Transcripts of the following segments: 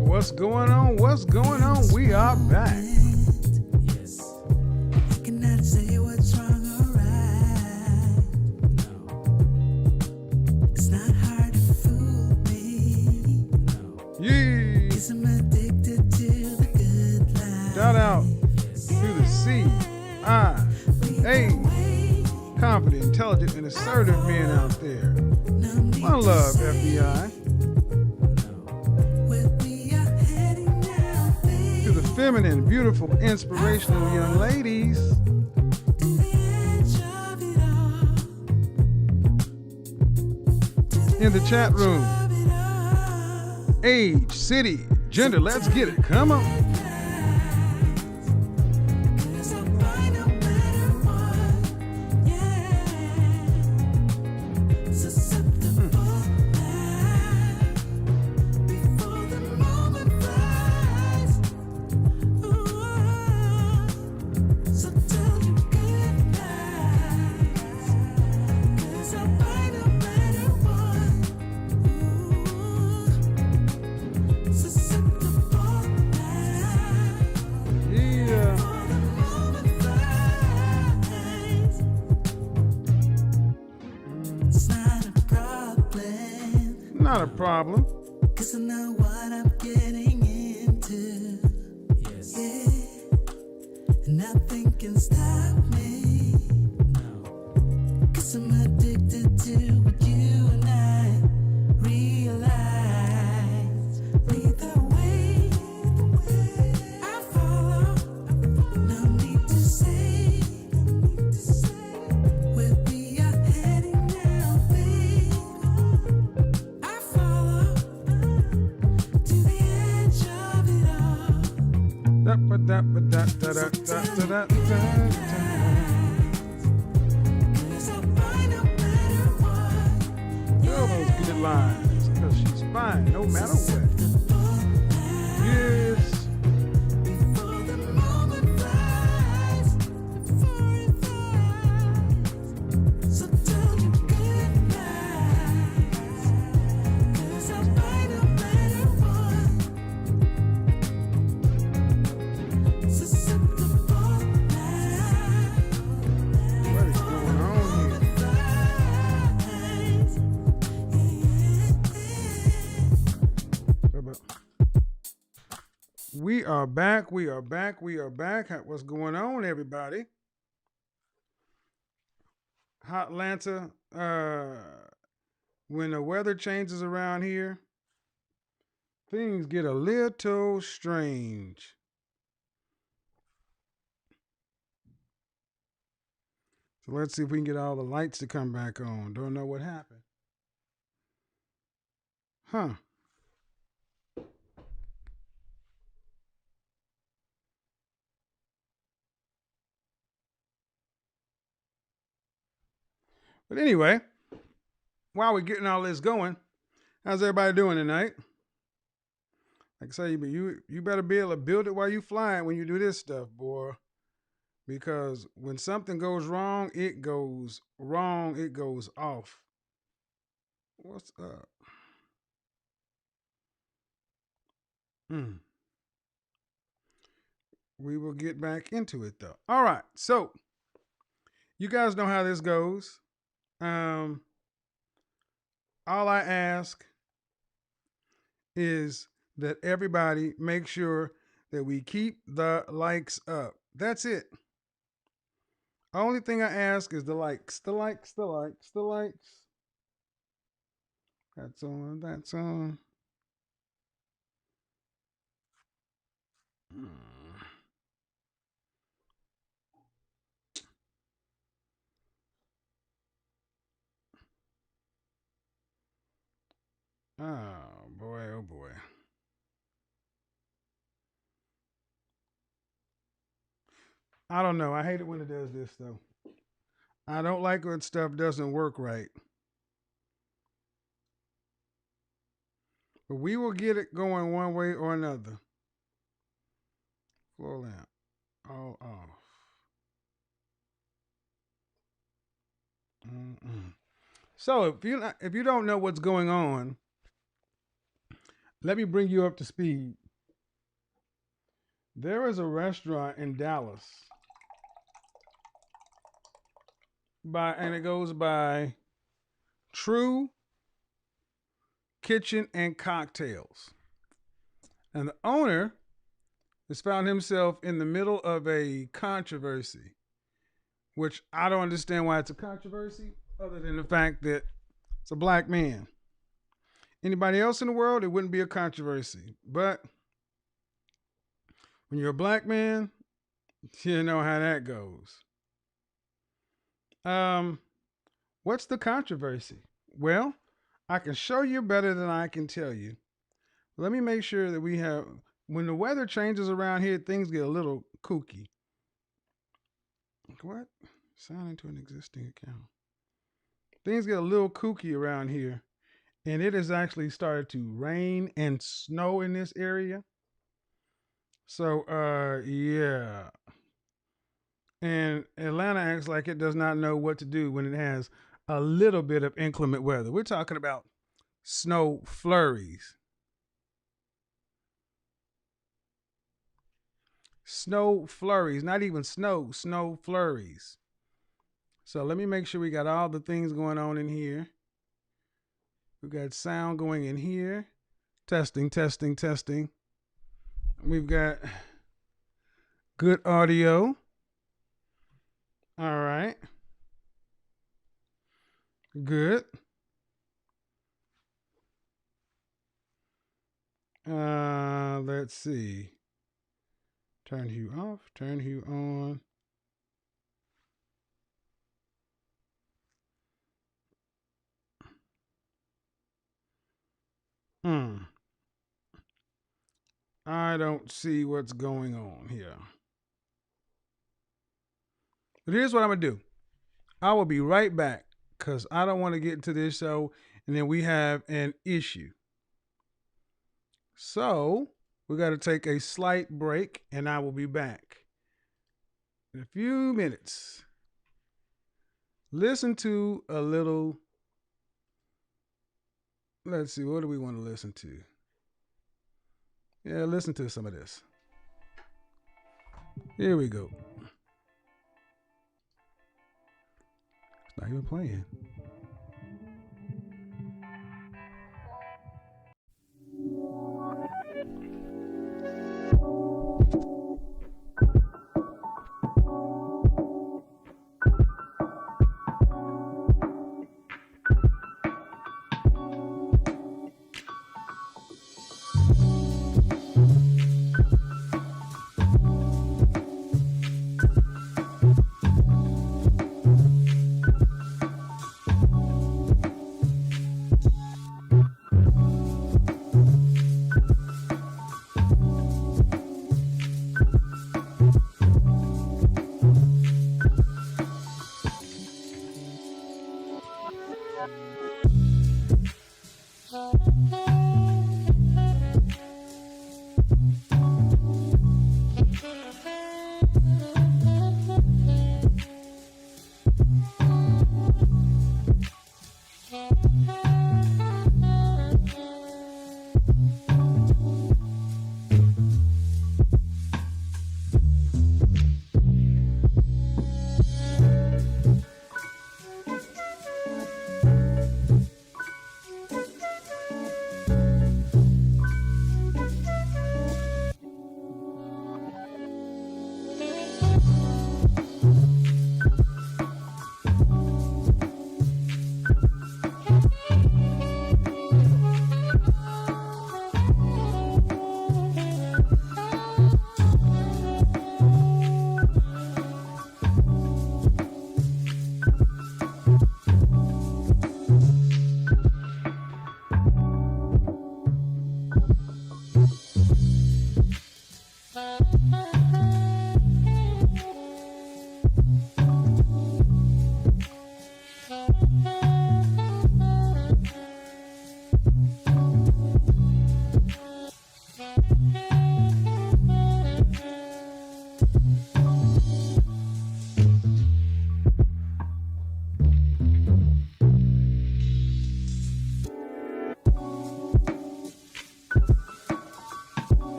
What's going on? What's going on? We are back. Yes. I cannot say what's wrong or right. No. It's not hard to fool me. No. Yeah. 'Cause I'm addicted to the good life. Shout out to the CIA. Confident, intelligent, and assertive men out there. One love, FBI. Feminine, beautiful, inspirational young ladies. In the chat room. Age, city, gender, let's get it. Come on. Not a problem. 'Cause I know what I'm getting into. Yes. Yeah. Nothing can stop me. No. 'Cause I'm addicted to what you and I realize. Lead the way. I follow. No need to say. Where we are heading now, babe. All those good lines, because she's fine, no matter what. Yes. Before the moment flies, before it flies. So tell you good night, 'cause I'll fight no matter what. Susceptible night, What is going on here? We are back. We are back. We are back. What's going on, everybody? Hot Atlanta. When the weather changes around here, things get a little strange. So let's see if we can get all the lights to come back on. Don't know what happened. Huh. But anyway, while we're getting all this going, how's everybody doing tonight? Like I say, you better be able to build it while you flying when you do this stuff, boy. Because when something goes wrong, it goes wrong. It goes off. What's up? We will get back into it though. All right, so you guys know how this goes. All I ask is that everybody make sure that we keep the likes up. That's it. Only thing I ask is the likes, the likes, the likes, the likes. That's on, that's on. Oh boy, oh boy. I don't know. I hate it when it does this though. I don't like when stuff doesn't work right. But we will get it going one way or another. Floor lamp. All off. Mm-mm. So if you don't know what's going on, let me bring you up to speed. There is a restaurant in Dallas and it goes by True Kitchen and Cocktails. And the owner has found himself in the middle of a controversy, which I don't understand why it's a controversy, other than the fact that it's a black man. Anybody else in the world, it wouldn't be a controversy. But when you're a black man, you know how that goes. What's the controversy? Well, I can show you better than I can tell you. Let me make sure that we have, when the weather changes around here, things get a little kooky. What? Sign into an existing account. Things get a little kooky around here. And it has actually started to rain and snow in this area. So, yeah. And Atlanta acts like it does not know what to do when it has a little bit of inclement weather. We're talking about snow flurries. Snow flurries, not even snow, snow flurries. So let me make sure we got all the things going on in here. We've got sound going in here. Testing, testing, testing. We've got good audio. All right. Good. Let's see. Turn hue off, turn hue on. I don't see what's going on here. But here's what I'm going to do. I will be right back because I don't want to get into this show and then we have an issue. So we got to take a slight break, and I will be back in a few minutes. Listen to a little. Let's see, what do we want to listen to? Yeah, listen to some of this. Here we go. It's not even playing.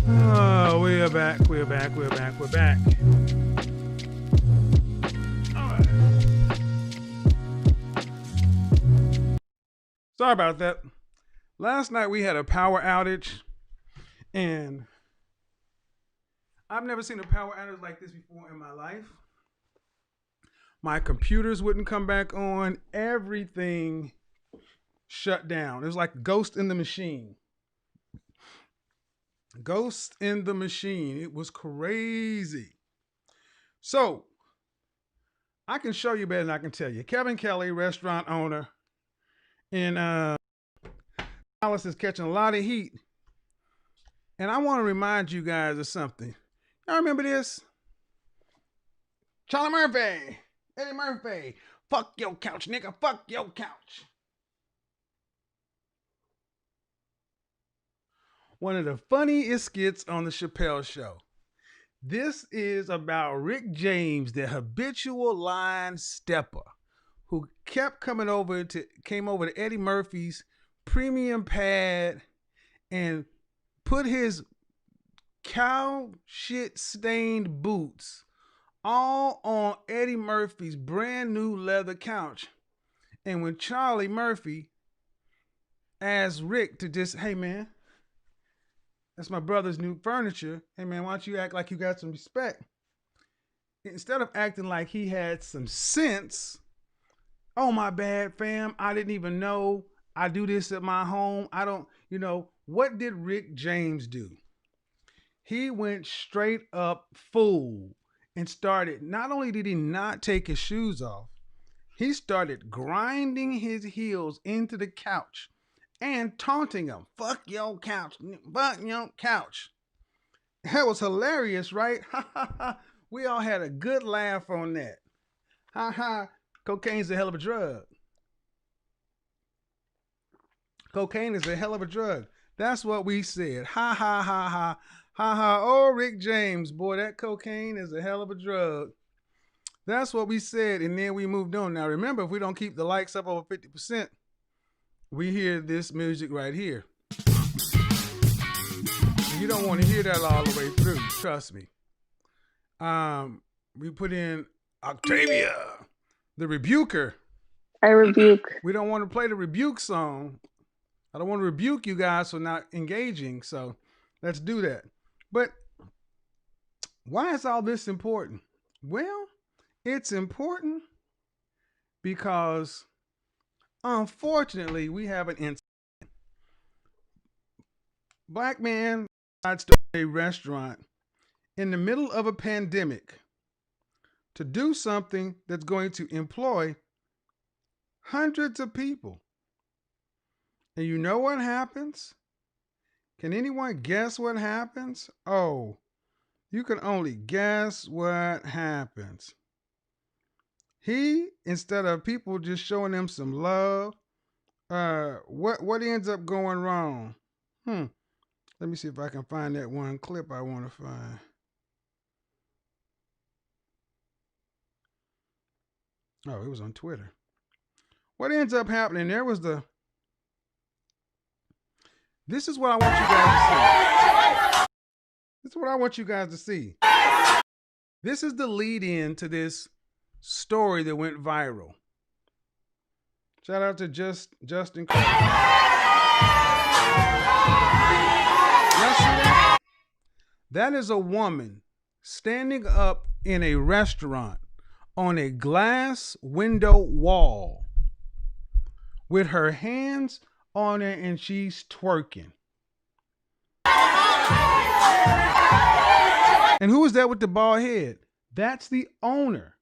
Oh, we're back. We're back. We're back. We're back. All right. Sorry about that. Last night we had a power outage, and I've never seen a power outage like this before in my life. My computers wouldn't come back on. Everything shut down. It was like Ghost in the Machine. Ghost in the Machine. It was crazy. So I can show you better than I can tell you. Kevin Kelley, restaurant owner in Dallas, is catching a lot of heat. And I want to remind you guys of something. Y'all remember this? Charlie Murphy. Eddie Murphy. Fuck your couch, nigga. Fuck your couch. One of the funniest skits on the Chappelle Show. This is about Rick James, the habitual line stepper, who kept came over to Eddie Murphy's premium pad and put his cow shit stained boots all on Eddie Murphy's brand new leather couch. And when Charlie Murphy asked Rick to just, hey man, that's my brother's new furniture. Hey man, why don't you act like you got some respect? Instead of acting like he had some sense, oh my bad fam, I didn't even know I do this at my home. I don't, what did Rick James do? He went straight up fool and started, not only did he not take his shoes off, he started grinding his heels into the couch and taunting him. Fuck your couch. Fuck your couch. That was hilarious, right? We all had a good laugh on that. Ha ha. Cocaine's a hell of a drug. Cocaine is a hell of a drug. That's what we said. Ha ha ha ha. Ha ha. Oh, Rick James, boy, that cocaine is a hell of a drug. That's what we said, and then we moved on. Now, remember, if we don't keep the likes up over 50%, we hear this music right here. You don't want to hear that all the way through, trust me. We put in Octavia, the Rebuker. I rebuke. We don't want to play the Rebuke song. I don't want to rebuke you guys for not engaging, so let's do that. But why is all this important? Well, it's important because, unfortunately, we have an incident. Black man decides to open a restaurant in the middle of a pandemic to do something that's going to employ hundreds of people. And you know what happens? Can anyone guess what happens? Oh, you can only guess what happens. He, instead of people just showing him some love, what ends up going wrong? Let me see if I can find that one clip I want to find. Oh, it was on Twitter. What ends up happening? This is what I want you guys to see. This is what I want you guys to see. This is the lead-in to this story that went viral. Shout out to Justin. That is a woman standing up in a restaurant on a glass window wall with her hands on it, and she's twerking. And who is that with the bald head? That's the owner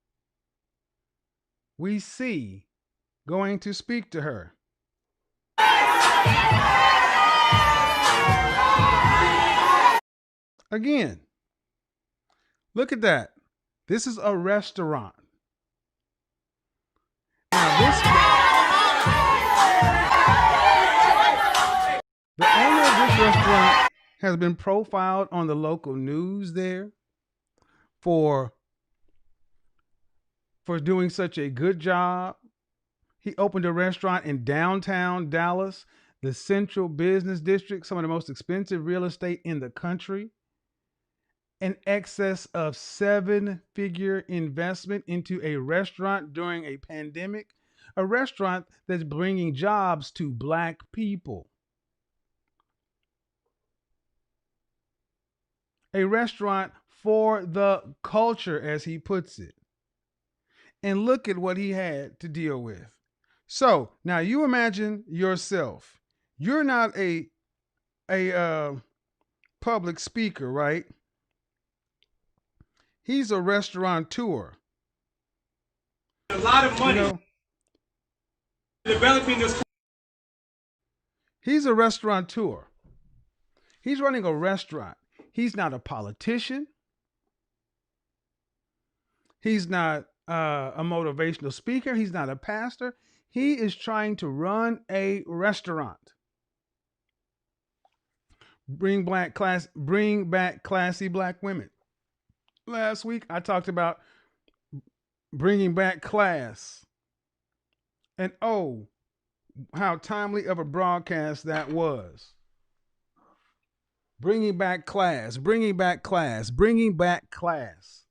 we see going to speak to her. Again, look at that. This is a restaurant. The owner of this restaurant has been profiled on the local news there for doing such a good job. He opened a restaurant in downtown Dallas, the central business district, some of the most expensive real estate in the country. An excess of 7-figure investment into a restaurant during a pandemic, a restaurant that's bringing jobs to Black people. A restaurant for the culture, as he puts it. And look at what he had to deal with. So now you imagine yourself. You're not a public speaker, right? He's a restaurateur. A lot of money developing this. He's a restaurateur. He's running a restaurant. He's not a politician. He's not a motivational speaker. He's not a pastor. He is trying to run a restaurant. Bring back classy Black women. last week, I talked about bringing back class. And oh, how timely of a broadcast that was. Bringing back class, bringing back class, bringing back class.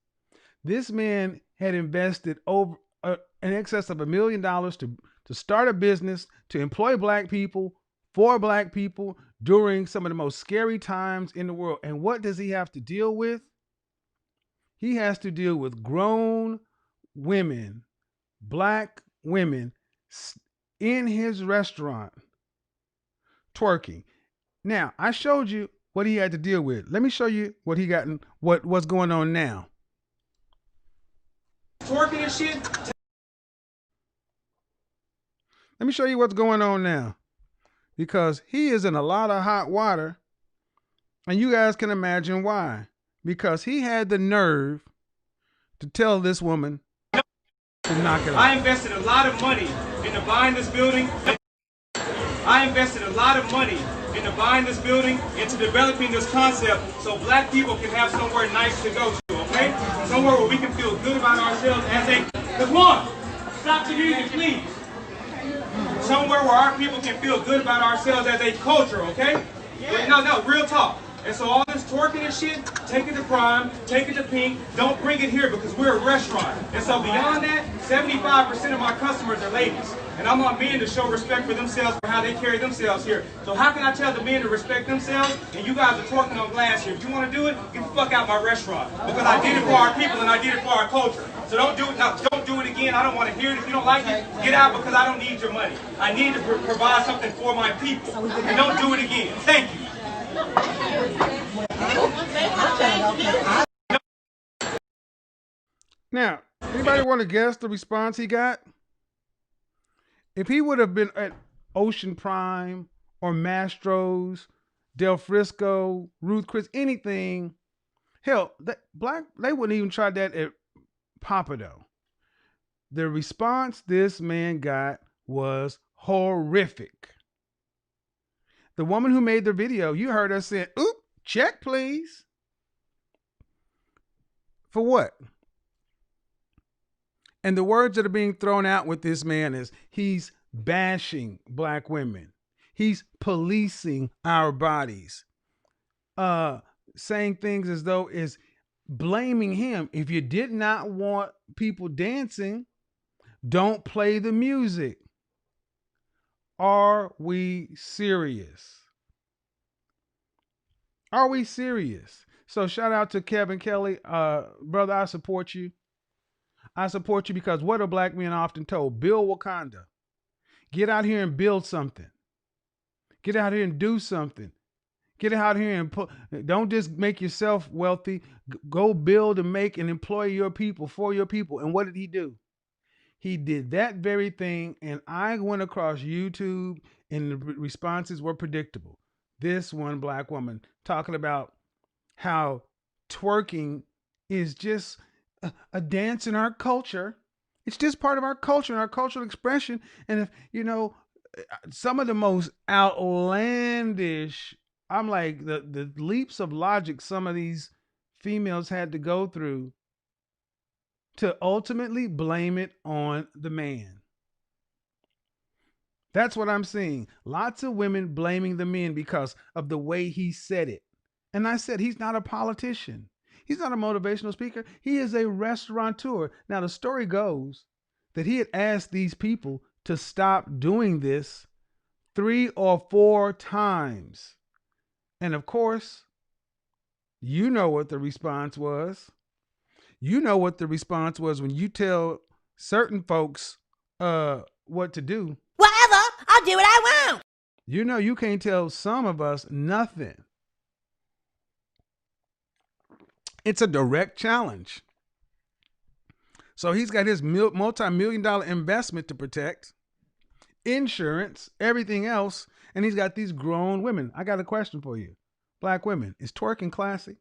This man had invested over in excess of $1 million to start a business, to employ black people, for black people during some of the most scary times in the world. And what does he have to deal with? He has to deal with grown women, black women, in his restaurant twerking. Now, I showed you what he had to deal with. Let me show you what he got and what's going on now. Twerking and shit. Let me show you what's going on now. Because he is in a lot of hot water, and you guys can imagine why. Because he had the nerve to tell this woman to knock it off. I invested a lot of money into buying this building. I invested a lot of money into buying this building, into developing this concept so black people can have somewhere nice to go to, okay? Somewhere where we can feel good about ourselves as a... Come on! Stop the music, please. Somewhere where our people can feel good about ourselves as a culture, okay? Yeah. No, real talk. And so all this twerking and shit, take it to Pryme, take it to Pink, don't bring it here because we're a restaurant. And so beyond that, 75% of my customers are ladies. And I want men to show respect for themselves for how they carry themselves here. So how can I tell the men to respect themselves and you guys are twerking on glass here? If you want to do it, get the fuck out my restaurant. Because I did it for our people and I did it for our culture. So don't do it now. Don't do it again. I don't want to hear it. If you don't like it, get out because I don't need your money. I need to provide something for my people. And don't do it again. Thank you. Now, anybody want to guess the response he got? If he would have been at Ocean Prime or Mastro's, Del Frisco, Ruth Chris, anything, hell, they wouldn't even try that at Papado. The response this man got was horrific. The woman who made the video, you heard her say, "Oop, check please." For what? And the words that are being thrown out with this man is he's bashing black women. He's policing our bodies. Saying things as though is blaming him. If you did not want people dancing, don't play the music. Are we serious? Are we serious? So shout out to Kevin Kelley. Brother, I support you. I support you because what are black men often told? Build Wakanda. Get out here and build something. Get out here and do something. Get out here and don't just make yourself wealthy. Go build and make and employ your people for your people. And what did he do? He did that very thing, and I went across YouTube, and the responses were predictable. This one black woman talking about how twerking is just a dance in our culture. It's just part of our culture and our cultural expression. And if, you know, some of the most outlandish, I'm like, the leaps of logic some of these females had to go through to ultimately blame it on the man. That's what I'm seeing. Lots of women blaming the men because of the way he said it. And I said, he's not a politician. He's not a motivational speaker. He is a restaurateur. Now, the story goes that he had asked these people to stop doing this 3 or 4 times. And of course, you know what the response was. You know what the response was when you tell certain folks what to do. Whatever, I'll do what I want. You know you can't tell some of us nothing. It's a direct challenge. So he's got his multi-million-dollar investment to protect, insurance, everything else, and he's got these grown women. I got a question for you. Black women, is twerking classy?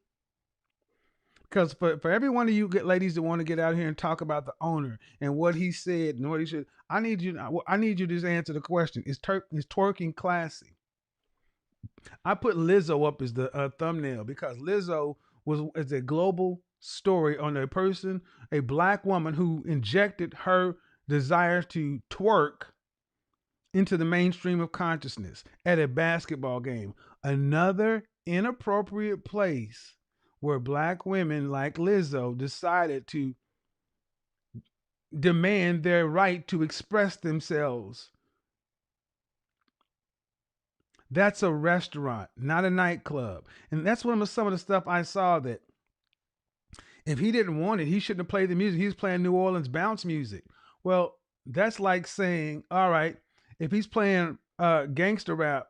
Because for every one of you ladies that want to get out here and talk about the owner and what he said and what he should, I need you to just answer the question. Is twerking classy? I put Lizzo up as the thumbnail because Lizzo is a global story on a person, a black woman who injected her desire to twerk into the mainstream of consciousness at a basketball game. Another inappropriate place where black women like Lizzo decided to demand their right to express themselves. That's a restaurant, not a nightclub. And that's one of some of the stuff I saw, that if he didn't want it, he shouldn't have played the music. He was playing New Orleans bounce music. Well, that's like saying, all right, if he's playing gangster rap,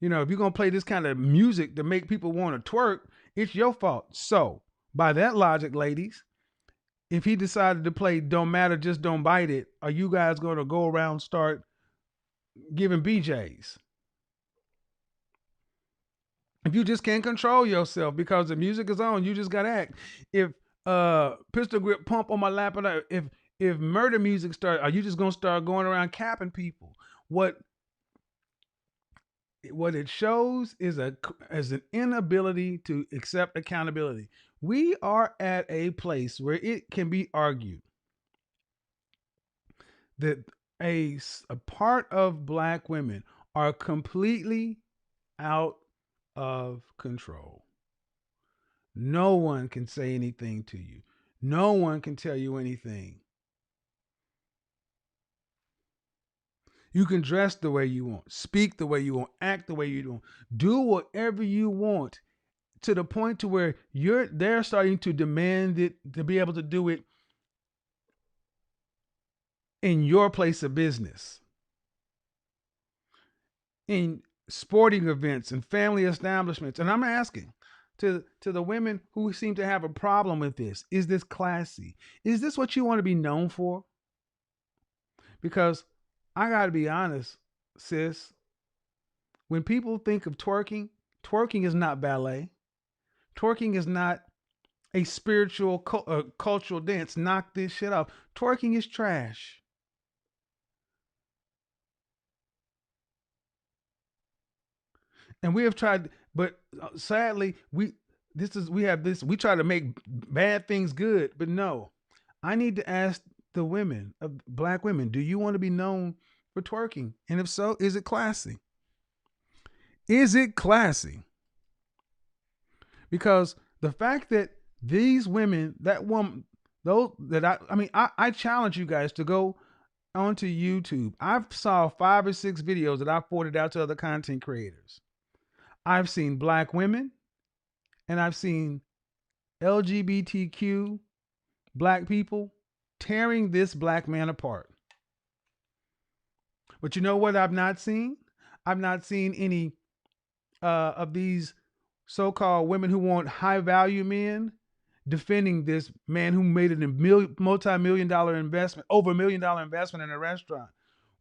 if you're going to play this kind of music to make people want to twerk, it's your fault. So, by that logic, ladies, if he decided to play Don't Matter, Just Don't Bite It, are you guys going to go around start giving BJs? If you just can't control yourself because the music is on, you just got to act. If Pistol Grip Pump on my lap, if murder music starts, are you just going to start going around capping people? What it shows is an inability to accept accountability. We are at a place where it can be argued that a part of black women are completely out of control. No one can say anything to you. No one can tell you anything. You can dress the way you want, speak the way you want, act the way you want, do whatever you want, to the point to where they're starting to demand it, to be able to do it in your place of business, in sporting events and family establishments. And I'm asking to the women who seem to have a problem with this, is this classy? Is this what you want to be known for? Because I got to be honest, sis, when people think of twerking, twerking is not ballet. Twerking is not a spiritual cultural dance. Knock this shit off. Twerking is trash. And we have tried, but sadly, we try to make bad things good, but no. I need to ask the women, black women, do you want to be known for twerking? And if so, is it classy? Is it classy? Because the fact that these women, that woman, those that I challenge you guys to go onto YouTube. I've saw 5 or 6 videos that I forwarded out to other content creators. I've seen black women and I've seen LGBTQ black people tearing this black man apart. But you know what I've not seen? I've not seen any of these so-called women who want high-value men defending this man who made a multi-million-dollar investment, over $1 million investment in a restaurant.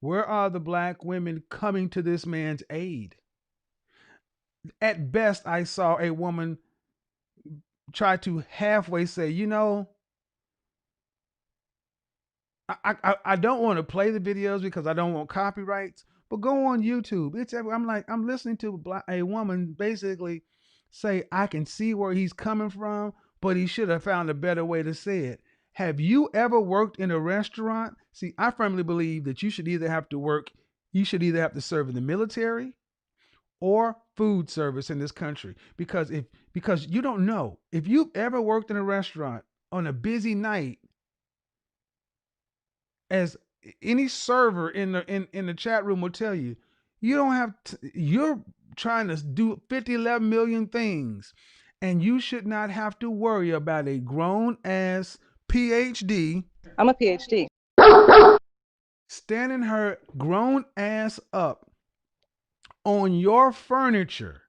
Where are the black women coming to this man's aid? At best, I saw a woman try to halfway say, I don't want to play the videos because I don't want copyrights, but go on YouTube. I'm listening to a woman basically say, I can see where he's coming from, but he should have found a better way to say it. Have you ever worked in a restaurant? See, I firmly believe that you should either have to serve in the military or food service in this country, because you don't know. If you've ever worked in a restaurant on a busy night, as any server in the chat room will tell you, you're trying to do 11 million things, and you should not have to worry about a grown ass PhD. I'm a PhD. Standing her grown ass up on your furniture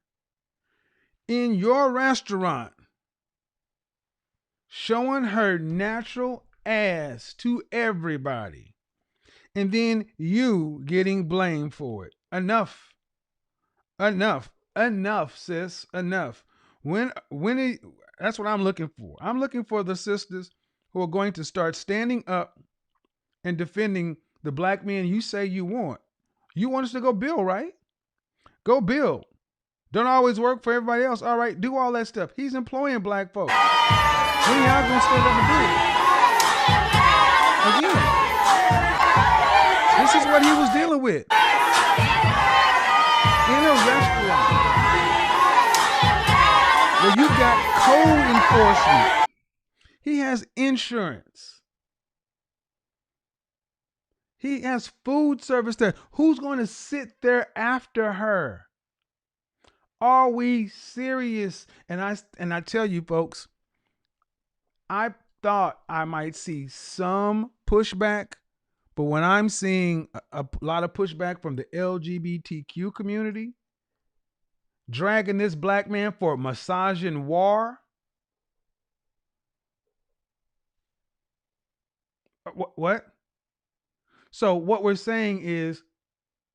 in your restaurant, showing her natural ass to everybody, and then you getting blamed for it. Enough, sis, enough. That's what I'm looking for. I'm looking for the sisters who are going to start standing up and defending the black men you say you want. You want us to go build, right? Go build. Don't always work for everybody else. All right, do all that stuff. He's employing black folks. When y'all gonna stand up and do it? Again. This is what he was dealing with. In a restaurant where you got code enforcement. He has insurance. He has food service there. Who's going to sit there after her? Are we serious? And I tell you folks, I thought I might see some pushback, but when I'm seeing a lot of pushback from the LGBTQ community, dragging this black man for massaging war. What? So what we're saying is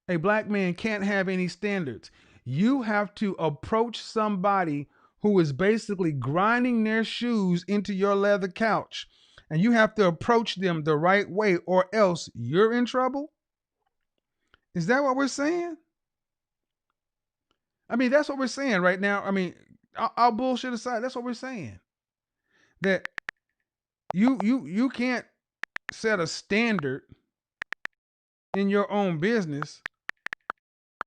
a black man can't have any standards. You have to approach somebody who is basically grinding their shoes into your leather couch, and you have to approach them the right way or else you're in trouble. Is that what we're saying? I mean, that's what we're saying right now. I mean, I'll bullshit aside. That's what we're saying. That you can't set a standard in your own business.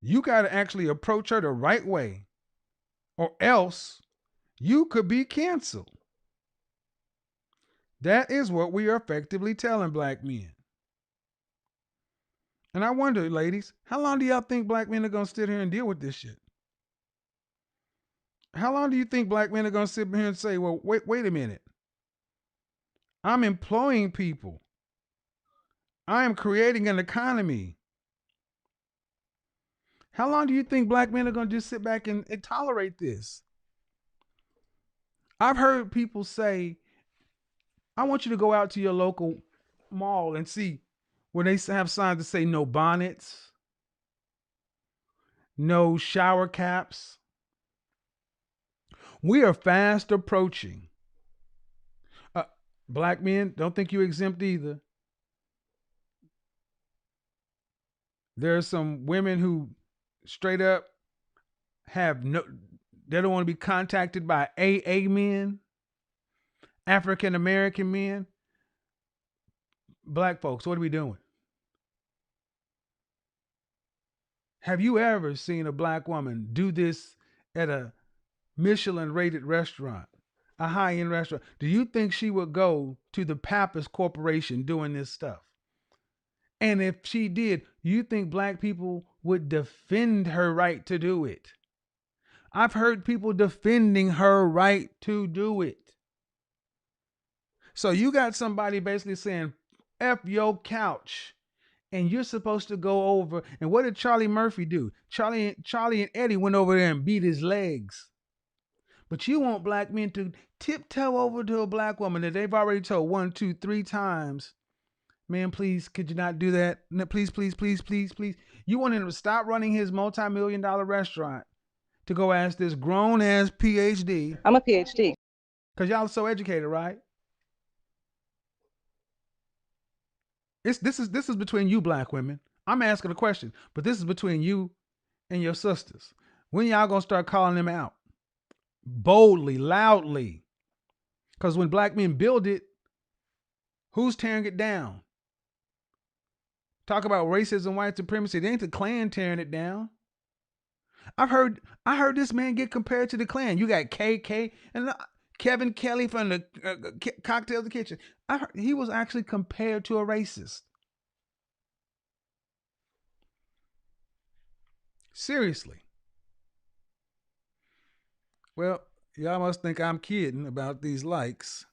You got to actually approach her the right way, or else you could be canceled. That is what we are effectively telling black men. And I wonder, ladies, how long do y'all think black men are going to sit here and deal with this shit? How long do you think black men are going to sit here and say, well, wait a minute. I'm employing people. I am creating an economy. How long do you think black men are going to just sit back and tolerate this? I've heard people say, I want you to go out to your local mall and see where they have signs that say no bonnets, no shower caps. We are fast approaching. Black men, don't think you're exempt either. There are some women who straight up have they don't want to be contacted by AA men, African American men. Black folks, what are we doing? Have you ever seen a black woman do this at a Michelin-rated restaurant, a high-end restaurant? Do you think she would go to the Pappas Corporation doing this stuff? And if she did, you think black people would defend her right to do it? I've heard people defending her right to do it. So you got somebody basically saying, F your couch. And you're supposed to go over. And what did Charlie Murphy do? Charlie and Eddie went over there and beat his legs. But you want black men to tiptoe over to a black woman that they've already told 1, 2, 3 times. Man, please, could you not do that? No, please, please, please, please, please. You want him to stop running his multi-million-dollar restaurant to go ask this grown-ass PhD. I'm a PhD. Because y'all are so educated, right? This is between you black women. I'm asking a question, but this is between you and your sisters. When y'all gonna start calling them out? Boldly, loudly. Because when black men build it, who's tearing it down? Talk about racism, white supremacy. It ain't the Klan tearing it down. I heard this man get compared to the Klan. You got KK and Kevin Kelley from the Cocktails kitchen. I heard he was actually compared to a racist. Seriously. Well, y'all must think I'm kidding about these likes.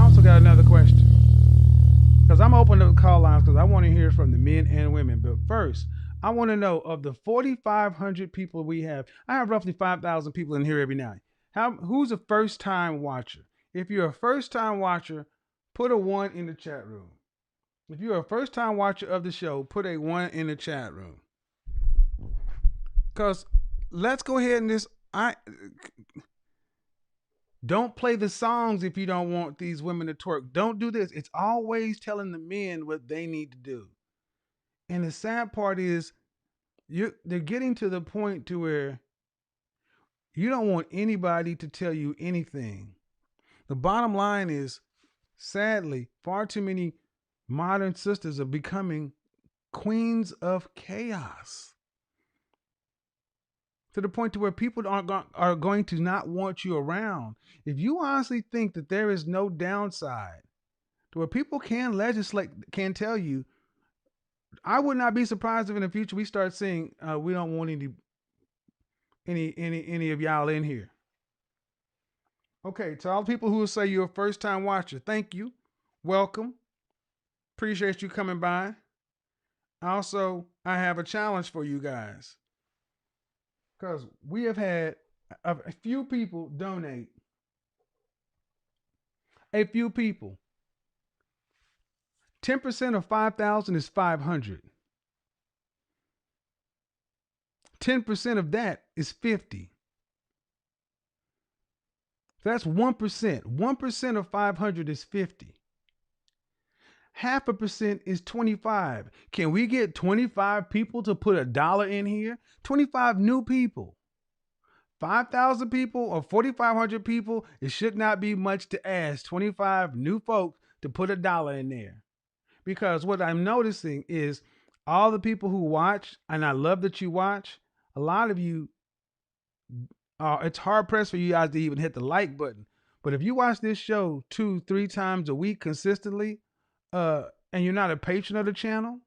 also got another question. Because I'm opening up the call lines because I want to hear from the men and women. But first, I want to know of the 4,500 people we have. I have roughly 5,000 people in here every night. Who's a first time watcher? If you're a first time watcher, put a 1 in the chat room. If you're a first time watcher of the show, put a 1 in the chat room. Because let's go ahead and don't play the songs if you don't want these women to twerk. Don't do this. It's always telling the men what they need to do. And the sad part is they're getting to the point to where you don't want anybody to tell you anything. The bottom line is, sadly, far too many modern sisters are becoming queens of chaos. To the point to where people are going to not want you around. If you honestly think that there is no downside to where people can legislate, can tell you, I would not be surprised if in the future we start seeing we don't want any of y'all in here. Okay, to all the people who will say you're a first time watcher, thank you, welcome, appreciate you coming by. Also, I have a challenge for you guys. Because we have had a few people donate. A few people. 10% of 5,000 is 500. 10% of that is 50. That's 1%. 1% of 500 is 50. 0.5% is 25. Can we get 25 people to put $1 in here? 25 new people. 5,000 people or 4,500 people, it should not be much to ask 25 new folks to put $1 in there. Because what I'm noticing is all the people who watch, and I love that you watch, a lot of you, it's hard pressed for you guys to even hit the like button. But if you watch this show 2-3 times a week consistently, and you're not a patron of the channel,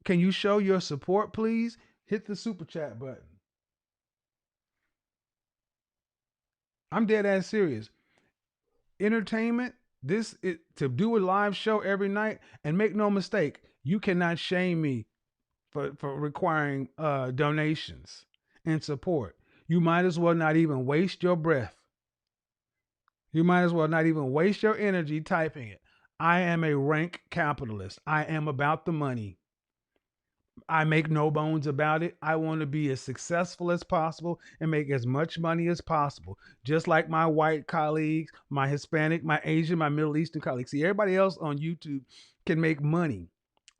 can you show your support, please? Hit the super chat button. I'm dead ass serious. Entertainment, to do a live show every night, and make no mistake, you cannot shame me for requiring donations and support. You might as well not even waste your breath. You might as well not even waste your energy typing it. I am a rank capitalist. I am about the money. I make no bones about it. I want to be as successful as possible and make as much money as possible. Just like my white colleagues, my Hispanic, my Asian, my Middle Eastern colleagues. See, everybody else on YouTube can make money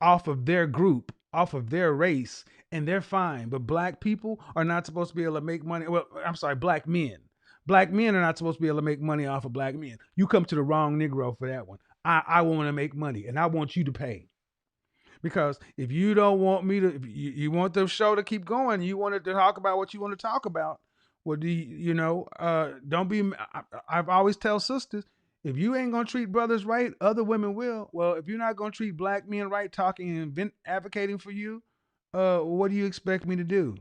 off of their group, off of their race, and they're fine. But black people are not supposed to be able to make money. Well, I'm sorry, black men. Black men are not supposed to be able to make money off of black men. You come to the wrong Negro for that one. I want to make money, and I want you to pay. Because if you don't want me to, if you want the show to keep going, you want to talk about what you want to talk about, well, don't be, I've always tell sisters, if you ain't going to treat brothers right, other women will. Well, if you're not going to treat black men right, talking and advocating for you, what do you expect me to do?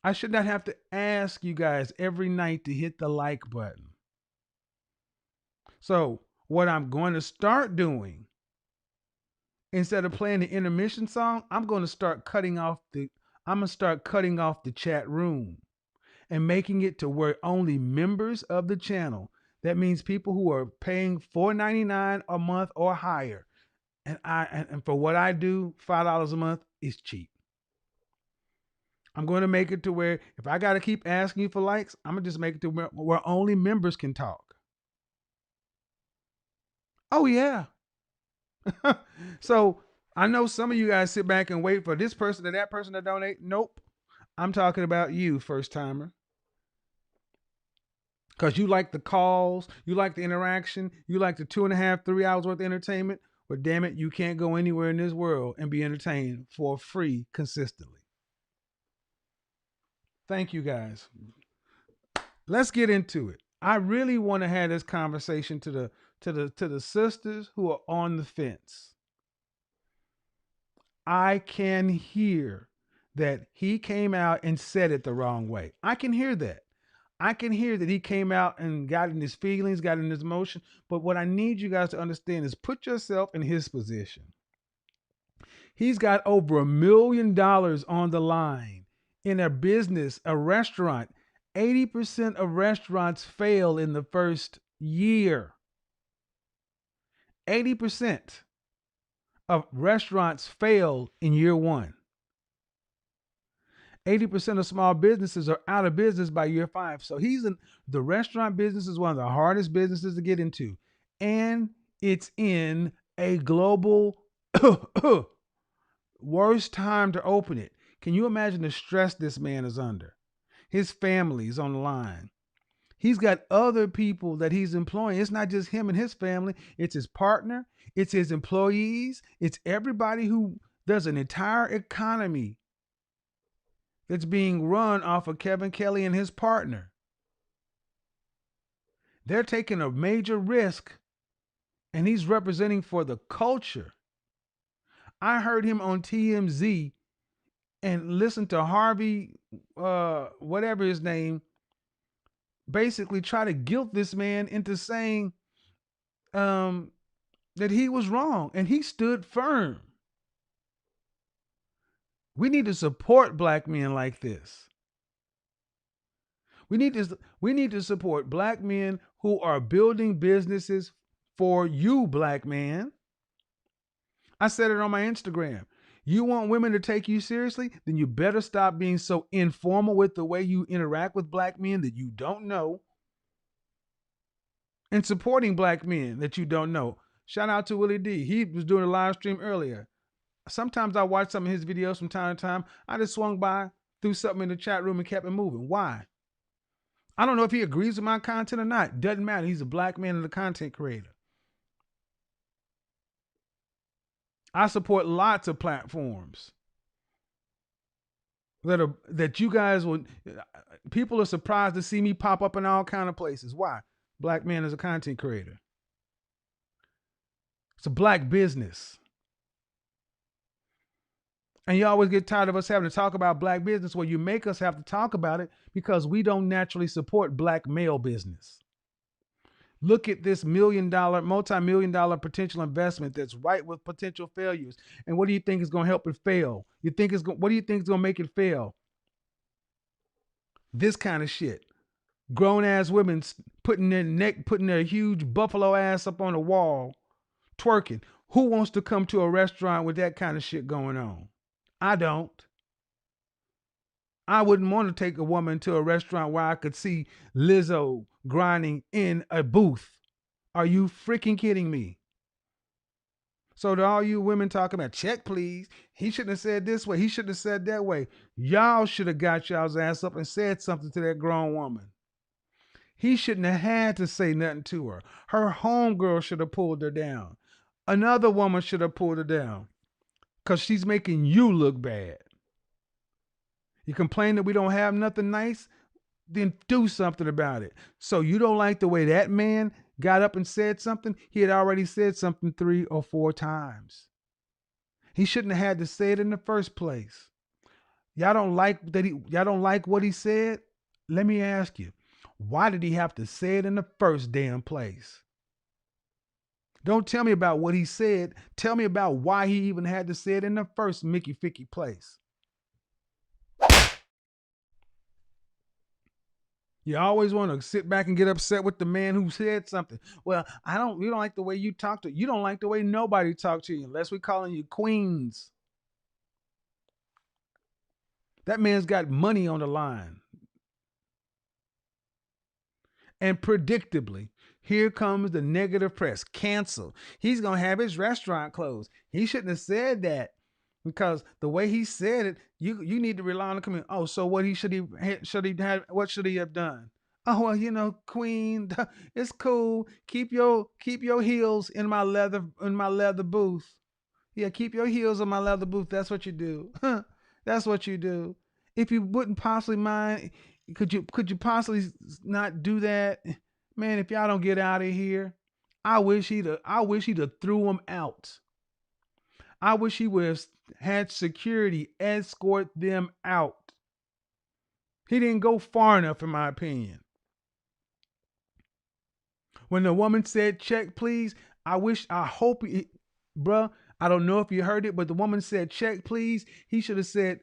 I should not have to ask you guys every night to hit the like button. So what I'm going to start doing, instead of playing the intermission song, I'm going to start cutting off the chat room and making it to where only members of the channel, that means people who are paying $4.99 a month or higher, and for what I do, $5 a month is cheap. I'm going to make it to where if I got to keep asking you for likes, I'm going to just make it to where only members can talk. Oh, yeah. So I know some of you guys sit back and wait for this person or that person to donate. Nope. I'm talking about you, first timer. Because you like the calls, you like the interaction, you like the 2.5, 3 hours worth of entertainment. But damn it, you can't go anywhere in this world and be entertained for free consistently. Thank you guys. Let's get into it. I really want to have this conversation to the sisters who are on the fence. I can hear that he came out and said it the wrong way. I can hear that. I can hear that he came out and got in his feelings, got in his emotion. But what I need you guys to understand is put yourself in his position. He's got over $1 million on the line in a business, a restaurant. 80% of restaurants fail in the first year. 80% of restaurants fail in year one. 80% of small businesses are out of business by year 5. So the restaurant business is one of the hardest businesses to get into. And it's in a global worst time to open it. Can you imagine the stress this man is under? His family's on the line. He's got other people that he's employing. It's not just him and his family. It's his partner. It's his employees. It's everybody who there's an entire economy that's being run off of Kevin Kelley and his partner. They're taking a major risk, and he's representing for the culture. I heard him on TMZ and listened to Harvey, whatever his name, basically try to guilt this man into saying that he was wrong, and he stood firm. We need to support black men like this. We need to support black men who are building businesses for you, black man. I said it on my Instagram. You want women to take you seriously? Then you better stop being so informal with the way you interact with black men that you don't know, and supporting black men that you don't know. Shout out to Willie D. He was doing a live stream earlier. Sometimes I watch some of his videos from time to time. I just swung by, threw something in the chat room and kept it moving. Why? I don't know if he agrees with my content or not. Doesn't matter. He's a black man and a content creator. I support lots of platforms that you guys will. People are surprised to see me pop up in all kind of places. Why? Black man is a content creator. It's a black business. And you always get tired of us having to talk about black business. Well, you make us have to talk about it because we don't naturally support black male business. Look at this multi-million dollar potential investment that's right with potential failures. And what do you think is going to help it fail? What do you think is going to make it fail? This kind of shit. Grown ass women putting their huge buffalo ass up on the wall, twerking. Who wants to come to a restaurant with that kind of shit going on? I don't. I wouldn't want to take a woman to a restaurant where I could see Lizzo grinding in a booth. Are you freaking kidding me? So to all you women talking about, check please, he shouldn't have said this way, he shouldn't have said that way. Y'all should have got y'all's ass up and said something to that grown woman. He shouldn't have had to say nothing to her. Her homegirl should have pulled her down. Another woman should have pulled her down because she's making you look bad. You complain that we don't have nothing nice, then do something about it. So you don't like the way that man got up and said something? He had already said something 3 or 4 times. He shouldn't have had to say it in the first place. Y'all don't like what he said? Let me ask you, why did he have to say it in the first damn place? Don't tell me about what he said. Tell me about why he even had to say it in the first Mickey Ficky place. You always want to sit back and get upset with the man who said something. Well, you don't like the way you talk to, you don't like the way nobody talk to you unless we're calling you queens. That man's got money on the line. And predictably, here comes the negative press. Cancel. He's going to have his restaurant closed. He shouldn't have said that because the way he said it, you need to rely on the community. Oh, so what what should he have done? Oh, well, queen, it's cool. Keep your heels in my leather booth. Yeah, keep your heels in my leather booth. That's what you do. That's what you do. If you wouldn't possibly mind, could you possibly not do that? Man, if y'all don't get out of here, I wish he'd have threw him out. I wish he would have had security escort them out. He didn't go far enough, in my opinion. When the woman said, check, please, I hope, bruh, I don't know if you heard it, but the woman said, check, please. He should have said,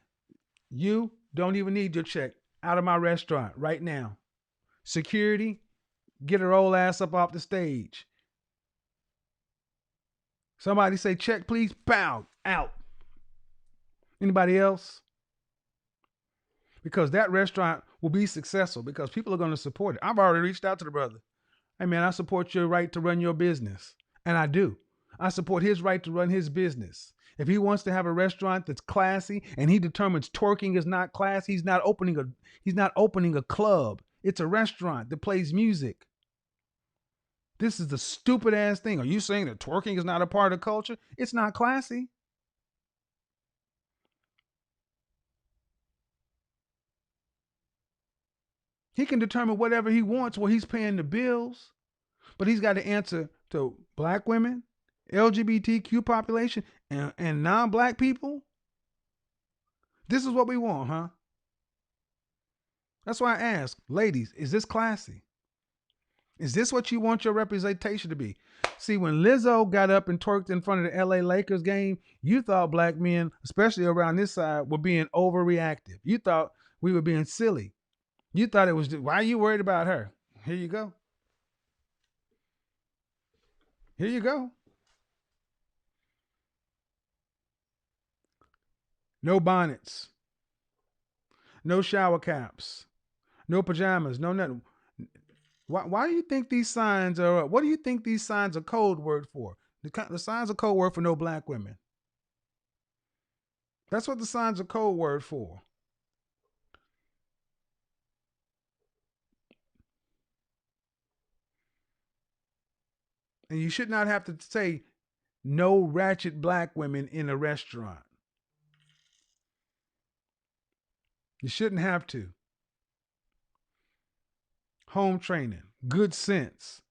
you don't even need your check. Out of my restaurant right now. Security, get her old ass up off the stage. Somebody say, check, please. Pow, out. Anybody else? Because that restaurant will be successful because people are going to support it. I've already reached out to the brother. Hey, man, I support your right to run your business. And I do. I support his right to run his business. If he wants to have a restaurant that's classy and he determines twerking is not classy, he's not opening a club. It's a restaurant that plays music. This is the stupid ass thing. Are you saying that twerking is not a part of culture? It's not classy. He can determine whatever he wants while he's paying the bills, but he's got to answer to black women, LGBTQ population, and non-black people. This is what we want, huh? That's why I ask, ladies, is this classy? Is this what you want your representation to be? See, when Lizzo got up and twerked in front of the LA Lakers game, you thought black men, especially around this side, were being overreactive. You thought we were being silly. You thought it was, why are you worried about her? Here you go. Here you go. No bonnets. No shower caps. No pajamas. No nothing. Why do you think these signs are, what do you think these signs are code word for? The signs are code word for no black women. That's what the signs are code word for. And you should not have to say no ratchet black women in a restaurant. You shouldn't have to. Home training, good sense.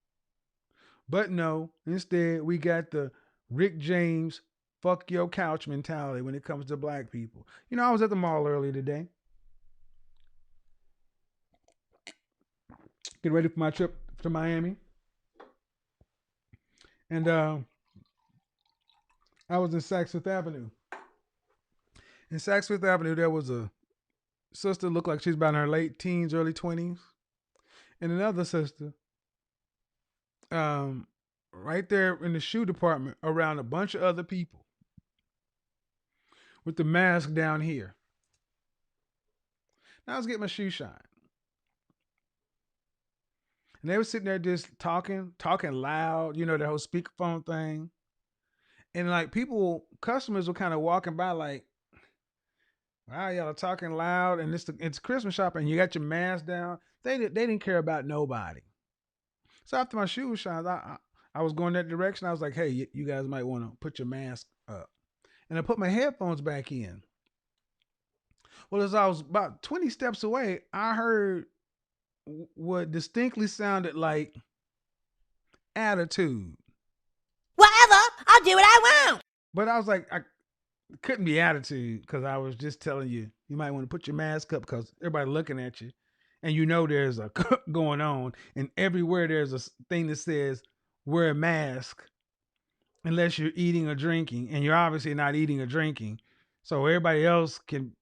But no, instead we got the Rick James fuck your couch mentality when it comes to black people. You know, I was at the mall earlier today. Get ready for my trip to Miami. And I was in Saks Fifth Avenue. In Saks Fifth Avenue, there was a sister looked like she's about in her late teens, early 20s. And another sister, right there in the shoe department around a bunch of other people with the mask down here. Now I was getting my shoe shine. And they were sitting there just talking loud, you know, the whole speakerphone thing. And like customers were kind of walking by like, wow, y'all are talking loud, and it's Christmas shopping, and you got your mask down. They didn't care about nobody. So after my shoe shines, I was going that direction. I was like, hey, you guys might want to put your mask up. And I put my headphones back in. Well, as I was about 20 steps away, I heard what distinctly sounded like attitude. Whatever, I'll do what I want. But I was like, I couldn't be attitude because I was just telling you, you might want to put your mask up because everybody looking at you. And you know there's a going on. And everywhere there's a thing that says, wear a mask unless you're eating or drinking. And you're obviously not eating or drinking. So everybody else can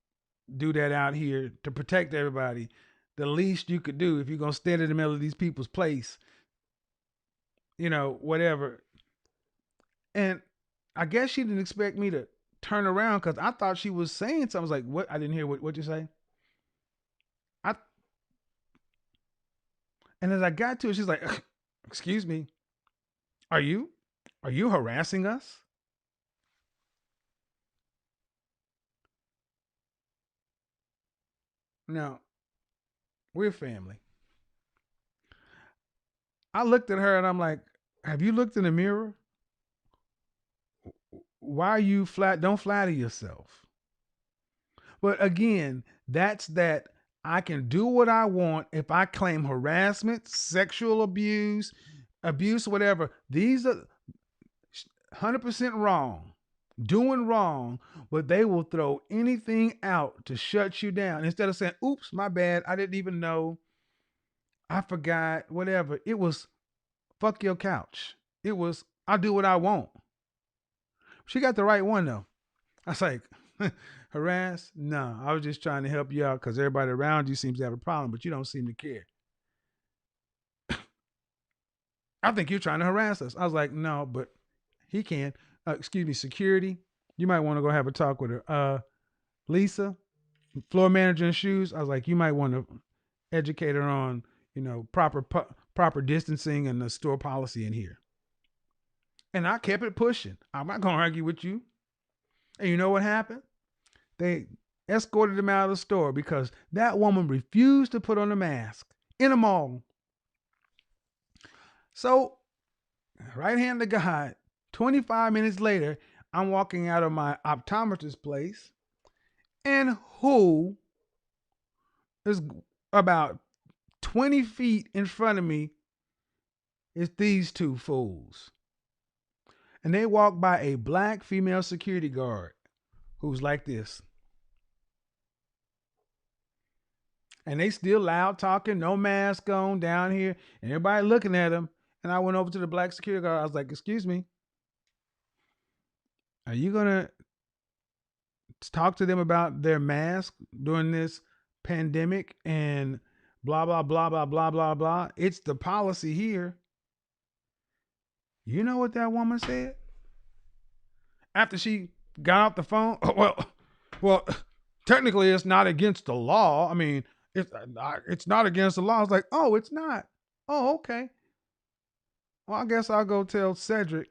do that out here to protect everybody. The least you could do if you're going to stand in the middle of these people's place, you know, whatever. And I guess she didn't expect me to turn around because I thought she was saying something. I was like, what? I didn't hear what you say. And as I got to it, she's like, excuse me, are you harassing us? Now, we're family. I looked at her and I'm like, have you looked in the mirror? Why are you don't flatter yourself? But again, that's that I can do what I want if I claim harassment, sexual abuse, whatever. These are 100% wrong, doing wrong, but they will throw anything out to shut you down. Instead of saying, oops, my bad, I didn't even know, I forgot, whatever. It was fuck your couch. It was, I'll do what I want. She got the right one though. I was like, harass? No, I was just trying to help you out because everybody around you seems to have a problem, but you don't seem to care. I think you're trying to harass us. I was like, no, but he can. Excuse me, security. You might want to go have a talk with her. Lisa, floor manager in shoes. I was like, you might want to educate her on, proper distancing and the store policy in here. And I kept it pushing. I'm not going to argue with you. And you know what happened? They escorted him out of the store because that woman refused to put on a mask in a mall. So, right hand to God, 25 minutes later, I'm walking out of my optometrist's place, and who is about 20 feet in front of me is these two fools. And they walk by a black female security guard who's like this. And they still loud talking, no mask on down here, and everybody looking at them. And I went over to the black security guard. I was like, excuse me, are you going to talk to them about their mask during this pandemic and blah, blah, blah, blah, blah, blah, blah? It's the policy here. You know what that woman said? After she got off the phone, well, technically it's not against the law. I mean, it's not against the law. I was like, oh, it's not. Oh, okay. Well, I guess I'll go tell Cedric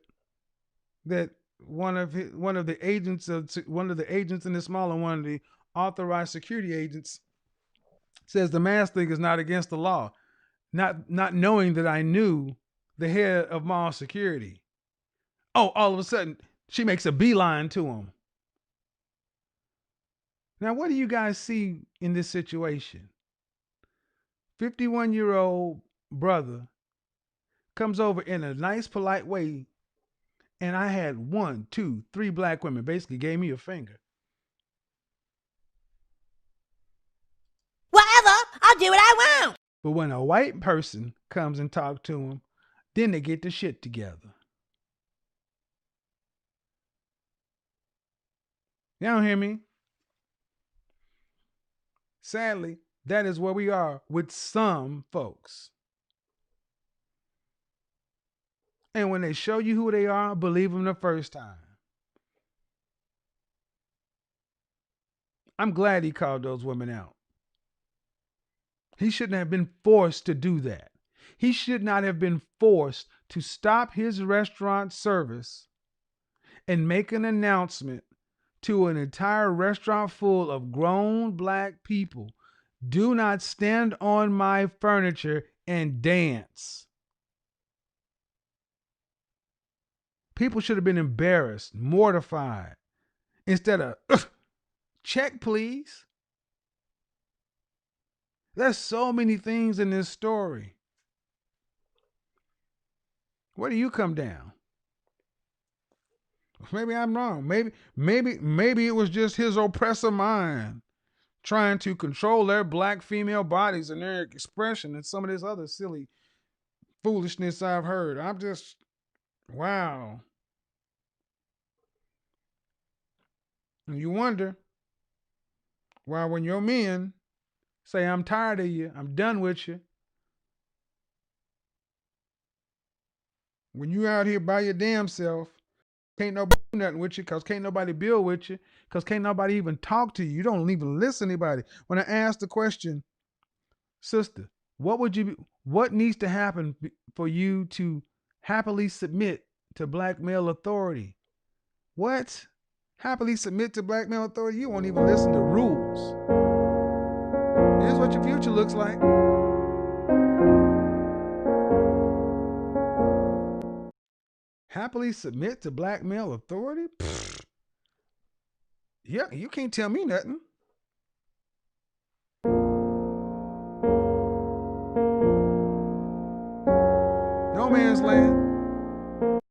that one of the agents in this mall and one of the authorized security agents says the mask thing is not against the law. Not knowing that I knew the head of mall security. Oh, all of a sudden she makes a beeline to him. Now, what do you guys see in this situation? 51-year-old brother comes over in a nice, polite way, and I had 1, 2, 3 black women basically gave me a finger. Whatever, I'll do what I want. But when a white person comes and talks to him, then they get the shit together. You don't hear me? Sadly, that is where we are with some folks. And when they show you who they are, believe them the first time. I'm glad he called those women out. He shouldn't have been forced to do that. He should not have been forced to stop his restaurant service and make an announcement to an entire restaurant full of grown black people. Do not stand on my furniture and dance. People should have been embarrassed, mortified, instead of, check please. There's so many things in this story. Where do you come down? Maybe I'm wrong. Maybe it was just his oppressor mind trying to control their black female bodies and their expression and some of this other silly foolishness I've heard. I'm just, wow. And you wonder why when your men say, I'm tired of you, I'm done with you, when you out here by your damn self, can't nobody do nothing with you because can't nobody build with you because can't nobody even talk to you. You don't even listen to anybody. When I asked the question, sister, what needs to happen for you to happily submit to black male authority? What? Happily submit to black male authority? You won't even listen to rules. Here's what your future looks like. Happily submit to black male authority? Pfft. Yeah, you can't tell me nothing. No man's land.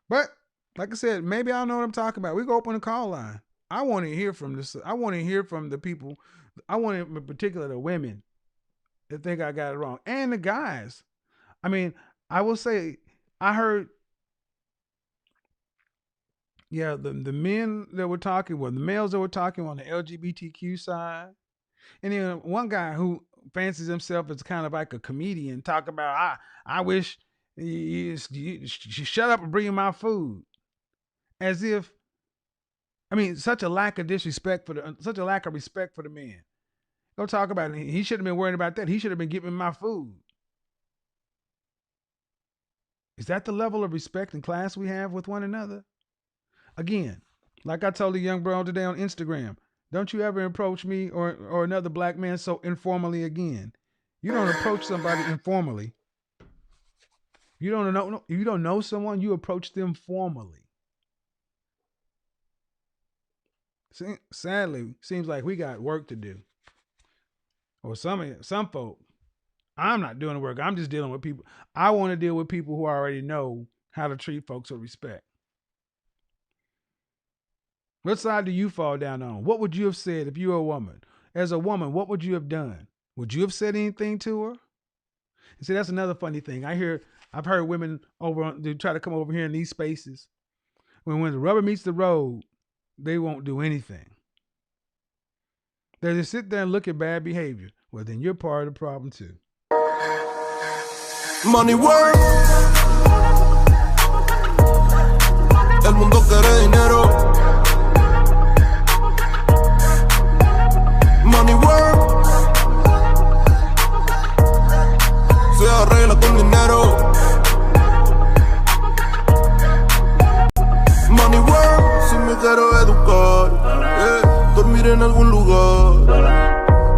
But like I said, maybe I don't know what I'm talking about. We go open a call line. I want to hear from this. I want to hear from the people. I want to, in particular, the women that think I got it wrong, and the guys. I mean, I will say, I heard, yeah, the men that were talking, the males that were talking on the LGBTQ side, and then one guy who fancies himself as kind of like a comedian talk about, I wish you shut up and bring my food, as if, I mean, such a lack of disrespect such a lack of respect for the man. Don't talk about it. He shouldn't have been worried about that. He should have been giving my food. Is that the level of respect and class we have with one another? Again, like I told the young bro today on Instagram, don't you ever approach me or another black man so informally again. You don't approach somebody informally. You don't know someone, you approach them formally. Sadly, seems like we got work to do. Or some folk. I'm not doing the work. I'm just dealing with people. I want to deal with people who already know how to treat folks with respect. What side do you fall down on? What would you have said if you were a woman? As a woman, what would you have done? Would you have said anything to her? See, that's another funny thing. I've heard women they try to come over here in these spaces. When the rubber meets the road, they won't do anything. They just sit there and look at bad behavior. Well, then you're part of the problem too. Money work. El mundo quiere dinero. Money work. Se arregla con dinero. Money work. Si me quiero educar, dormir en algún lugar,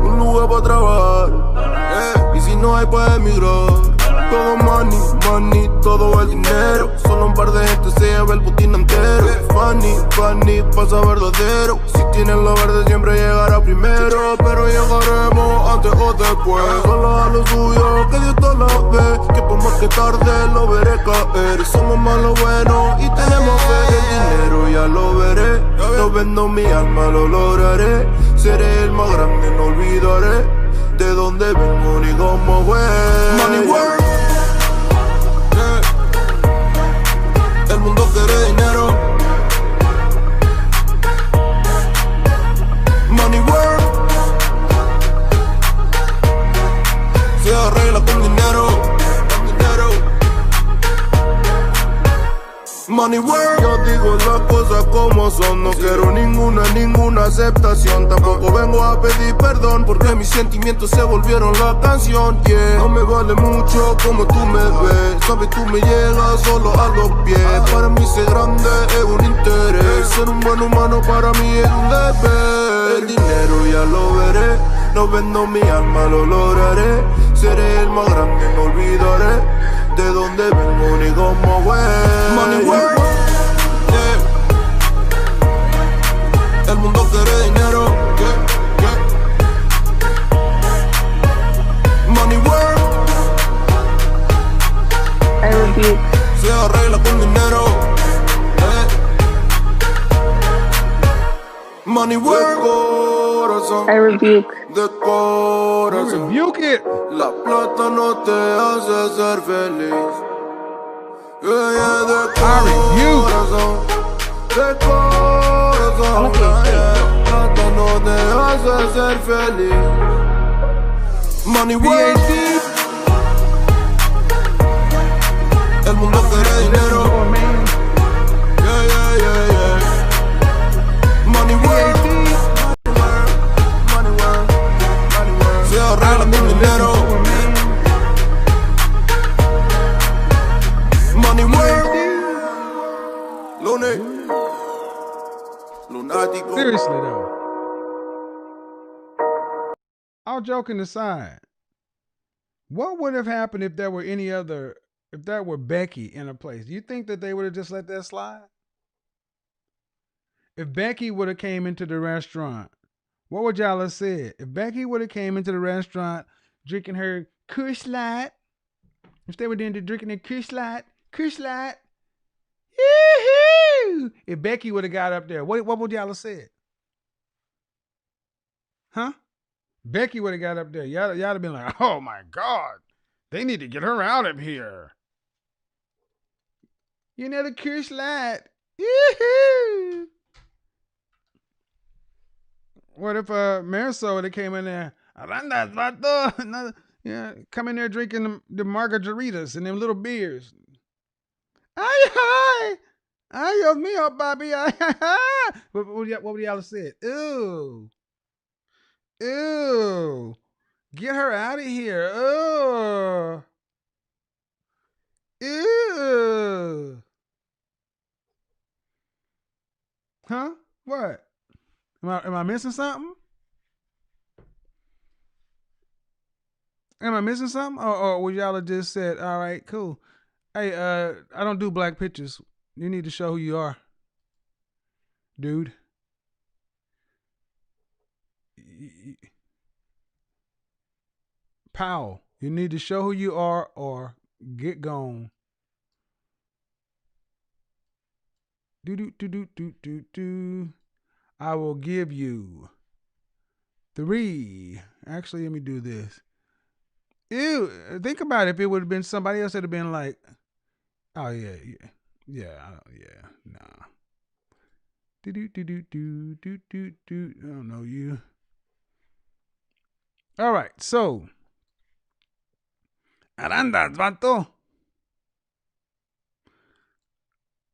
un lugar para trabajar, y si no hay para emigrar. Todo money, money, todo el dinero. Solo un par de gente se lleva el botín entero. Funny, funny, pasa verdadero. Si tienes lo verde siempre llegará primero. Pero llegaremos antes o después. Solo a lo suyo, que Dios te lo ve. Que por más que tarde lo veré caer. Somos más lo bueno y tenemos fe. El dinero ya lo veré. No vendo mi alma, lo lograré. Seré el más grande, no olvidaré de dónde vengo ni cómo fue. Money work. El mundo quiere dinero. Money work. Se arregla con dinero. Money work. Yo digo las cosas como son. No quiero ninguna aceptación. Tampoco vengo a pedir perdón, porque mis sentimientos se volvieron la canción, yeah. No me vale mucho como tú me ves. Sabes, tú me llegas solo a los pies. Para mí ser grande es un interés. Ser un buen humano para mí es un deber. El dinero ya lo veré. No vendo mi alma, lo lograré. Seré el más grande, no olvidaré de dónde vengo ni cómo voy. Money work, yeah. El mundo quiere dinero, yeah, yeah. Money work. I rebuke. Se arregla con dinero, yeah. Money work, corazón. I rebuke. De corazón. Rebuke it. La plata no te hace ser feliz. Yeah, de corazón. De corazón. La plata no te hace ser feliz. Money work. El mundo quiere dinero. Yeah, yeah, yeah, yeah. Money work. Se arregla con dinero. Money work. Lunático. Seriously though. All joking aside, what would have happened if there were if there were Becky in a place? Do you think that they would have just let that slide? If Becky would have came into the restaurant, what would y'all have said? If Becky would have came into the restaurant drinking her Kush Light, if they were then drinking their Kush Light, yoo-hoo! If Becky would have got up there, what would y'all have said? Huh? Becky would have got up there. Y'all have been like, oh my God, they need to get her out of here. You know the Kirsch light. Yoo-hoo! What if Marisol that came in there? Arandas, vato. Yeah, come in there drinking the margaritas and them little beers. Ay, hi. Ay, Dios mío, papi. Ay, hi. What would y'all have said? Ew. Ew. Get her out of here. Ew. Ew. Huh? What? Am I missing something? Am I missing something? Or would y'all have just said, all right, cool. Hey, I don't do black pictures. You need to show who you are, dude. Powell, you need to show who you are or get gone. Do. I will give you 3. Actually, let me do this. Ew, think about it. If it would have been somebody else, it'd have been like, oh yeah, nah. Do. I don't know you. All right, so. Arandas, vato.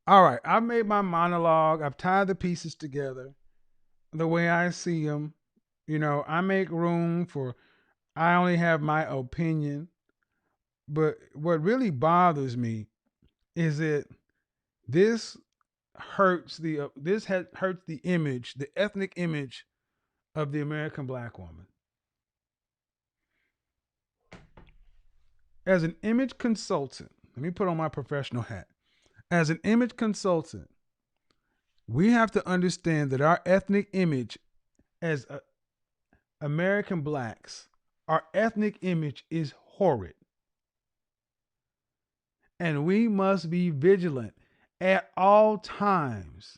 All right, I've made my monologue. I've tied the pieces together the way I see them. You know, I make room for, I only have my opinion. But what really bothers me is that this hurts hurts the image, the ethnic image of the American black woman. As an image consultant, let me put on my professional hat. As an image consultant, we have to understand that our ethnic image as American blacks, our ethnic image is horrid. And we must be vigilant at all times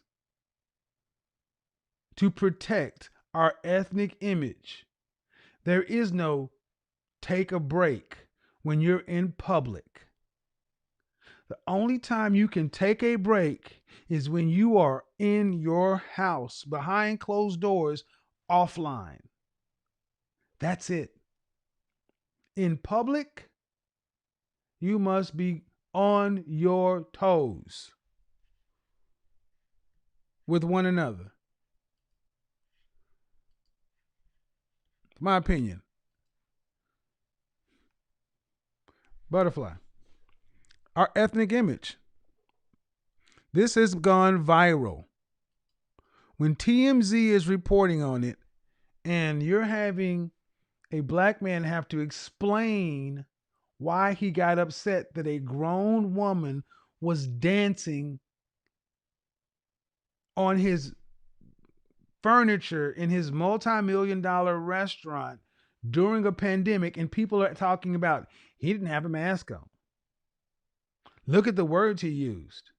to protect our ethnic image. There is no take a break when you're in public. The only time you can take a break is when you are in your house, behind closed doors, offline. That's it. In public, you must be on your toes with one another. My opinion. Butterfly. Our ethnic image. This has gone viral. When TMZ is reporting on it, and you're having a black man have to explain why he got upset that a grown woman was dancing on his furniture in his multi-million-dollar restaurant during a pandemic, and people are talking about he didn't have a mask on. Look at the words he used.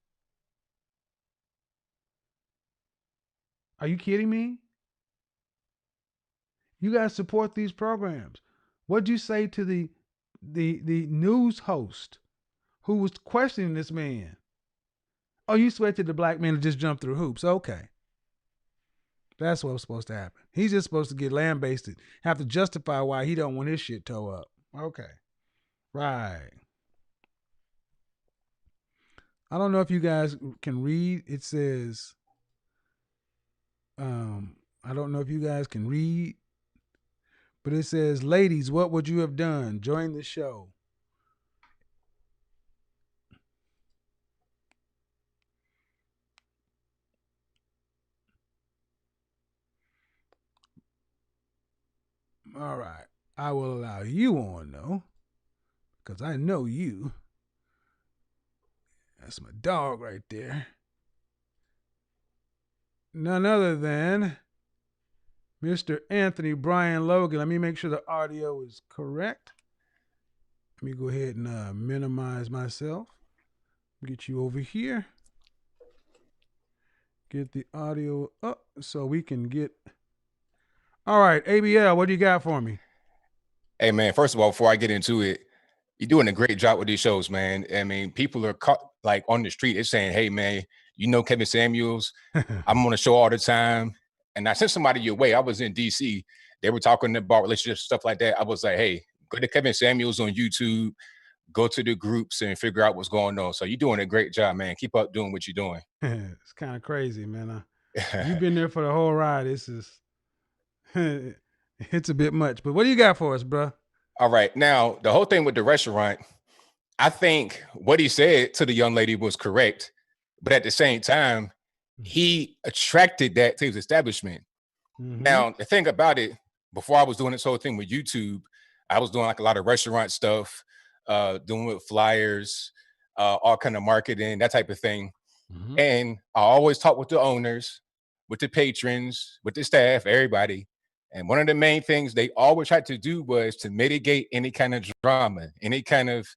Are you kidding me? You guys support these programs. What'd you say to the news host who was questioning this man? Oh, you expected the black man to just jump through hoops. Okay. That's what was supposed to happen. He's just supposed to get lambasted, have to justify why he don't want his shit towed up. Okay. Right. I don't know if you guys can read. It says, I don't know if you guys can read, but it says, ladies, what would you have done? Join the show. All right. I will allow you on, though, because I know you. That's my dog right there. None other than Mr. Anthony Brian Logan. Let me make sure the audio is correct. Let me go ahead and minimize myself. Get you over here. Get the audio up so we can get... All right, ABL, what do you got for me? Hey, man, first of all, before I get into it, you're doing a great job with these shows, man. I mean, people are caught. like on the street, it's saying, hey man, you know Kevin Samuels, I'm on the show all the time. And I sent somebody your way. I was in DC. They were talking about relationships, stuff like that. I was like, hey, go to Kevin Samuels on YouTube, go to the groups and figure out what's going on. So you're doing a great job, man. Keep up doing what you're doing. It's kind of crazy, man. You've been there for the whole ride. This is, it's a bit much. But what do you got for us, bro? All right. Now, the whole thing with the restaurant, I think what he said to the young lady was correct. But at the same time, he attracted that to his establishment. Mhm. Now, the thing about it, before I was doing this whole thing with YouTube, I was doing like a lot of restaurant stuff, doing with flyers, all kind of marketing, that type of thing. Mhm. And I always talk with the owners, with the patrons, with the staff, everybody. And one of the main things they always tried to do was to mitigate any kind of drama, any kind of,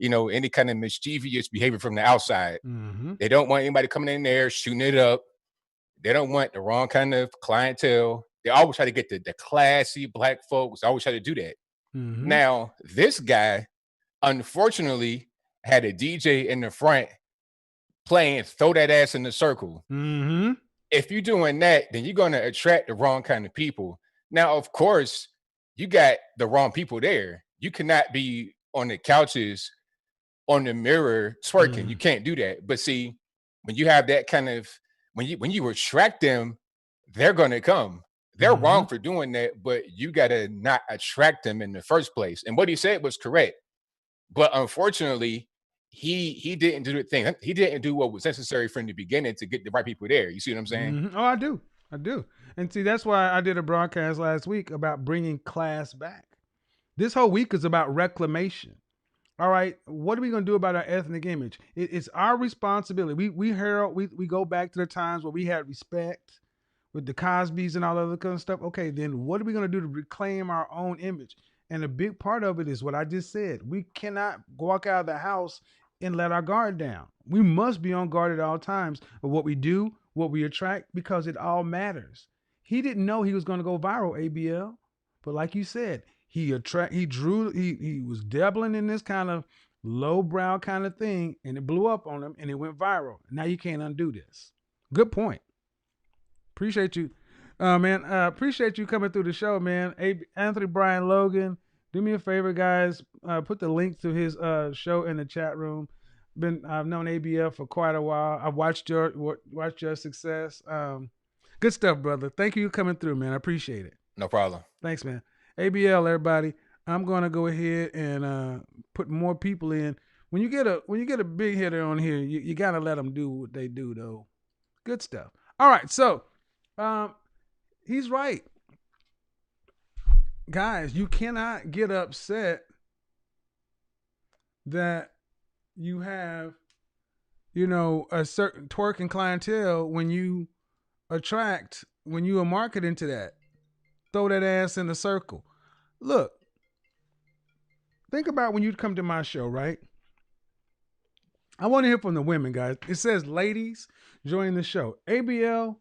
any kind of mischievous behavior from the outside. Mhm. They don't want anybody coming in there shooting it up. They don't want the wrong kind of clientele. They always try to get the classy Black folks. They always try to do that. Mhm. Now, this guy, unfortunately, had a DJ in the front playing Throw That Ass in the Circle. Mhm. If you're doing that, then you're going to attract the wrong kind of people. Now, of course, you got the wrong people there. You cannot be on the couches, on the mirror twerking. You can't do that. But see, when you have that kind of, when you attract them, they're going to come. They're wrong for doing that, but you got to not attract them in the first place. And what he said was correct. But unfortunately, he didn't do the thing. He didn't do what was necessary from the beginning to get the right people there. You see what I'm saying? Mhm. Oh, I do. And see, that's why I did a broadcast last week about bringing class back. This whole week is about reclamation. All right, what are we going to do about our ethnic image? It's our responsibility. We go back to the times where we had respect with the Cosbys and all that other kind of stuff. Okay, then what are we going to do to reclaim our own image? And a big part of it is what I just said. We cannot walk out of the house and let our guard down. We must be on guard at all times of what we do, what we attract, because it all matters. He didn't know he was going to go viral, ABL, but like you said, he was dabbling in this kind of lowbrow kind of thing, and it blew up on him, and it went viral. Now you can't undo this. Good point. Appreciate you, man. Appreciate you coming through the show, man. Anthony Brian Logan, do me a favor, guys. Put the link to his show in the chat room. I've known ABL for quite a while. I've watched your success. Good stuff, brother. Thank you for coming through, man. I appreciate it. No problem. Thanks, man. ABL, everybody. I'm gonna go ahead and put more people in. When you get a big hitter on here, you gotta let them do what they do, though. Good stuff. All right, so he's right, guys. You cannot get upset that you have, a certain twerking clientele when you are marketing to that. Throw that ass in the circle. Look, think about when you come to my show, right? I want to hear from the women, guys. It says ladies join the show. ABL,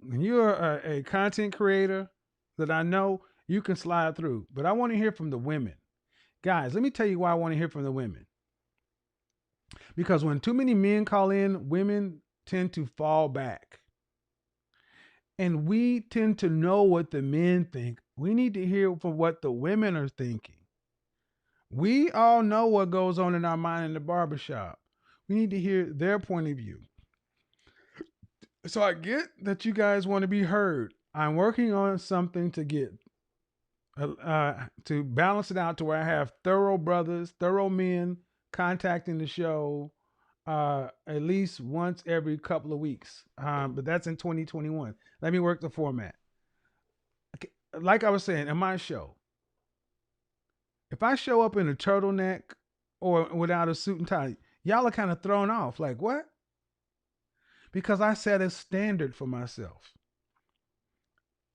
when you're a content creator that I know, you can slide through. But I want to hear from the women. Guys, let me tell you why I want to hear from the women. Because when too many men call in, women tend to fall back. And we tend to know what the men think. We need to hear from what the women are thinking. We all know what goes on in our mind in the barbershop. We need to hear their point of view. So I get that you guys want to be heard. I'm working on something to get to balance it out to where I have thorough brothers, thorough men contacting the show at least once every couple of weeks. But that's in 2021. Let me work the format. Okay. Like I was saying, in my show, if I show up in a turtleneck or without a suit and tie, y'all are kind of thrown off. Like, what? Because I set a standard for myself.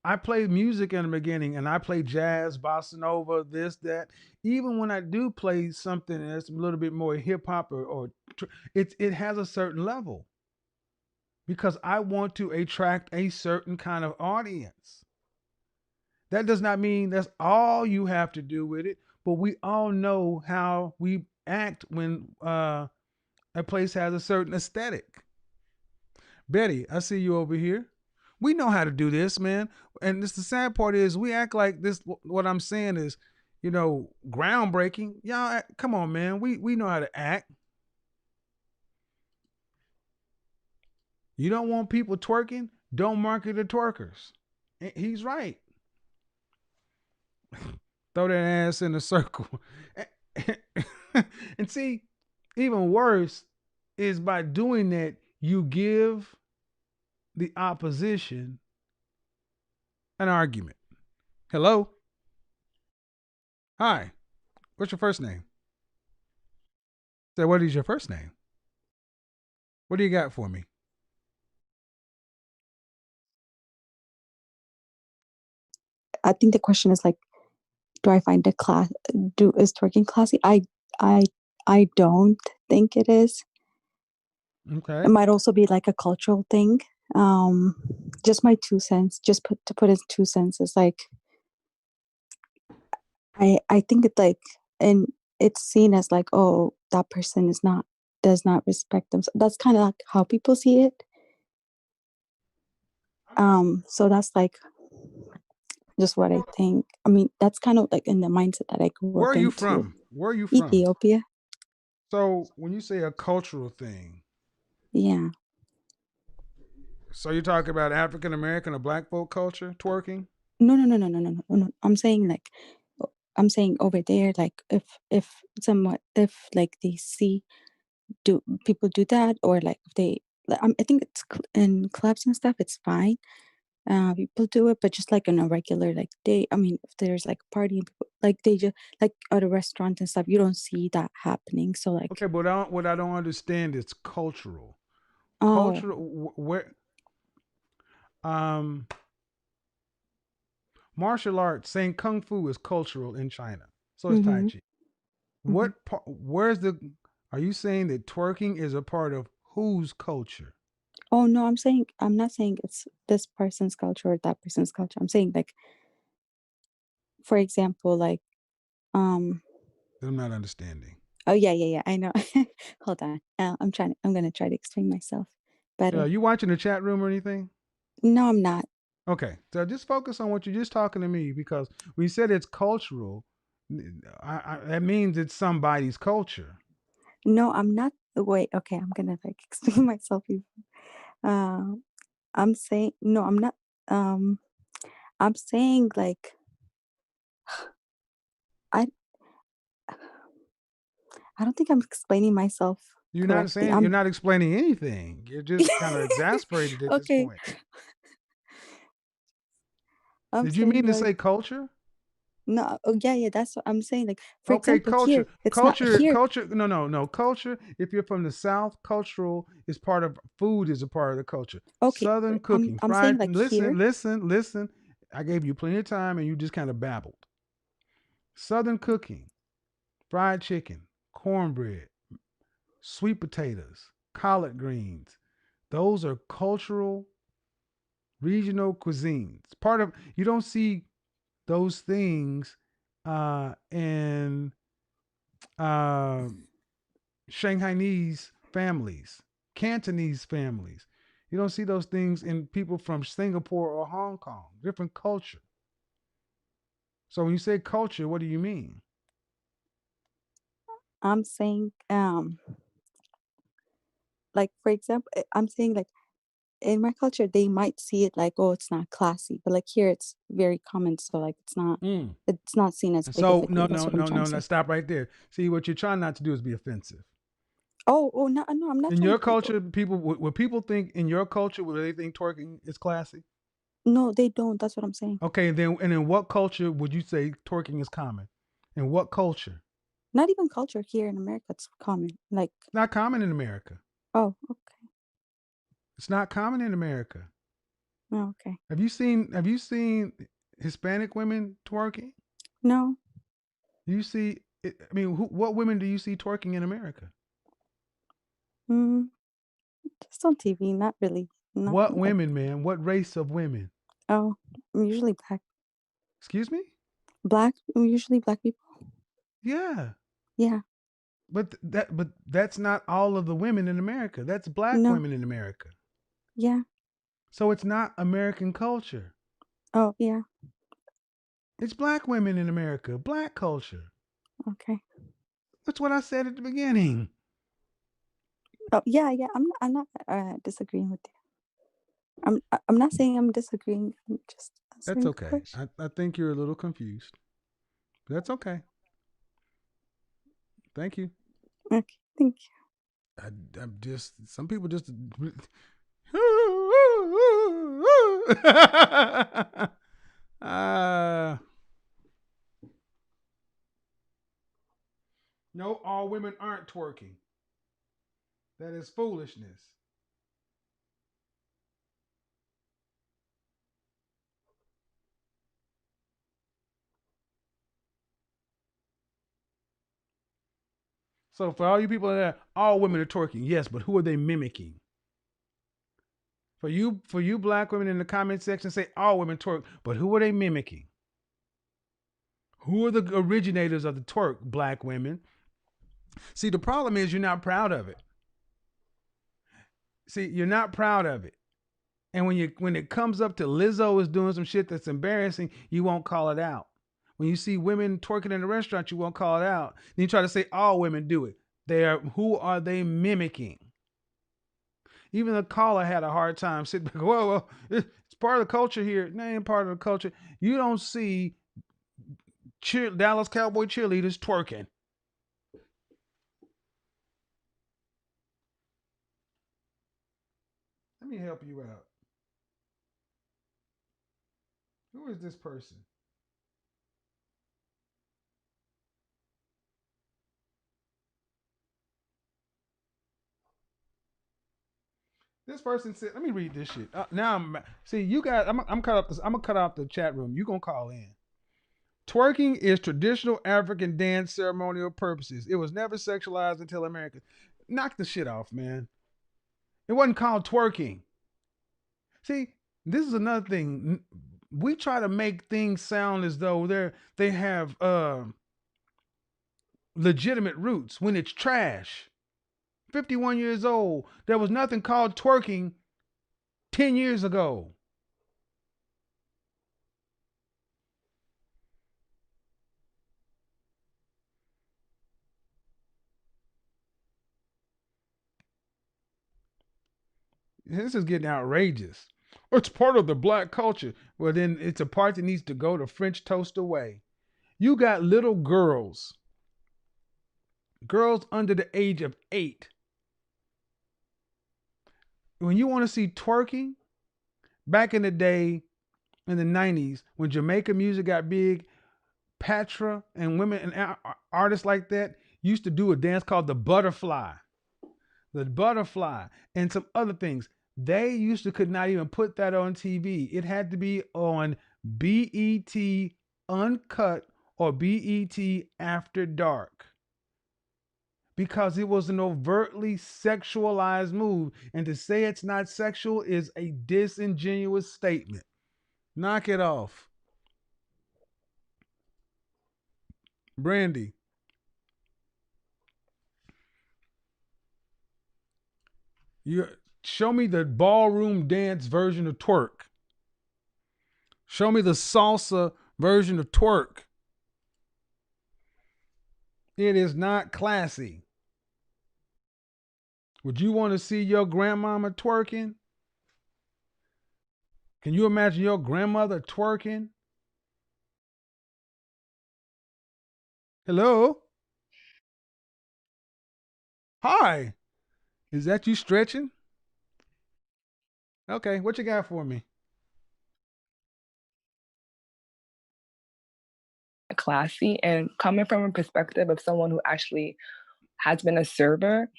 I play music in the beginning, and I play jazz, bossa nova, this, that. Even when I do play something that's a little bit more hip hop it has a certain level. Because I want to attract a certain kind of audience. That does not mean that's all you have to do with it, but we all know how we act when A place has a certain aesthetic. Betty, I see you over here. We know how to do this, man. And this the sad part is we act like this. What I'm saying is, groundbreaking. Y'all, come on, man. We know how to act. You don't want people twerking? Don't market the twerkers. He's right. Throw that ass in a circle. And see, even worse is by doing that, you give the opposition an argument. Hello? Hi. What's your first name? So what is your first name? What do you got for me? I think the question is like, do I find is twerking classy? I don't think it is. Okay. It might also be like a cultural thing. Just my 2 cents, to put in 2 cents is like, I think it's like, and it's seen as like, oh, that person does not respect them. So that's kind of like how people see it. So that's like just what I think. I mean, that's kind of like in the mindset that I grew Where up are you into. from? Where are you from? Ethiopia. So when you say a cultural thing, Yeah. so you're talking about African American or black folk culture twerking? No. I'm saying like, over there, like if like they see do people do that, or like if they, I think it's in clubs and stuff, it's fine. People do it, but just like on a regular like day. I mean, if there's like a party and people like they just like at a restaurant and stuff, you don't see that happening. So like, Okay, but what I don't understand is cultural. oh, Cultural where um martial arts saying kung fu is cultural in China. So is Tai mm-hmm, Chi. mm-hmm. What part where's the are you saying that twerking is a part of whose culture? Oh no, I'm not saying it's this person's culture or that person's culture. I'm saying like, for example, like, um I'm not understanding. oh yeah, I know. Hold on. I'm gonna try to explain myself better. You watching the chat room or anything? No, I'm not. Okay, so just focus on what you're just talking to me because when you said it's cultural, that means it's somebody's culture. No, I'm not. Wait, okay, I'm gonna like explain myself even. Um, I'm saying no, I'm not. Um, I'm saying like, I I don't think I'm explaining myself correctly. You're not explaining anything. You're just kind of exasperated at this Okay. point. I'm Did you saying mean to like, say culture? no. Oh yeah, that's what I'm saying. Like, for Okay, example, here culture, it's not here. culture. No. Culture. If you're from the South, cultural is part of food. Is a part of the culture. Okay, Southern cooking, I'm saying fried. like here. Listen. I gave you plenty of time, and you just kind of babbled. Southern cooking, fried chicken, cornbread, sweet potatoes, collard greens. Those are cultural, regional cuisines. Part of you don't see those things in uh, Shanghainese families, Cantonese families. You don't see those things in people from Singapore or Hong Kong. Different culture. So when you say culture, what do you mean? I'm saying like, for example, I'm saying like, in my culture they might see it like, oh, it's not classy, but like here it's very common, so like Mm. it's not seen as And big of so a deal. That's what I'm trying to no. say. Stop right there. See, what you're trying not to do is be offensive. Oh no, I'm not In trying your to be. culture, people would people think in your culture would they think twerking is classy? No, they don't. That's what I'm saying. Okay, and in what culture would you say twerking is common? In what culture? Not even culture here in America. It's common. Like, It's not common in America. oh, okay, It's not common in America. oh, okay, Have you seen Hispanic women twerking? no, Do you see? I mean, what women do you see twerking in America? mm, just on TV. Not really. Not What like, women, man? What race of women? oh, I'm usually black. Excuse me? Black. I'm usually black people. Yeah. Yeah. But that's not all of the women in America. That's black No. women in America. Yeah. So it's not American culture. Oh, yeah. It's black women in America, black culture. Okay. That's what I said at the beginning. Oh, yeah, yeah. I'm not disagreeing with you. I'm not saying I'm disagreeing. I'm just That's answering the okay. question. I think you're a little confused. That's okay. Thank you. Okay. Thank you. I'm just, some people just. No, all women aren't twerking. That is foolishness. So for all you people there, all women are twerking. Yes, but who are they mimicking? For you black women in the comment section, say all women twerk, but who are they mimicking? Who are the originators of the twerk, black women? See, the problem is you're not proud of it. See, you're not proud of it. And when it comes up to Lizzo is doing some shit that's embarrassing, you won't call it out. When you see women twerking in a restaurant, you won't call it out. Then you try to say all women do it. Who are they mimicking? Even the caller had a hard time sitting back. Well, it's part of the culture here. No, it ain't part of the culture. You don't see Dallas Cowboy cheerleaders twerking. Let me help you out. Who is this person? This person said, "Let me read this shit." Now I'm see you guys. I'm cut off this. I'm gonna cut off the chat room. You gonna call in? Twerking is traditional African dance ceremonial purposes. It was never sexualized until America. Knock the shit off, man. It wasn't called twerking. See, this is another thing. We try to make things sound as though they have legitimate roots when it's trash. 51 years old. There was nothing called twerking 10 years ago. This is getting outrageous. It's part of the black culture. Well, then it's a part that needs to go the French toast away. You got little girls under the age of 8. When you want to see twerking, back in the day, in the 90s, when Jamaica music got big, Patra and women and artists like that used to do a dance called the butterfly. The butterfly and some other things. They used to could not even put that on TV. It had to be on BET Uncut or BET After Dark because it was an overtly sexualized move. And to say it's not sexual is a disingenuous statement. Knock it off. Brandy. You show me the ballroom dance version of twerk. Show me the salsa version of twerk. It is not classy. Would you want to see your grandmama twerking? Can you imagine your grandmother twerking? Hello? Hi. Is that you stretching? Okay, what you got for me? Classy, and coming from a perspective of someone who actually has been a server,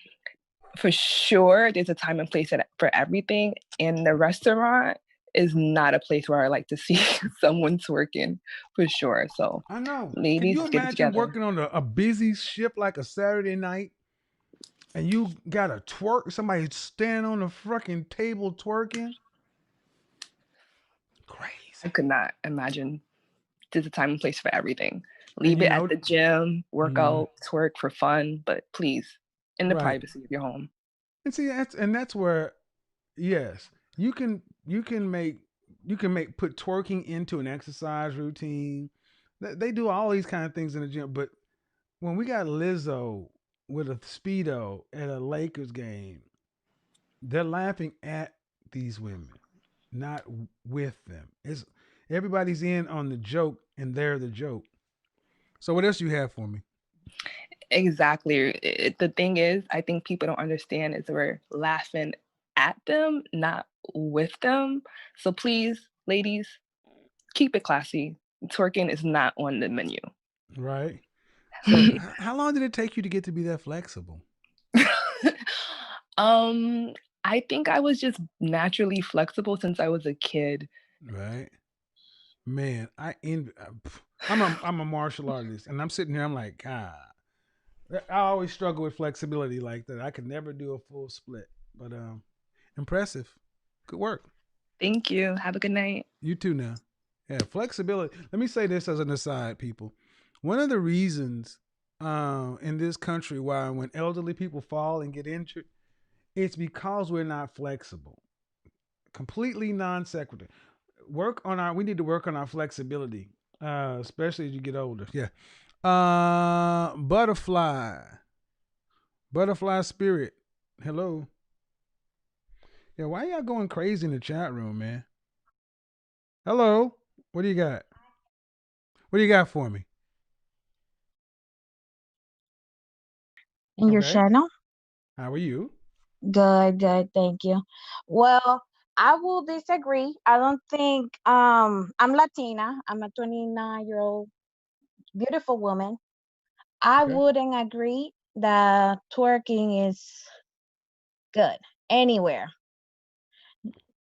for sure there's a time and place for everything, and the restaurant is not a place where I like to see someone twerking, for sure. So I know. Can ladies, you get it imagine together. working on a busy shift like a Saturday night and you got a twerk, somebody standing on the fucking table twerking? Crazy. I could not imagine there's a time and place for everything. Leave it at the gym, work out, twerk for fun, but please, in the privacy of your home. And see, that's where, yes, you can put twerking into an exercise routine. They do all these kind of things in the gym, but when we got Lizzo with a Speedo at a Lakers game, they're laughing at these women, not with them. It's everybody's in on the joke and they're the joke. So what else you have for me? Exactly. The thing is, I think people don't understand is we're laughing at them, not with them. So please, ladies, keep it classy. Twerking is not on the menu. Right. So how long did it take you to get to be that flexible? I think I was just naturally flexible since I was a kid. Right. Man, I'm a martial artist, and I'm sitting here. I'm like, God, I always struggle with flexibility like that. I could never do a full split, but impressive. Good work. Thank you. Have a good night. You too now. Yeah, flexibility. Let me say this as an aside, people. One of the reasons in this country why when elderly people fall and get injured, it's because we're not flexible. Completely non sequitur. We need to work on our flexibility, especially as you get older. Yeah. Butterfly spirit. Hello. Yeah, why y'all going crazy in the chat room, man? Hello. What do you got? What do you got for me? In your channel? How are you? Good, thank you. Well, I will disagree. I don't think I'm Latina. I'm a 29-year-old beautiful woman. I wouldn't agree that twerking is good anywhere.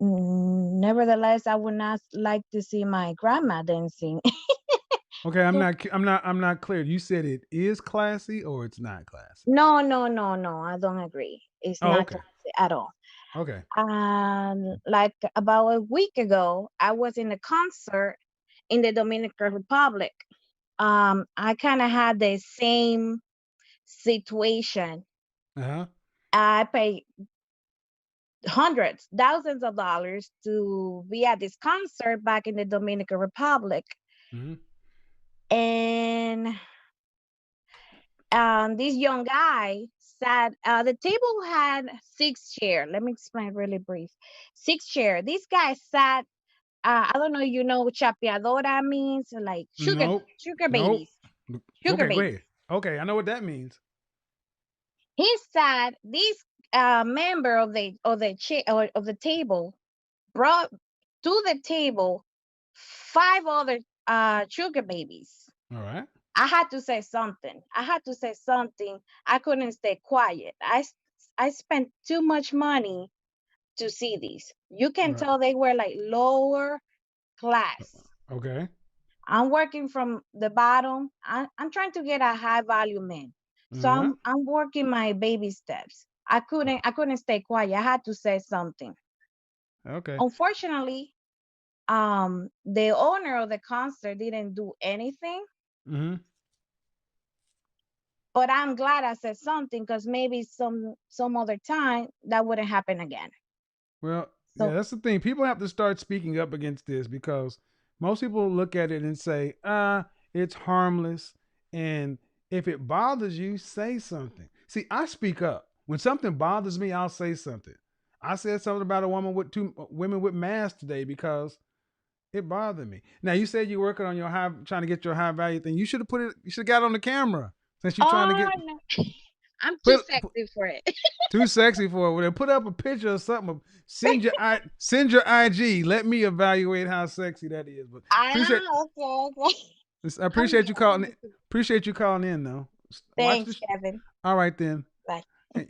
Nevertheless, I would not like to see my grandma dancing. Okay, I'm not clear. You said it is classy or it's not classy? No. I don't agree. It's not classy at all. Okay. Like about a week ago, I was in a concert in the Dominican Republic. I kind of had the same situation. I paid hundreds, thousands of dollars to be at this concert back in the Dominican Republic. And this young guy sat, the table had 6 chairs. Let me explain really brief. 6 chairs. This guy sat, I don't know, you know what chapeadora means? Like sugar babies. Sugar babies. Go ahead. Okay, I know what that means. He sat, this member of the table brought to the table 5 other sugar babies. All right. I had to say something. I couldn't stay quiet. I spent too much money to see these. You can tell they were like lower class. Okay. I'm working from the bottom. I'm trying to get a high value man. So I'm working my baby steps. I couldn't stay quiet. I had to say something. Okay. Unfortunately, the owner of the concert didn't do anything. But I'm glad I said something because maybe some other time that wouldn't happen again. Well, yeah, that's the thing. People have to start speaking up against this because most people look at it and say, it's harmless. And if it bothers you, say something. See, I speak up. When something bothers me, I'll say something. I said something about a woman with 2 women with masks today because it bothered me. Now, you said you're working on trying to get your high value thing. You should have got it on the camera since you're trying to get. No. I'm too sexy for it. Too sexy for it. Well, then put up a picture or something. Send your IG. Let me evaluate how sexy that is. But Okay. I appreciate you calling. Appreciate you calling in, though. Thanks, Kevin. All right then. Bye.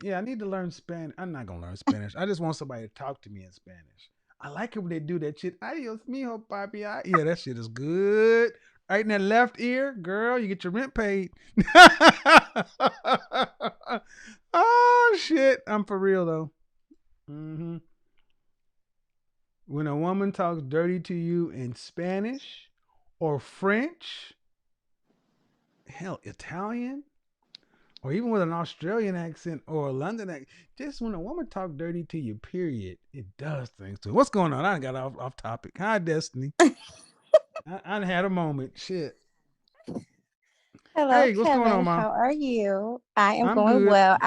Yeah, I need to learn Spanish. I'm not gonna learn Spanish. I just want somebody to talk to me in Spanish. I like it when they do that shit. Adios, mijo, papi. Yeah, that shit is good. Right in that left ear, girl, you get your rent paid. Oh shit, I'm for real though. When a woman talks dirty to you in Spanish or French, hell, Italian, or even with an Australian accent or a London accent, just when a woman talk dirty to you, period, it does things to her. What's going on? I got off topic. Hi, Destiny. I had a moment. Shit. Hello, Hey, what's going on, Kevin. ma? How are you? I am I'm going good. well.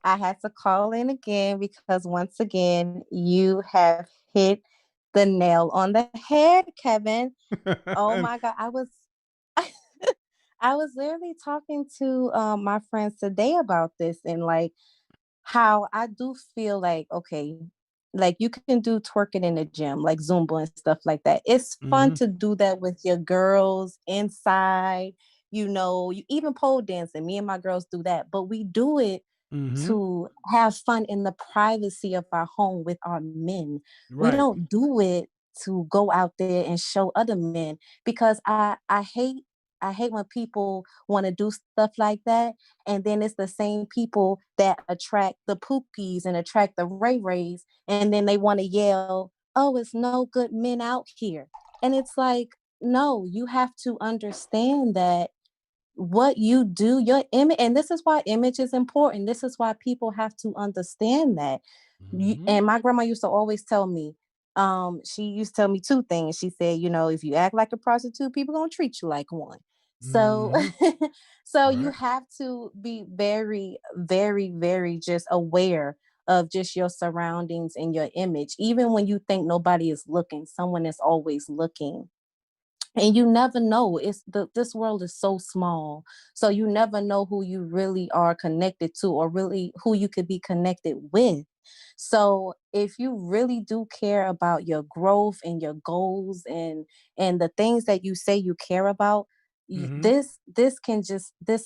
I had to call in again because once again you have hit the nail on the head, Kevin. Oh my God, I was literally talking to my friends today about this and like how I do feel like, okay, like you can do twerking in the gym, like Zumba and stuff like that. It's fun Mm-hmm. to do that with your girls inside. You even pole dancing. Me and my girls do that, but we do it Mm-hmm. to have fun in the privacy of our home with our men. We Right. don't do it to go out there and show other men because I hate when people want to do stuff like that and then it's the same people that attract the Pookies and attract the Ray Rays, and then they want to yell, "Oh, it's no good men out here." And it's like, no, you have to understand that what you do, your image, and this is why image is important. This is why people have to understand that. Mm-hmm. And my grandma used to always tell me, she used to tell me two things. She said, if you act like a prostitute, people gonna treat you like one. So Mm-hmm. so you Right. have to be very, very, very just aware of just your surroundings and your image. Even when you think nobody is looking, someone is always looking. And you never know, this world is so small, so you never know who you really are connected to or really who you could be connected with. So if you really do care about your growth and your goals and the things that you say you care about, Mm-hmm. this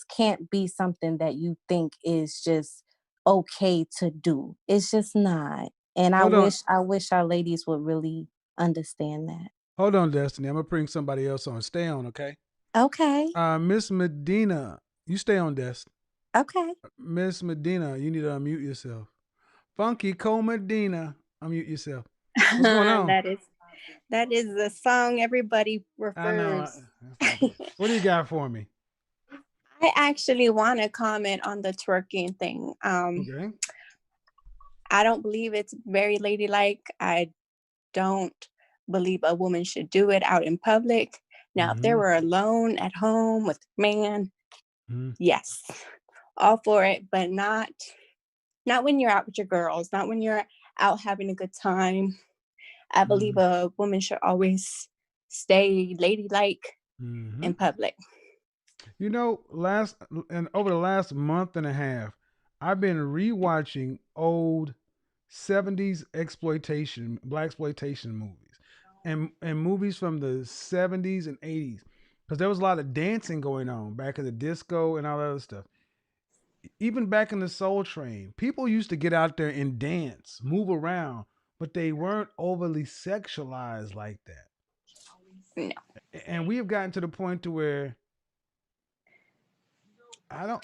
can't be something that you think is just okay to do. It's just not. And i Hold on. wish i wish our ladies would really understand that. Hold on, Destiny. I'm gonna bring somebody else on. Stay on, okay? Okay. Miss Medina, you stay on, Dest. Okay. Miss Medina, you need to unmute yourself. Funky Cole Medina, unmute yourself. What's going on? That is the song everybody I know. refers. What do you got for me? I actually want to comment on the twerking thing. Okay. I don't believe it's very ladylike. I don't believe a woman should do it out in public. Now, if they Mm-hmm. were alone at home with a man, Mm-hmm. yes, all for it, but not when you're out with your girls, not when you're out having a good time. I believe a woman should always stay ladylike Mm-hmm. in public. You know, over the last month and a half, I've been rewatching old '70s black exploitation movies, and movies from the '70s and '80s, because there was a lot of dancing going on back in the disco and all that other stuff. Even back in the Soul Train, people used to get out there and dance, move around, but they weren't overly sexualized like that. No. And we have gotten to the point to where I don't.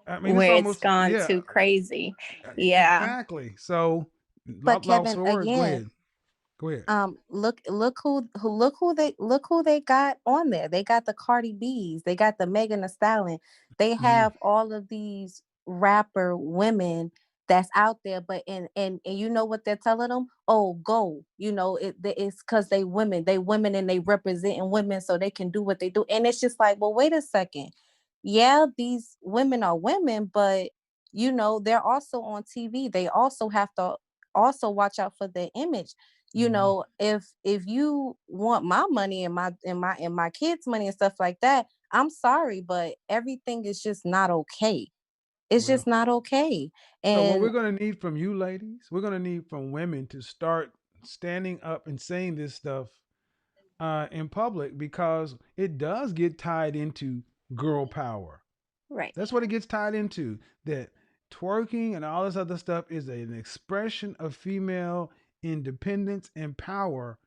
I mean, it's Where it's almost gone yeah, too crazy. Yeah. exactly. So, But lost Kevin, for words. Go again, ahead. Go ahead. look who they got on there. They got the Cardi B's, they got the Megan Thee Stallion. They Mm, have all of these rapper women that's out there, but and you know what they're telling them? Oh, go. It's because they women and they representing women so they can do what they do. And it's just like, well, wait a second. Yeah, these women are women, but they're also on TV. They also have to also watch out for their image. mm, If you want my money and my kids' money and stuff like that, I'm sorry, but everything is just not okay. It's well, just not okay. so what And we're gonna need from you, ladies, we're gonna need from women to start standing up and saying this stuff in public because it does get tied into girl power. Right. That's what it gets tied into. That twerking and all this other stuff is an expression of female independence and power.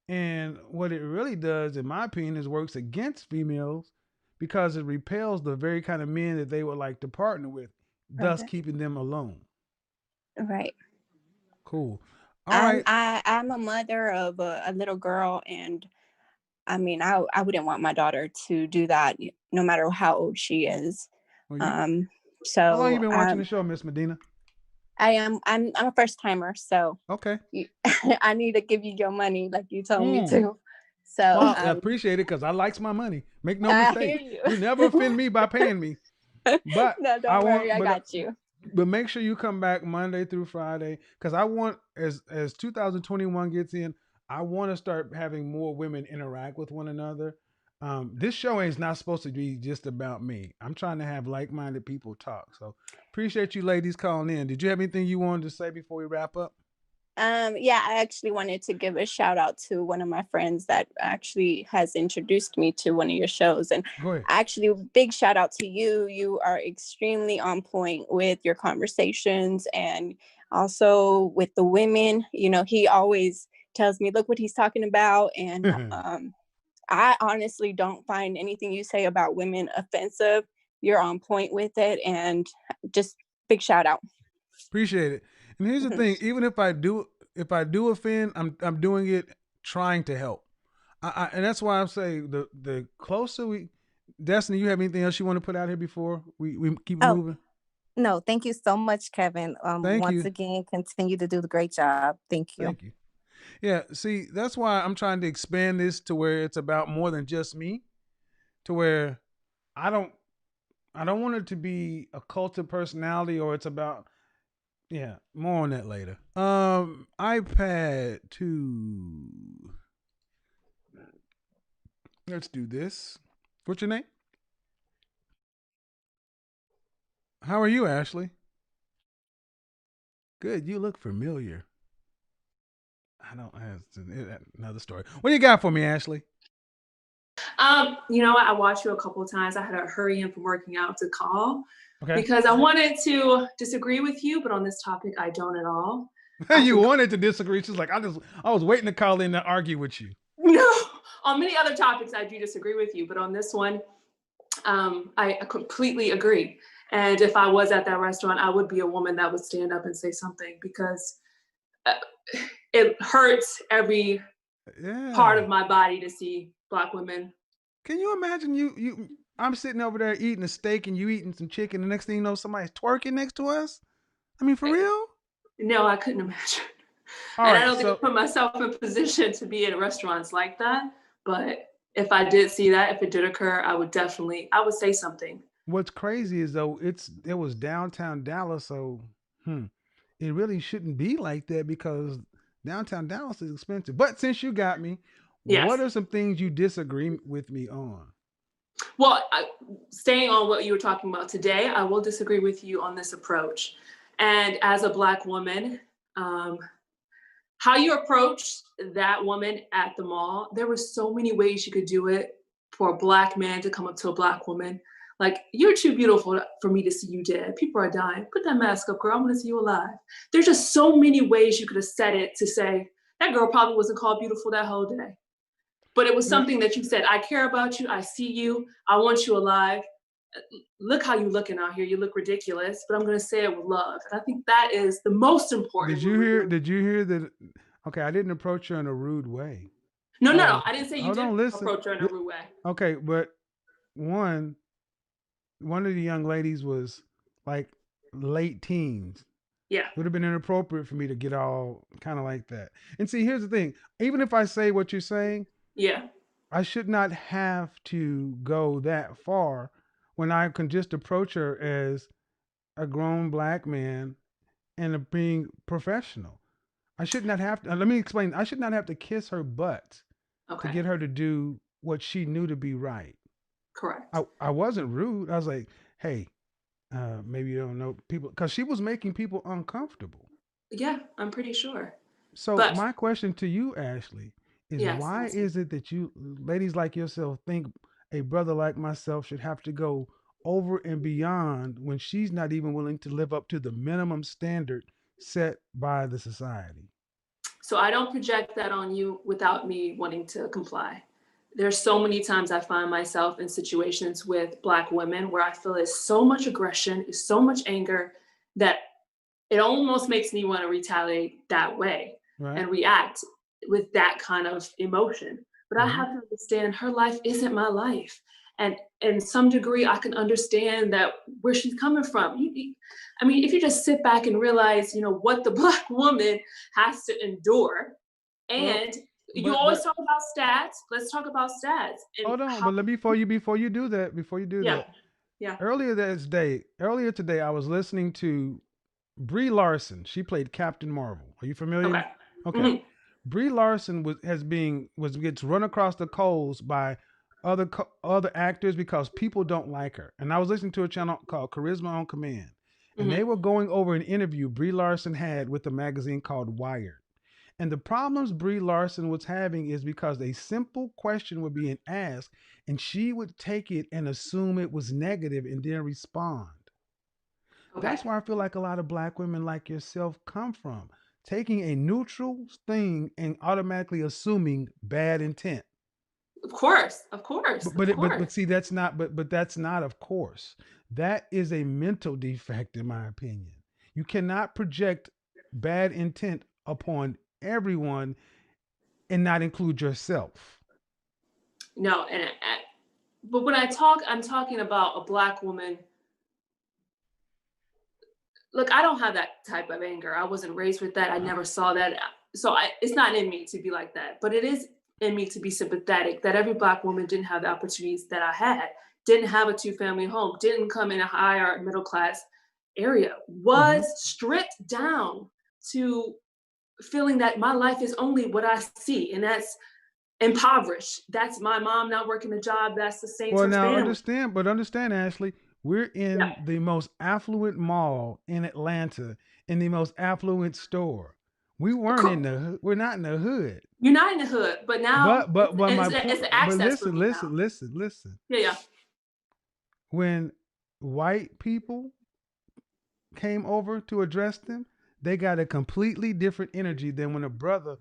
And what it really does, in my opinion, is works against females because it repels the very kind of men that they would like to partner with, thus keeping them alone. Right. Cool. All right. I'm a mother of a little girl, and I mean, I wouldn't want my daughter to do that, no matter how old she is. Well, So how long you been watching the show, Miss Medina? I'm a first timer, so okay. I need to give you your money like you told me to. So well, I appreciate it because I likes my money. Make no mistake. You never offend me by paying me. But no, don't worry, I got you. But make sure you come back Monday through Friday because I want as 2021 gets in, I want to start having more women interact with one another. This show is not supposed to be just about me. I'm trying to have like-minded people talk. So appreciate you ladies calling in. Did you have anything you wanted to say before we wrap up? Yeah, I actually wanted to give a shout out to one of my friends that actually has introduced me to one of your shows. And actually, big shout out to you. You are extremely on point with your conversations and also with the women. You know, he always tells me, look what he's talking about. And I honestly don't find anything you say about women offensive. You're on point with it. And just big shout out. Appreciate it. And here's the thing: even if I do offend, I'm doing it trying to help. And that's why I'm saying the closer we, Destiny, you have anything else you want to put out here before we keep moving? No, thank you so much, Kevin. Once again, continue to do the great job. Thank you. Thank you. Yeah, see, that's why I'm trying to expand this to where it's about more than just me, to where I don't want it to be a cult of personality or it's about. Yeah, more on that later. iPad 2. Let's do this. What's your name? How are you, Ashley? Good. You look familiar. I don't have another story. What do you got for me, Ashley? You know what? I watched you a couple of times. I had to hurry in from working out to call because I wanted to disagree with you, but on this topic, I don't at all. You wanted to disagree. She's like, I was waiting to call in to argue with you. No, on many other topics, I do disagree with you, but on this one, I completely agree. And if I was at that restaurant, I would be a woman that would stand up and say something because it hurts every part of my body to see Black women. Can you imagine I'm sitting over there eating a steak and you eating some chicken. The next thing you know, somebody's twerking next to us. I mean, for real? No, I couldn't imagine. I don't think I put myself in a position to be in restaurants like that. But if I did see that, if it did occur, I would say something. What's crazy is though it was downtown Dallas, so it really shouldn't be like that because downtown Dallas is expensive. But since you got me, what are some things you disagree with me on? Well, staying on what you were talking about today, I will disagree with you on this approach. And as a Black woman, how you approached that woman at the mall, there were so many ways you could do it for a Black man to come up to a Black woman. Like, you're too beautiful for me to see you dead. People are dying. Put that mask up, girl. I want to see you alive. There's just so many ways you could have said it to say, that girl probably wasn't called beautiful that whole day. But it was something that you said, I care about you. I see you. I want you alive. Look how you looking out here. You look ridiculous, but I'm going to say it with love. And I think that is the most important. Did you hear that? Okay, I didn't approach her in a rude way. No. I didn't say you didn't approach her in a rude way. Okay, but one of the young ladies was like late teens. Yeah. Would have been inappropriate for me to get all kind of like that. And see, here's the thing. Even if I say what you're saying, I should not have to go that far when I can just approach her as a grown Black man and being professional. I should not have to, let me explain. I should not have to kiss her butt to get her to do what she knew to be right. Correct. I wasn't rude. I was like, hey, maybe you don't know people, because she was making people uncomfortable. Yeah, I'm pretty sure. So my question to you, Ashley, is why is it that you ladies like yourself think a brother like myself should have to go over and beyond when she's not even willing to live up to the minimum standard set by the society? So I don't project that on you without me wanting to comply. There's so many times I find myself in situations with Black women where I feel there's so much aggression, there's so much anger that it almost makes me want to retaliate that way and react with that kind of emotion. but I have to understand her life isn't my life. And in some degree, I can understand that where she's coming from. I mean, if you just sit back and realize, what the Black woman has to endure, and you always talk about stats. Let's talk about stats. And hold on, but before you do that, yeah. Earlier today, I was listening to Brie Larson. She played Captain Marvel. Are you familiar? Okay. Mm-hmm. Brie Larson gets run across the coals by other actors because people don't like her. And I was listening to a channel called Charisma on Command, and they were going over an interview Brie Larson had with a magazine called Wired. And the problems Brie Larson was having is because a simple question would be asked, and she would take it and assume it was negative and then respond. Okay. That's where I feel like a lot of Black women like yourself come from, taking a neutral thing and automatically assuming bad intent. Of course. But see, that's not. But that's not. Of course, that is a mental defect, in my opinion. You cannot project bad intent upon everyone and not include yourself. No, but when I'm talking about a Black woman. Look, I don't have that type of anger. I wasn't raised with that. I never saw that. So it's not in me to be like that. But it is in me to be sympathetic that every Black woman didn't have the opportunities that I had, didn't have a 2-family home, didn't come in a higher middle class area, was stripped down to feeling that my life is only what I see. And that's impoverished. That's my mom not working a job. That's the same Well, now family. understand, Ashley, we're in the most affluent mall in Atlanta, in the most affluent store. We weren't in the. We're not in the hood. You're not in the hood, but now But my it's point. the access But listen. Yeah. When white people came over to address them, they got a completely different energy than when a brother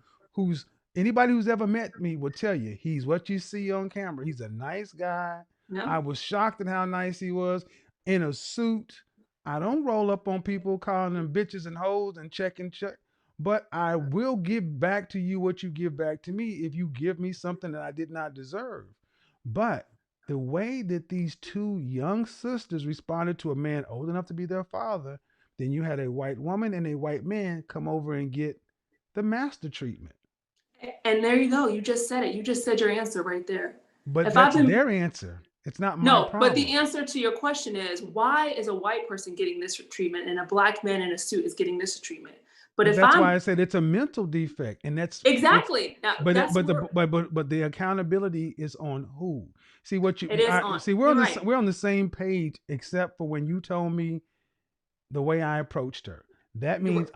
anybody who's ever met me will tell you he's what you see on camera. He's a nice guy. No. I was shocked at how nice he was in a suit. I don't roll up on people calling them bitches and hoes and check. But I will give back to you what you give back to me if you give me something that I did not deserve. But the way that these two young sisters responded to a man old enough to be their father, then you had a white woman and a white man come over and get the master treatment. And there you go. You just said it. You just said your answer right there. But that's their answer. It's not my problem. But the answer to your question is, why is a white person getting this treatment and a Black man in a suit is getting this treatment? But that's why I said it's a mental defect, and that's exactly. But the accountability is on who? See what you? It is on. See, we're on the same page, except for when you told me the way I approached her. That means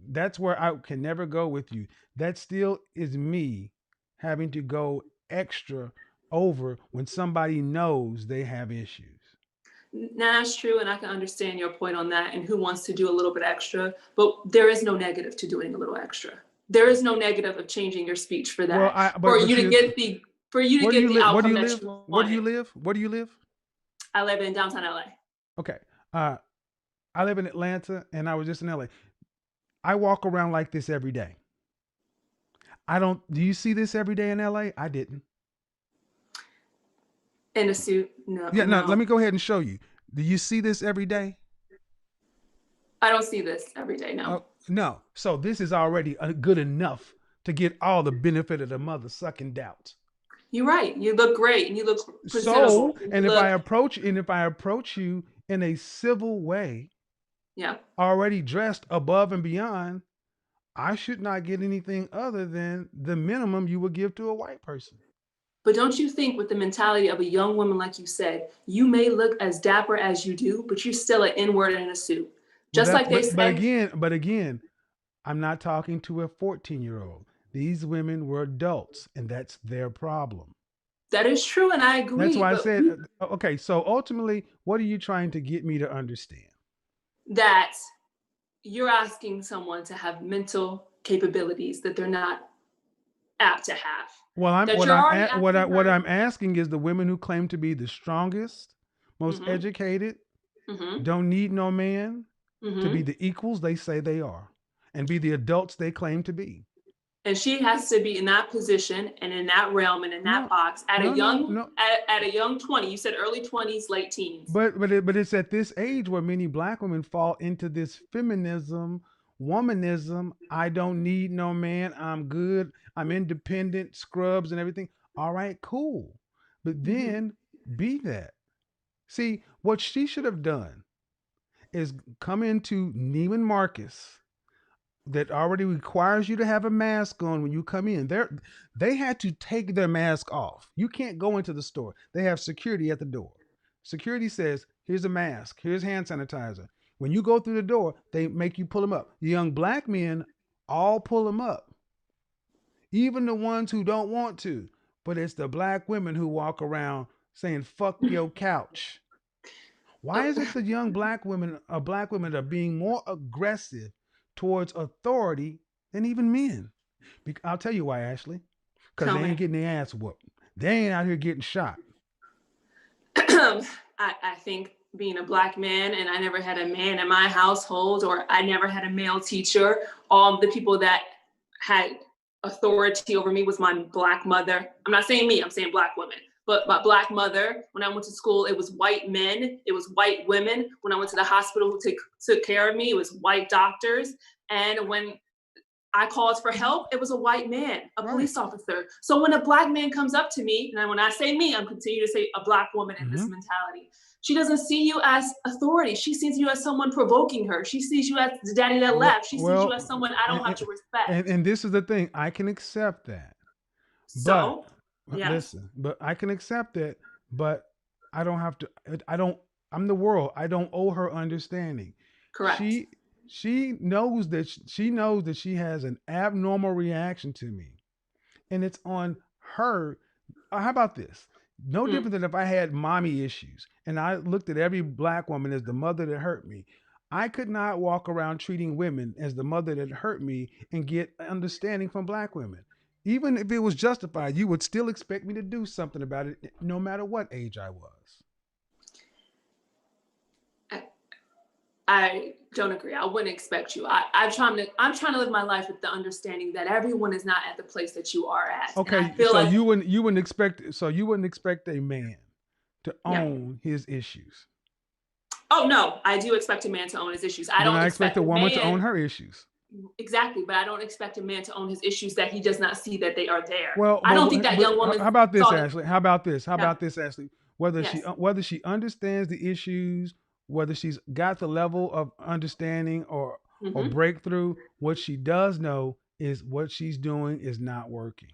that's where I can never go with you. That still is me having to go extra over when somebody knows they have issues. Now that's true, and I can understand your point on that and who wants to do a little bit extra, but there is no negative to doing a little extra. There is no negative of changing your speech for that. For you to get the outcome that you want. Where do you live? Where do you live? I live in downtown LA. Okay. I live in Atlanta, and I was just in LA. I walk around like this every day. Do you see this every day in LA? I didn't. In a suit? No. Yeah, no, let me go ahead and show you. Do you see this every day? I don't see this every day, no. No. So this is already good enough to get all the benefit of the mother sucking doubt. You're right. You look great and you look presentable. If I approach you in a civil way, already dressed above and beyond, I should not get anything other than the minimum you would give to a white person. But don't you think with the mentality of a young woman, like you said, you may look as dapper as you do, but you're still an N-word in a suit. Just like they say. But again, I'm not talking to a 14-year-old. These women were adults, and that's their problem. That is true, and I agree. That's why I said, okay, so ultimately, what are you trying to get me to understand? That you're asking someone to have mental capabilities that they're not apt to have. Well, what I'm asking is the women who claim to be the strongest, most educated, don't need no man, to be the equals they say they are, and be the adults they claim to be. And she has to be in that position and in that realm and in that box at a young 20. You said early 20s, late teens. But it's at this age where many black women fall into this feminism, womanism. I don't need no man. I'm good. I'm independent, scrubs and everything. All right, cool. But then be that. See, what she should have done is come into Neiman Marcus that already requires you to have a mask on when you come in. They had to take their mask off. You can't go into the store. They have security at the door. Security says, here's a mask, here's hand sanitizer. When you go through the door, they make you pull them up. The young black men all pull them up, even the ones who don't want to. But it's the black women who walk around saying, fuck your couch. Why is it the young black women are being more aggressive towards authority than even men? I'll tell you why, Ashley. Because they ain't getting their ass whooped. They ain't out here getting shot. I think being a black man, and I never had a man in my household, or I never had a male teacher. All the people that had authority over me was my black mother. I'm not saying me, I'm saying black women. But my black mother, when I went to school, it was white men, it was white women. When I went to the hospital who took care of me, it was white doctors. And when I called for help, it was a white man, a police officer. So when a black man comes up to me, and when I say me, I'm continuing to say a black woman in this mentality. She doesn't see you as authority. She sees you as someone provoking her. She sees you as the daddy that left. She sees you as someone I don't have to respect. And this is the thing. I can accept that. So, listen, but I can accept it, but I don't have to. I'm the world. I don't owe her understanding. Correct. She knows that she has an abnormal reaction to me, and it's on her. How about this? No different than if I had mommy issues and I looked at every black woman as the mother that hurt me. I could not walk around treating women as the mother that hurt me and get understanding from black women. Even if it was justified, you would still expect me to do something about it, no matter what age I was. I don't agree. I wouldn't expect you. I'm trying to live my life with the understanding that everyone is not at the place that you are at. Okay, so you wouldn't expect a man to own his issues. Oh no, I do expect a man to own his issues. I don't expect a woman to own her issues. Exactly, but I don't expect a man to own his issues that he does not see that they are there. Well, I don't think that young woman. How about this, Ashley? How about this, Ashley? Whether she understands the issues, whether she's got the level of understanding or breakthrough, what she does know is what she's doing is not working.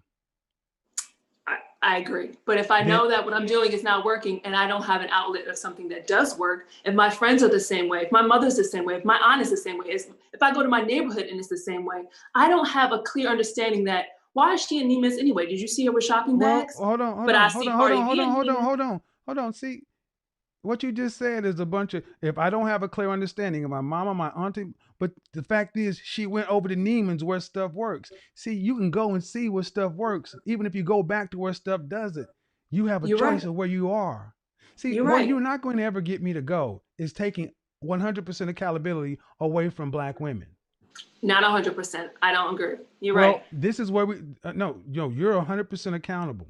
I agree. But if I know that what I'm doing is not working and I don't have an outlet of something that does work, if my friends are the same way, if my mother's the same way, if my aunt is the same way, if I go to my neighborhood and it's the same way, I don't have a clear understanding that why is she in Neiman's anyway? Did you see her with shopping bags? Hold on. See, what you just said is a bunch of, if I don't have a clear understanding of my mama, my auntie, but the fact is she went over to Neiman's where stuff works. See, you can go and see where stuff works. Even if you go back to where stuff doesn't, you have a choice of where you are. See, what you're not going to ever get me to go is taking 100% accountability away from black women. Not 100%. I don't agree. You're right. This is where you're 100% accountable.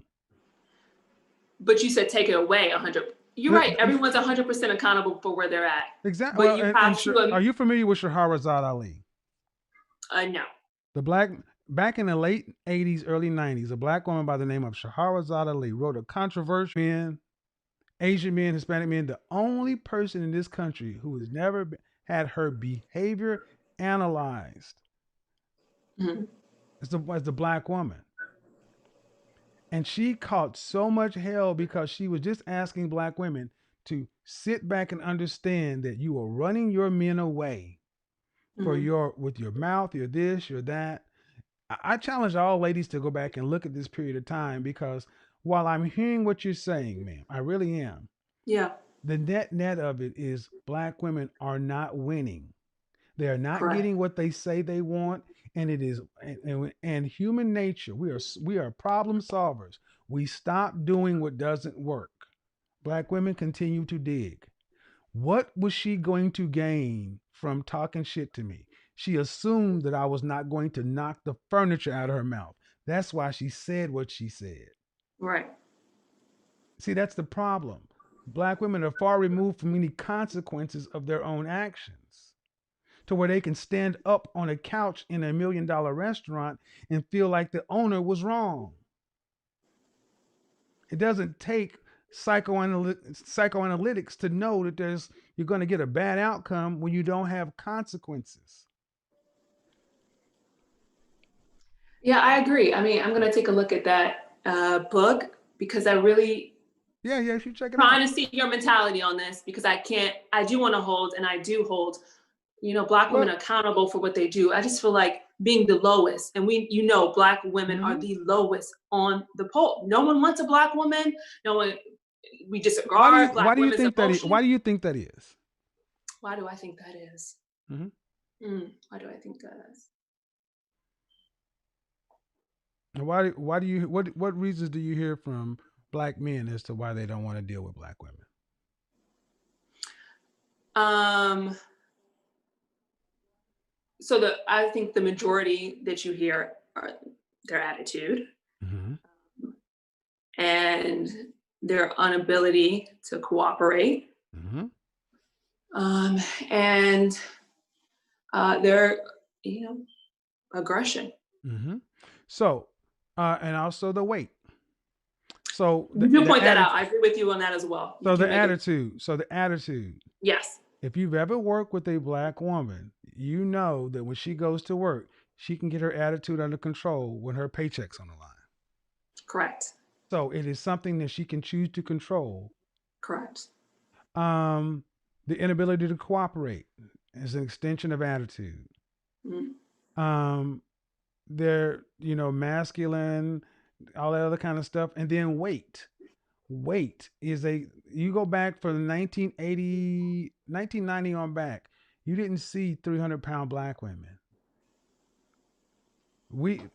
But you said take it away 100%. You're right. Everyone's 100% accountable for where they're at. Exactly. Are you familiar with Shahrazad Ali? No. Back in the late 80s, early 90s, a black woman by the name of Shahrazad Ali wrote a controversial men, Asian men, Hispanic men, the only person in this country who has never had her behavior analyzed is the black woman. And she caught so much hell because she was just asking black women to sit back and understand that you are running your men away with your mouth, your this, your that. I challenge all ladies to go back and look at this period of time, because while I'm hearing what you're saying, ma'am, I really am. Yeah. The net of it is black women are not winning. They are not getting what they say they want. And it is, and human nature, we are problem solvers. We stop doing what doesn't work. Black women continue to dig. What was she going to gain from talking shit to me? She assumed that I was not going to knock the furniture out of her mouth. That's why she said what she said. Right. See, that's the problem. Black women are far removed from any consequences of their own actions, to where they can stand up on a couch in $1 million restaurant and feel like the owner was wrong. It doesn't take psychoanalytics to know that you're going to get a bad outcome when you don't have consequences. Yeah, I agree. I mean, I'm going to take a look at that book because I really you should check it trying out. to see your mentality on this, because I do want to hold, and I do hold, Black women accountable for what they do. I just feel like being the lowest, and Black women are the lowest on the pole. No one wants a Black woman. No one, we disregard Black women's emotions. Why do you think that is? Why do I think that is? Mm-hmm. Why do I think that is? Why do you what reasons do you hear from Black men as to why they don't want to deal with Black women? So I think the majority that you hear are their attitude, and their inability to cooperate, and their aggression. So, and also the weight. So you point that out. I agree with you on that as well. So the attitude. Yes. If you've ever worked with a Black woman, you know that when she goes to work, she can get her attitude under control when her paycheck's on the line. Correct. So it is something that she can choose to control. Correct. The inability to cooperate is an extension of attitude. They're, masculine, all that other kind of stuff. And then weight. Weight is you go back from 1990 on back, you didn't see 300-pound Black women.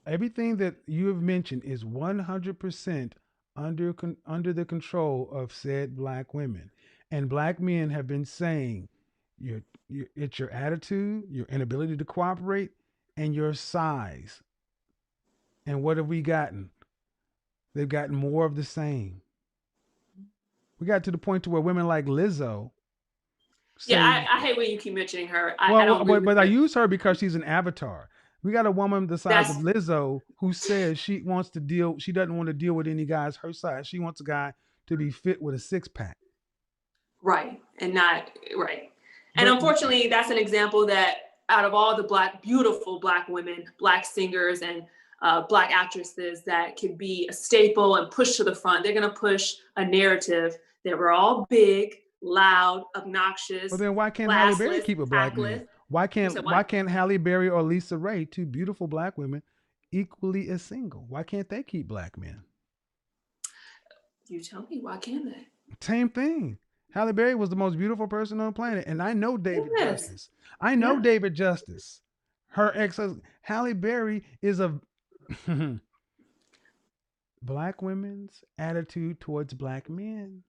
Everything that you have mentioned is 100% under the control of said Black women. And Black men have been saying it's your attitude, your inability to cooperate, and your size. And what have we gotten? They've gotten more of the same. We got to the point to where women like Lizzo. I hate when you keep mentioning her. But I use her because she's an avatar. We got a woman the size of Lizzo who says she doesn't want to deal with any guys her size. She wants a guy to be fit with a 6-pack. Right. And not right. And unfortunately, that's an example that out of all the beautiful Black women, Black singers, and Black actresses that could be a staple and push to the front, they're going to push a narrative that we're all big, loud, obnoxious. Well, then why can't Halle Berry keep a Black man? Why can't Halle Berry or Lisa Ray, two beautiful Black women, equally as single? Why can't they keep Black men? You tell me, why can't they? Same thing. Halle Berry was the most beautiful person on the planet, and I know David Justice. David Justice. Her ex-husband. Halle Berry is a Black women's attitude towards Black men.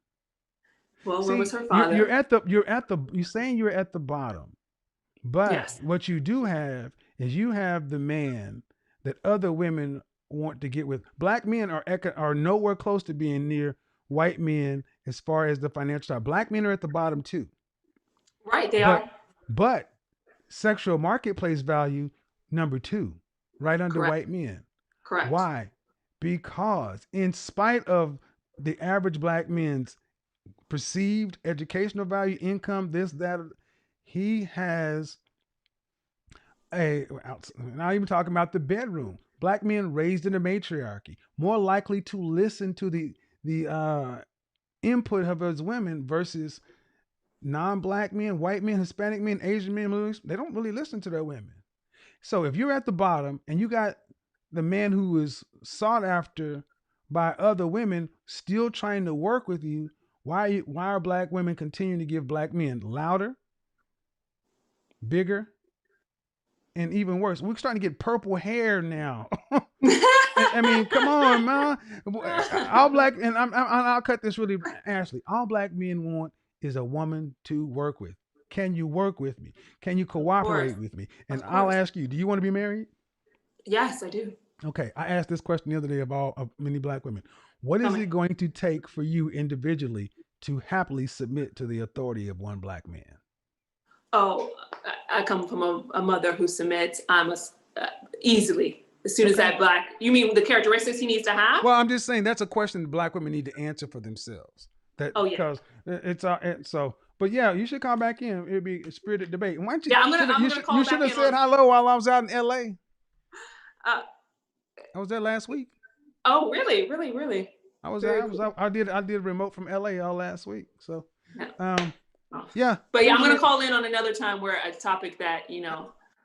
Well, where was her father? You're saying you're at the bottom, but what you do have is you have the man that other women want to get with. Black men are nowhere close to being near white men as far as the financial side. Black men are at the bottom too. Right, they are. But sexual marketplace value number 2, right under white men. Correct. Why? Because in spite of the average Black man's perceived educational value, income, this, that, he has not even talking about the bedroom. Black men raised in a matriarchy, more likely to listen to the input of his women versus non-Black men, white men, Hispanic men, Asian men. They don't really listen to their women. So if you're at the bottom and you got the man who is sought after by other women still trying to work with you, why are Black women continuing to give Black men louder, bigger, and even worse? We're starting to get purple hair now. I mean, come on, man. All Black, and I'll cut this really, Ashley. All Black men want is a woman to work with. can you work with me? Can you cooperate with me? And Of I'll course. ask you, do you want to be married? Yes, I do. Okay, I asked this question the other day of many black women. What is it going to take for you individually to happily submit to the authority of one black man? Oh, I come from a mother who submits. I'm easily. As soon as that black, you mean the characteristics he needs to have? Well, I'm just saying that's a question that black women need to answer for themselves. That Oh, yeah. because it's so. But yeah, you should come back in. It'd be a spirited debate. Why don't you? Yeah, I'm gonna call You back should have in said on. hello while I was out in L.A. Uh, I was there last week. Oh, really, really, really. I was Very there. cool. I did remote from L.A. all last week. So, Oh. yeah. But yeah, I'm gonna call in on another time where a topic that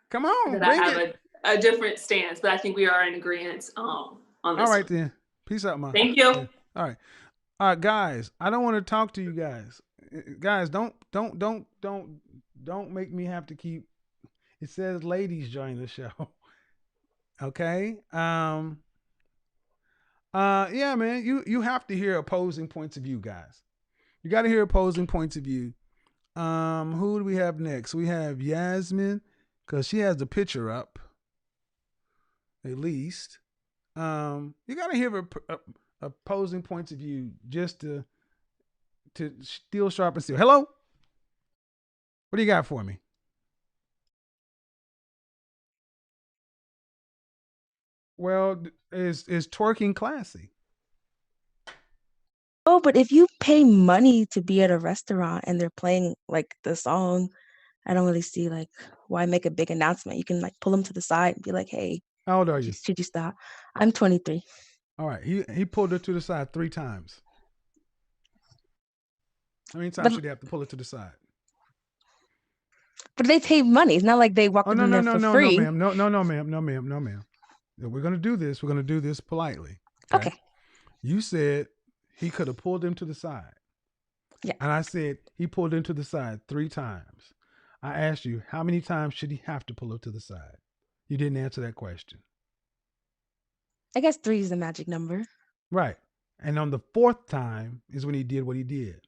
come on, that I have a different stance, but I think we are in agreement on this. All right then. Peace out, man. Thank you. Yeah. All right, guys. I don't want to talk to you guys. Guys, don't make me have to keep. It says ladies join the show. Okay. Yeah, man. You have to hear opposing points of view, guys. You got to hear opposing points of view. Who do we have next? We have Yasmin, because she has the picture up. At least. You got to hear opposing points of view just to steel sharpen steel. Hello? What do you got for me? Well, is twerking classy? Oh, but if you pay money to be at a restaurant and they're playing like the song, I don't really see like why make a big announcement. You can like pull them to the side and be like, "Hey, how old are you? Should you stop?" I'm 23. All right, he pulled her to the side 3 times. How many times should he have to pull it to the side? But they pay money. It's not like they walked in there for free. No, ma'am. We're gonna do this. We're gonna do this politely. Okay. You said he could have pulled him to the side. Yeah. And I said he pulled him to the side 3 times. I asked you how many times should he have to pull her to the side? You didn't answer that question. I guess 3 is the magic number. Right. And on the 4th time is when he did what he did.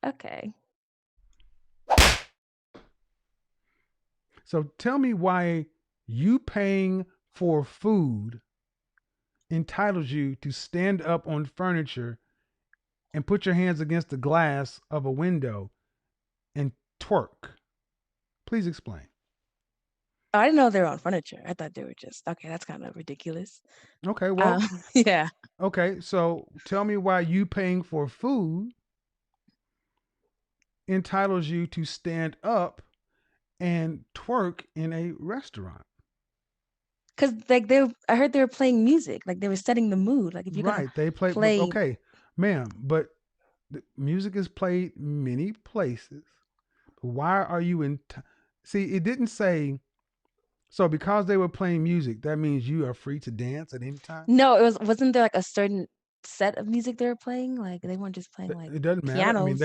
Okay. So tell me why you paying for food entitles you to stand up on furniture and put your hands against the glass of a window and twerk. Please explain. I didn't know they were on furniture. I thought they were just, okay, that's kind of ridiculous. Okay, well, yeah. Okay, so tell me why you paying for food entitles you to stand up and twerk in a restaurant. Because like I heard they were playing music, like they were setting the mood. Like if you're right, they play. Okay, ma'am, but the music is played many places. Why are you in? See, it didn't say. So because they were playing music, that means you are free to dance at any time. No, wasn't there like a certain set of music they were playing? Like they weren't just playing like it doesn't matter. pianos. I mean,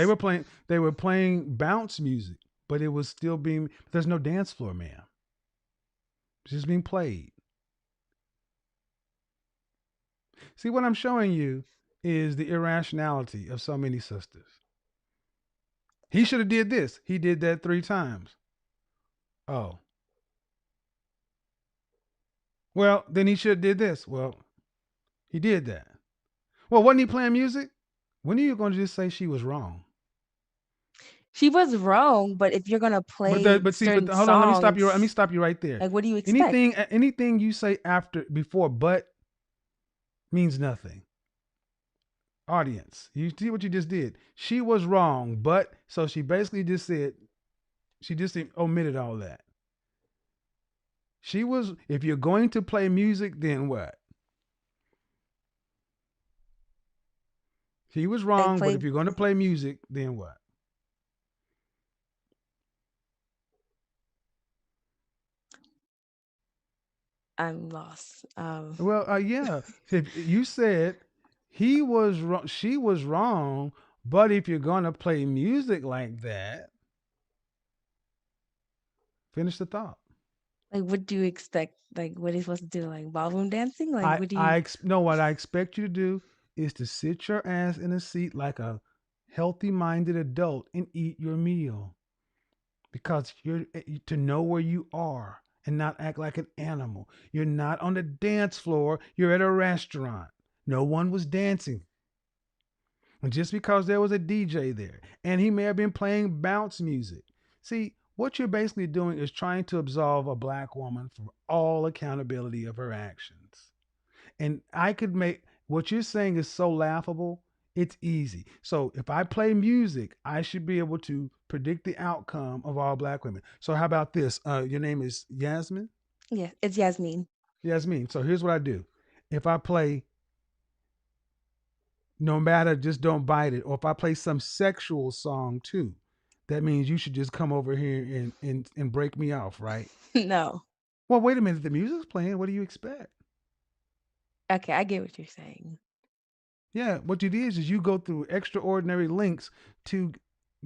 they were playing bounce music, but it was still being. There's no dance floor, ma'am. It's just being played. See, what I'm showing you is the irrationality of so many sisters. He should have did this. He did that 3 times. Oh. Well, then he should have did this. Well, he did that. Well, wasn't he playing music? When are you going to just say she was wrong? She was wrong, but if you're gonna play, hold on, let me stop you right there. Like, what do you expect? Anything you say before but means nothing. Audience, you see what you just did? She was wrong, but so she basically just said, she just omitted all that. She was, if you're going to play music, then what? She was wrong, but if you're going to play music, then what? I'm lost. Well, yeah. If you said he was wrong, she was wrong, but if you're going to play music like that, finish the thought. Like, what do you expect? Like, what are you supposed to do? Like ballroom dancing? Like, what do you? What I expect you to do is to sit your ass in a seat like a healthy-minded adult and eat your meal, because you're to know where you are and not act like an animal. You're not on the dance floor, you're at a restaurant. No one was dancing. And just because there was a DJ there and he may have been playing bounce music. See, what you're basically doing is trying to absolve a black woman from all accountability of her actions. And I could make what you're saying is so laughable. It's easy. So if I play music, I should be able to predict the outcome of all black women. So how about this? Your name is Yasmin? Yeah, it's Yasmin. Yasmin. So here's what I do. If I play No Matter, Just Don't Bite It, or if I play some sexual song too, that means you should just come over here and break me off, right? No. Well, wait a minute. The music's playing. What do you expect? Okay, I get what you're saying. Yeah, what you did is you go through extraordinary lengths to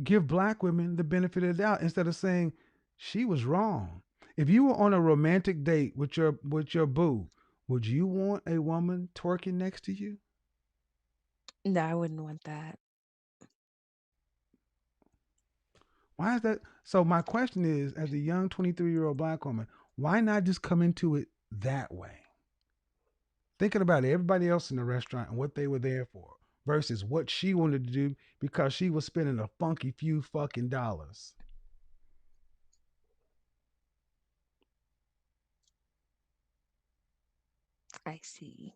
give black women the benefit of the doubt instead of saying she was wrong. If you were on a romantic date with your boo, would you want a woman twerking next to you? No, I wouldn't want that. Why is that? So my question is, as a young 23-year-old black woman, why not just come into it that way? Thinking about everybody else in the restaurant and what they were there for versus what she wanted to do because she was spending a funky few fucking dollars. I see.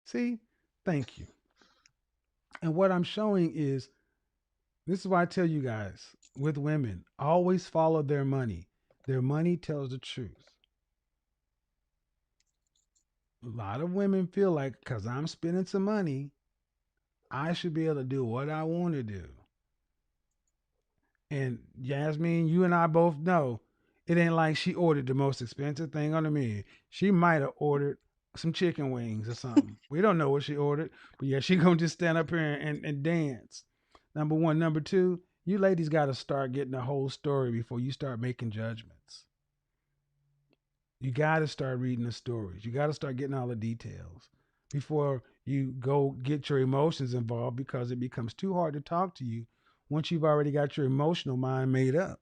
See? Thank you. And what I'm showing is, this is why I tell you guys, with women, always follow their money. Their money tells the truth. A lot of women feel like because I'm spending some money, I should be able to do what I want to do. And Yasmin, you and I both know it ain't like she ordered the most expensive thing on the menu. She might have ordered some chicken wings or something. We don't know what she ordered, but yeah, she gonna just stand up here and dance. Number one. Number two, you ladies got to start getting the whole story before you start making judgments. You got to start reading the stories. You got to start getting all the details before you go get your emotions involved, because it becomes too hard to talk to you once you've already got your emotional mind made up.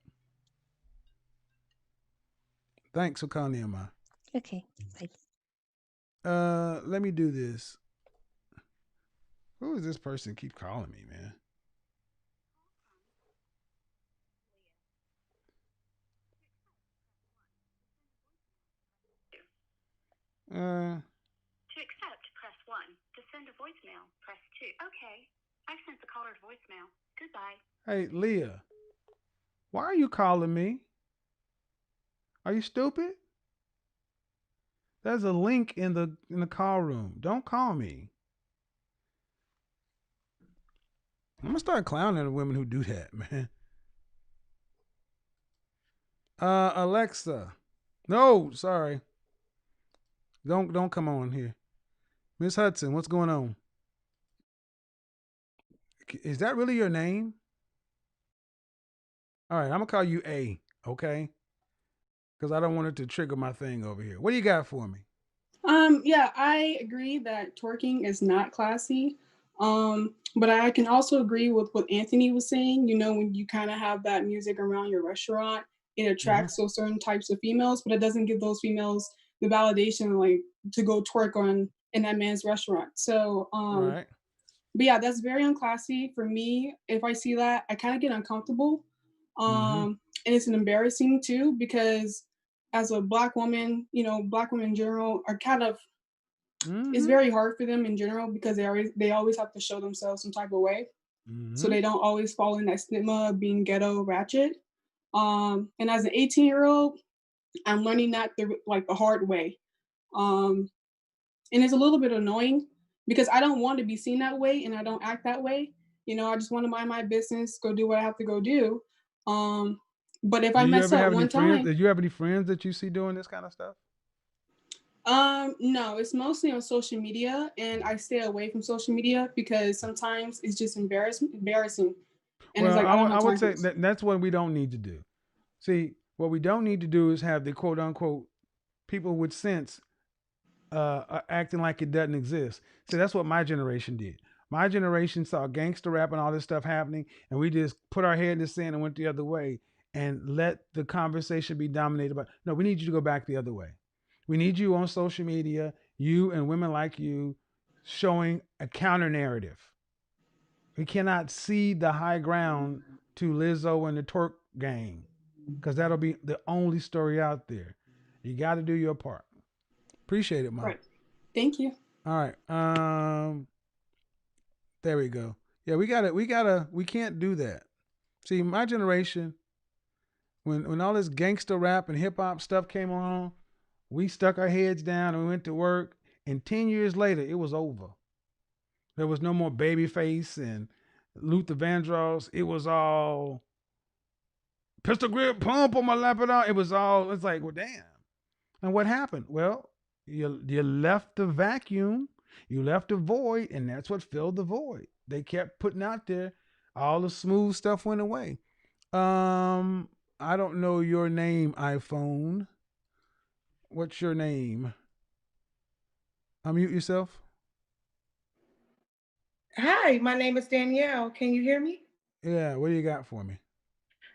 Thanks for calling in, Ma. Okay. Bye. Let me do this. Who is this person keep calling me, man? To accept, press 1. To send a voicemail, press 2. Okay. I've sent the caller's voicemail. Goodbye. Hey, Leah. Why are you calling me? Are you stupid? There's a link in the call room. Don't call me. I'm gonna start clowning the women who do that, man. Alexa. No, sorry. Don't come on here. Miss Hudson, what's going on? Is that really your name? All right, I'm gonna call you A, okay? Because I don't want it to trigger my thing over here. What do you got for me? Yeah, I agree that twerking is not classy. But I can also agree with what Anthony was saying. You know, when you kind of have that music around your restaurant, it attracts those certain types of females, but it doesn't give those females the validation like to go twerk on in that man's restaurant. So Right. but yeah, that's very unclassy for me. If I see that, I kind of get uncomfortable. And it's an embarrassing too, because as a black woman, you know, black women in general are kind of it's very hard for them in general because they always have to show themselves some type of way. So they don't always fall in that stigma of being ghetto ratchet. And as an 18-year-old, I'm learning that the hard way. And it's a little bit annoying because I don't want to be seen that way and I don't act that way. You know, I just want to mind my business, go do what I have to go do. But if I mess up one time, do you have any friends that you see doing this kind of stuff? no, it's mostly on social media, and I stay away from social media because sometimes it's just embarrassing, and it's Well, like I don't I have would time say for this. that's what we don't need to do. See, what we don't need to do is have the quote unquote people with sense acting like it doesn't exist. See, that's what my generation did. My generation saw gangster rap and all this stuff happening, and we just put our head in the sand and went the other way and let the conversation be dominated by. No, we need you to go back the other way. We need you on social media, you and women like you, showing a counter narrative. We cannot see the high ground to Lizzo and the twerk gang because that'll be the only story out there. You got to do your part. Appreciate it, Mom. Right. Thank you. All right. There we go. Yeah, we can't do that. See, my generation, when all this gangster rap and hip hop stuff came along, we stuck our heads down and we went to work. And 10 years later, it was over. There was no more Babyface and Luther Vandross. It was all pistol grip pump on my lap and all. It's like, well, damn. And what happened? Well, you left the vacuum, you left the void, and that's what filled the void. They kept putting out there, all the smooth stuff went away. I don't know your name, iPhone. What's your name? Unmute yourself. Hi, my name is Danielle. Can you hear me? Yeah, what do you got for me?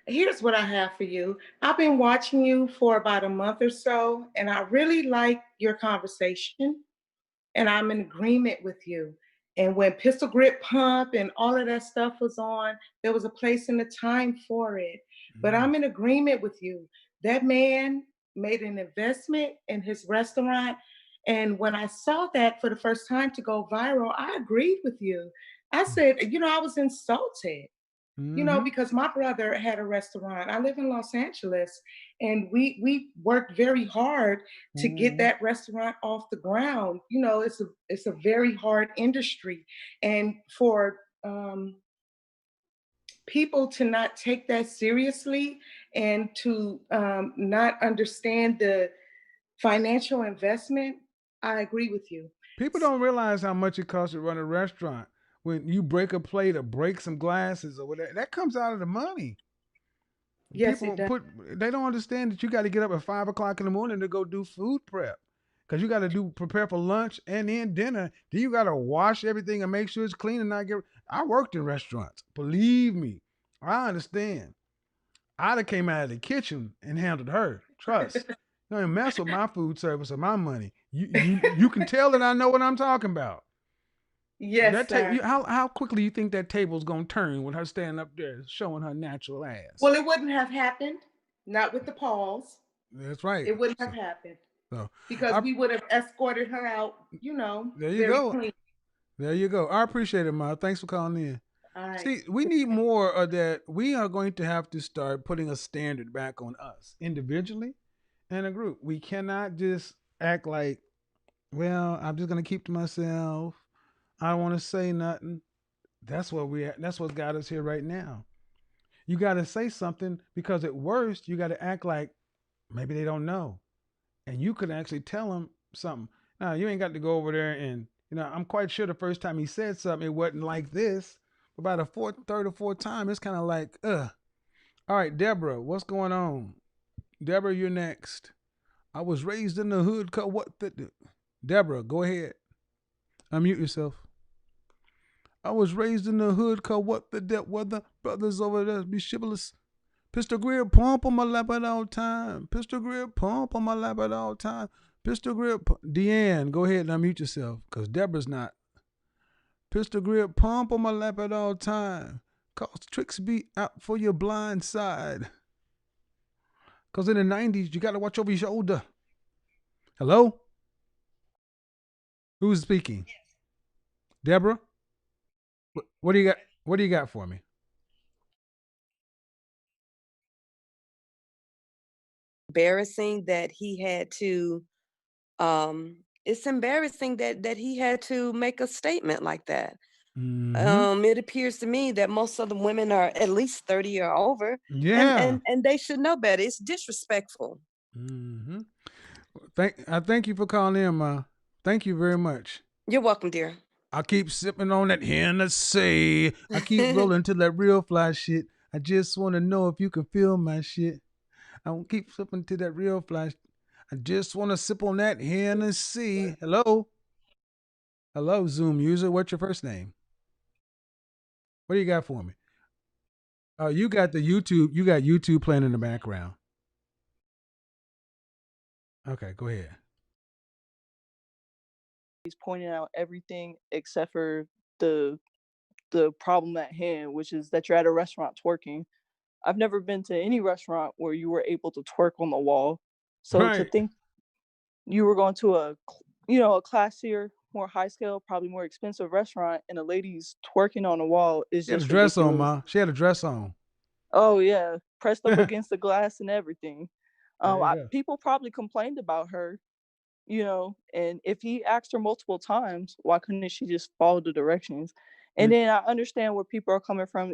Here's what I have for you. I've been watching you for about a month or so, and I really like your conversation, and I'm in agreement with you. And when Pistol Grip Pump and all of that stuff was on, there was a place and a time for it. But I'm in agreement with you. That man made an investment in his restaurant. And when I saw that for the first time to go viral, I agreed with you. I said, I was insulted. Because my brother had a restaurant. I live in Los Angeles, and we worked very hard to get that restaurant off the ground. It's a very hard industry, and for people to not take that seriously and to not understand the financial investment, I agree with you. People don't realize how much it costs to run a restaurant. When you break a plate or break some glasses or whatever, that comes out of the money. Yes, People it does. they don't understand that you got to get up at 5 o'clock in the morning to go do food prep. Because you got to prepare for lunch and then dinner. Then you got to wash everything and make sure it's clean and not get. I worked in restaurants. Believe me, I understand. I'd have came out of the kitchen and handled her. Trust. Don't mess with my food service or my money. You can tell that I know what I'm talking about. Yes, sir. How quickly you think that table's gonna turn with her standing up there showing her natural ass? Well, it wouldn't have happened. Not with the pause. That's right. It wouldn't have happened. So because we would have escorted her out, there you very go. clean. There you go. I appreciate it, Ma. Thanks for calling in. All right. See, we need more of that. We are going to have to start putting a standard back on us individually and a group. We cannot just act like, well, I'm just gonna keep to myself. I don't want to say nothing. That's what got us here right now. You got to say something because at worst you got to act like maybe they don't know, and you could actually tell them something. Now you ain't got to go over there and I'm quite sure the first time he said something it wasn't like this. But by the third or fourth time, it's kind of like, ugh. All right, Deborah, what's going on? Deborah, you're next. I was raised in the hood. Deborah, go ahead. Unmute yourself. I was raised in the hood, cause what the depth weather brothers over there be shibboleth. Pistol grip pump on my lap at all time. Pistol grip pump on my lap at all time. Pistol grip. Deanne, go ahead and unmute yourself, cause Deborah's not. Pistol grip pump on my lap at all time. Cause tricks be out for your blind side. Cause in the 90s, you gotta watch over your shoulder. Hello? Who's speaking? Yes. Deborah? What do you got? What do you got for me? Embarrassing that he had to. It's embarrassing that he had to make a statement like that. It appears to me that most of the women are at least 30 or over. Yeah. And they should know better. It's disrespectful. I thank you for calling in, Ma. Thank you very much. You're welcome, dear. I keep sipping on that Hennessy. I keep rolling to that real fly shit. I just want to know if you can feel my shit. I won't keep sipping to that real fly. I just want to sip on that Hennessy. Hello? Hello, Zoom user. What's your first name? What do you got for me? Oh, you got the YouTube. You got YouTube playing in the background. Okay, go ahead. He's pointing out everything except for the problem at hand, which is that you're at a restaurant twerking. I've never been to any restaurant where you were able to twerk on the wall. So to Right. think you were going to a classier, more high scale, probably more expensive restaurant, and a lady's twerking on the wall is She had a just dress on, ridiculous. ma. She had a dress on. Oh yeah, pressed up against the glass and everything. There you go. People probably complained about her, and if he asked her multiple times, why couldn't she just follow the directions? And then I understand where people are coming from,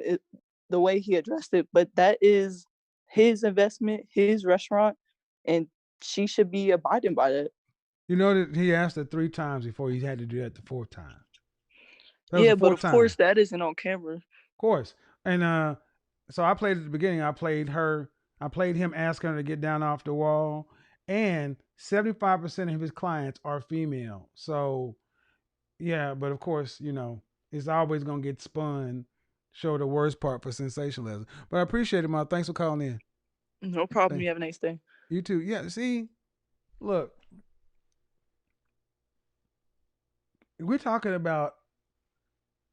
the way he addressed it, but that is his investment, his restaurant, and she should be abiding by that. You know that he asked her 3 times before he had to do that the fourth time. That was Yeah, the but fourth of time. course that isn't on camera. Of course. And so I played at the beginning. I played him asking her to get down off the wall. And 75% of his clients are female. So yeah, but of course, it's always gonna get spun, show the worst part for sensationalism. But I appreciate it, Ma. Thanks for calling in. No problem. Thanks. You have a nice day. You too. Yeah, see, look, we're talking about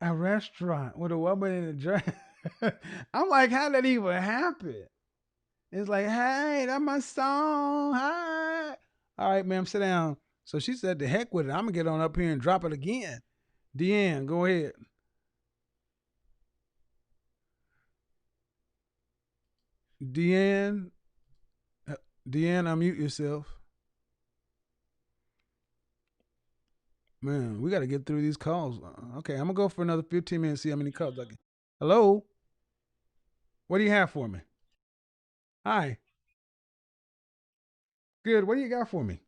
a restaurant with a woman in a dress. I'm like, how did that even happen? It's like, hey, that's my song. Hi. All right, ma'am, sit down. So she said, the heck with it. I'm going to get on up here and drop it again. Deanne, go ahead. Deanne, unmute yourself. Man, we got to get through these calls. Okay, I'm going to go for another 15 minutes, see how many calls I get. Hello? What do you have for me? Hi. Good. What do you got for me?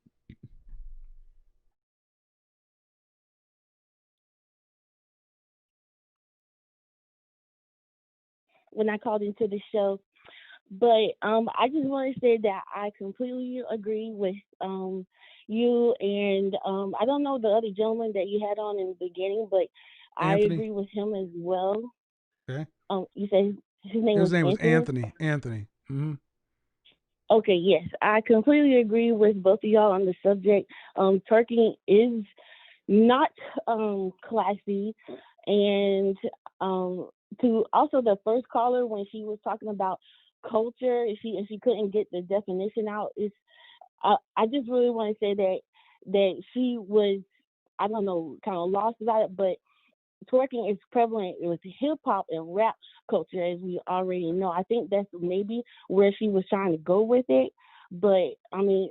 When I called into the show. But I just want to say that I completely agree with you, and I don't know the other gentleman that you had on in the beginning, but I Anthony. agree with him as well. Okay. You said his name was Anthony. Anthony. Mm-hmm. Okay, yes, I completely agree with both of y'all on the subject. Twerking is not classy, and to also the first caller when she was talking about culture, if she couldn't get the definition out, I just really want to say that she was, I don't know, kind of lost about it, but twerking is prevalent with hip hop and rap culture, as we already know. I think that's maybe where she was trying to go with it. But I mean,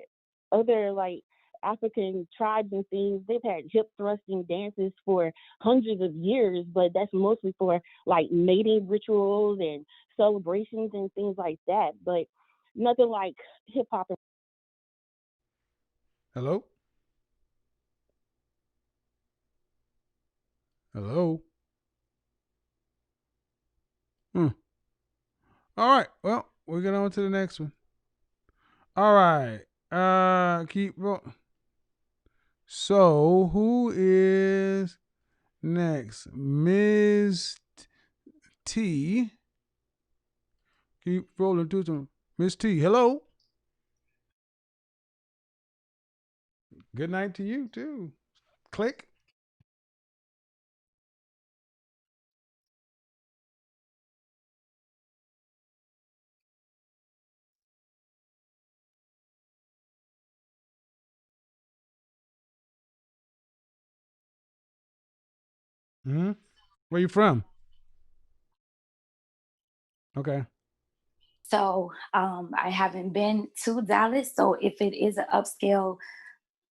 other like African tribes and things, they've had hip thrusting dances for hundreds of years, but that's mostly for like mating rituals and celebrations and things like that. But nothing like hip hop. Hello? Hello? All right. Well, we'll get on to the next one. All right. Keep rolling. So, who is next? Ms. T. Keep rolling to some. Miss T. Hello. Good night to you too. Click. Mm-hmm. Where you from? Okay. So I haven't been to Dallas. So if it is an upscale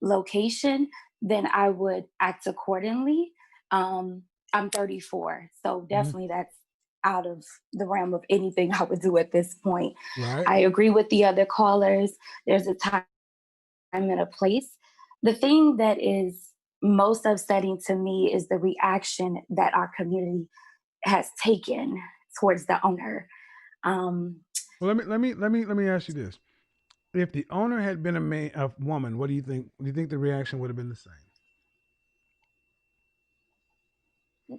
location, then I would act accordingly. I'm 34, so definitely that's out of the realm of anything I would do at this point. Right. I agree with the other callers. There's a time and a place. The thing that is most upsetting to me is the reaction that our community has taken towards the owner. Well, let me ask you this: if the owner had been a woman, what do you think? Do you think the reaction would have been the same?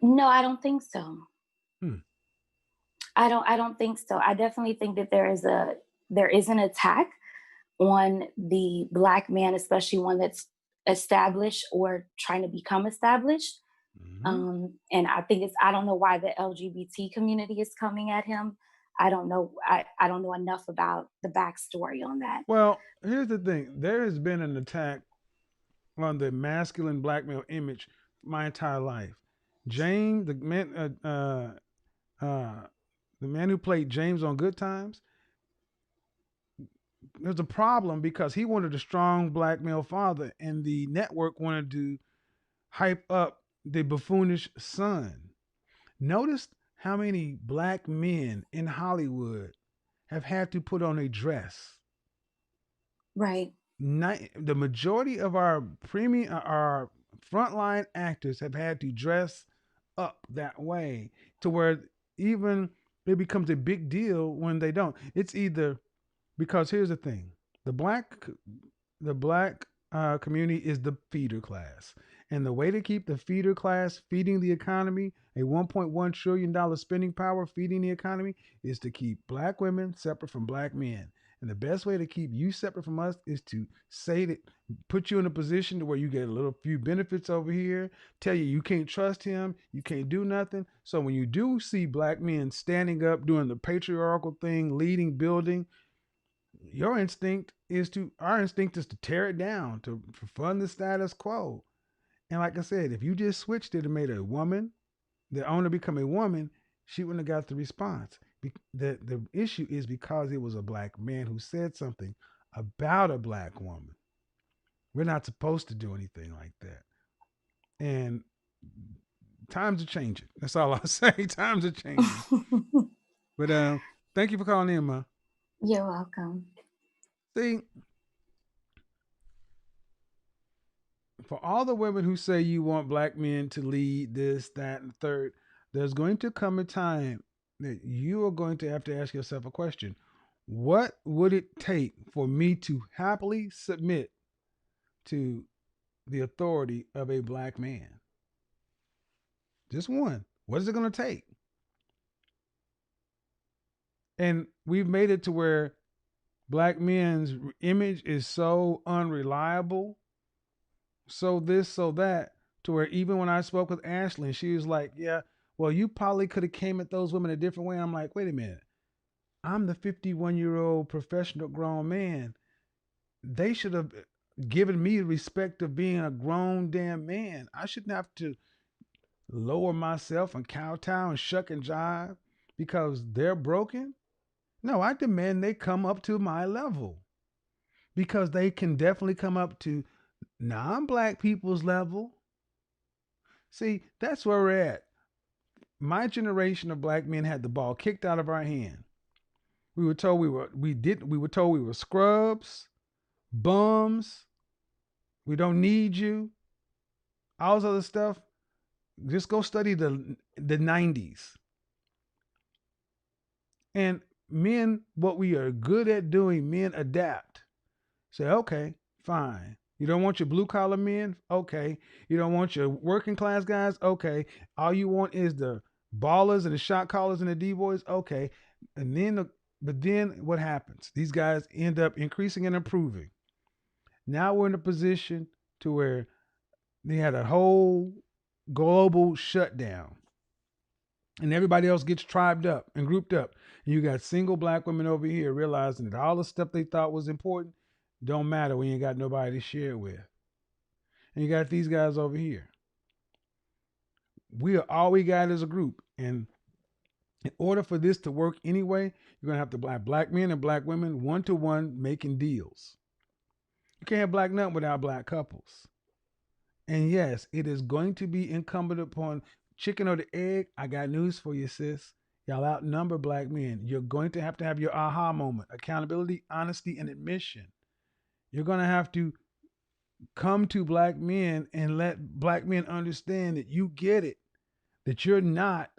No, I don't think so. I don't think so. I definitely think that there is an attack on the Black man, especially one that's established or trying to become established. And I don't know why the LGBT community is coming at him. I don't know. I don't know enough about the backstory on that. Well, here's the thing. There has been an attack on the masculine black male image my entire life. James, the man who played James on Good Times, there's a problem because he wanted a strong black male father, and the network wanted to hype up the buffoonish son. Notice how many black men in Hollywood have had to put on a dress. Right. The majority of our premium, our frontline actors have had to dress up that way to where even it becomes a big deal when they don't. It's either because here's the thing: the black community is the feeder class, and the way to keep the feeder class feeding the economy, a $1.1 trillion spending power feeding the economy, is to keep black women separate from black men. And the best way to keep you separate from us is to say that, put you in a position to where you get a little few benefits over here, tell you can't trust him, you can't do nothing. So when you do see black men standing up, doing the patriarchal thing, leading, building, our instinct is to tear it down, to fund the status quo. And like I said, if you just switched it and made a woman, the owner become a woman, she wouldn't have got the response. The issue is because it was a black man who said something about a black woman. We're not supposed to do anything like that. And times are changing. That's all I'll say. Times are changing. But thank you for calling in, Ma. You're welcome. See, for all the women who say you want black men to lead this, that, and third, there's going to come a time that you are going to have to ask yourself a question. What would it take for me to happily submit to the authority of a black man? Just one. What is it going to take? And we've made it to where black men's image is so unreliable, so this, so that, to where even when I spoke with Ashley, she was like, yeah, well, you probably could have came at those women a different way. I'm like, wait a minute. I'm the 51-year-old professional grown man. They should have given me the respect of being a grown damn man. I shouldn't have to lower myself and kowtow and shuck and jive because they're broken. No, I demand they come up to my level because they can definitely come up to non-black people's level. See, that's where we're at. My generation of black men had the ball kicked out of our hand. We were told we were scrubs, bums. We don't need you. All this other stuff. Just go study the 90s. And men, what we are good at doing, men adapt. Say, okay, fine. You don't want your blue collar men? Okay. You don't want your working class guys? Okay. All you want is the ballers and the shot callers and the D-boys? Okay. And then, but then what happens? These guys end up increasing and improving. Now we're in a position to where they had a whole global shutdown. And everybody else gets tribed up and grouped up. And you got single black women over here realizing that all the stuff they thought was important don't matter when you ain't got nobody to share it with. And you got these guys over here. All we got is a group. And in order for this to work anyway, you're going to have to have black men and black women one-to-one making deals. You can't have black nothing without black couples. And yes, it is going to be incumbent upon chicken or the egg. I got news for you, sis. Y'all outnumber black men. You're going to have your aha moment. Accountability, honesty, and admission. You're going to have to come to black men and let black men understand that you get it, that you're not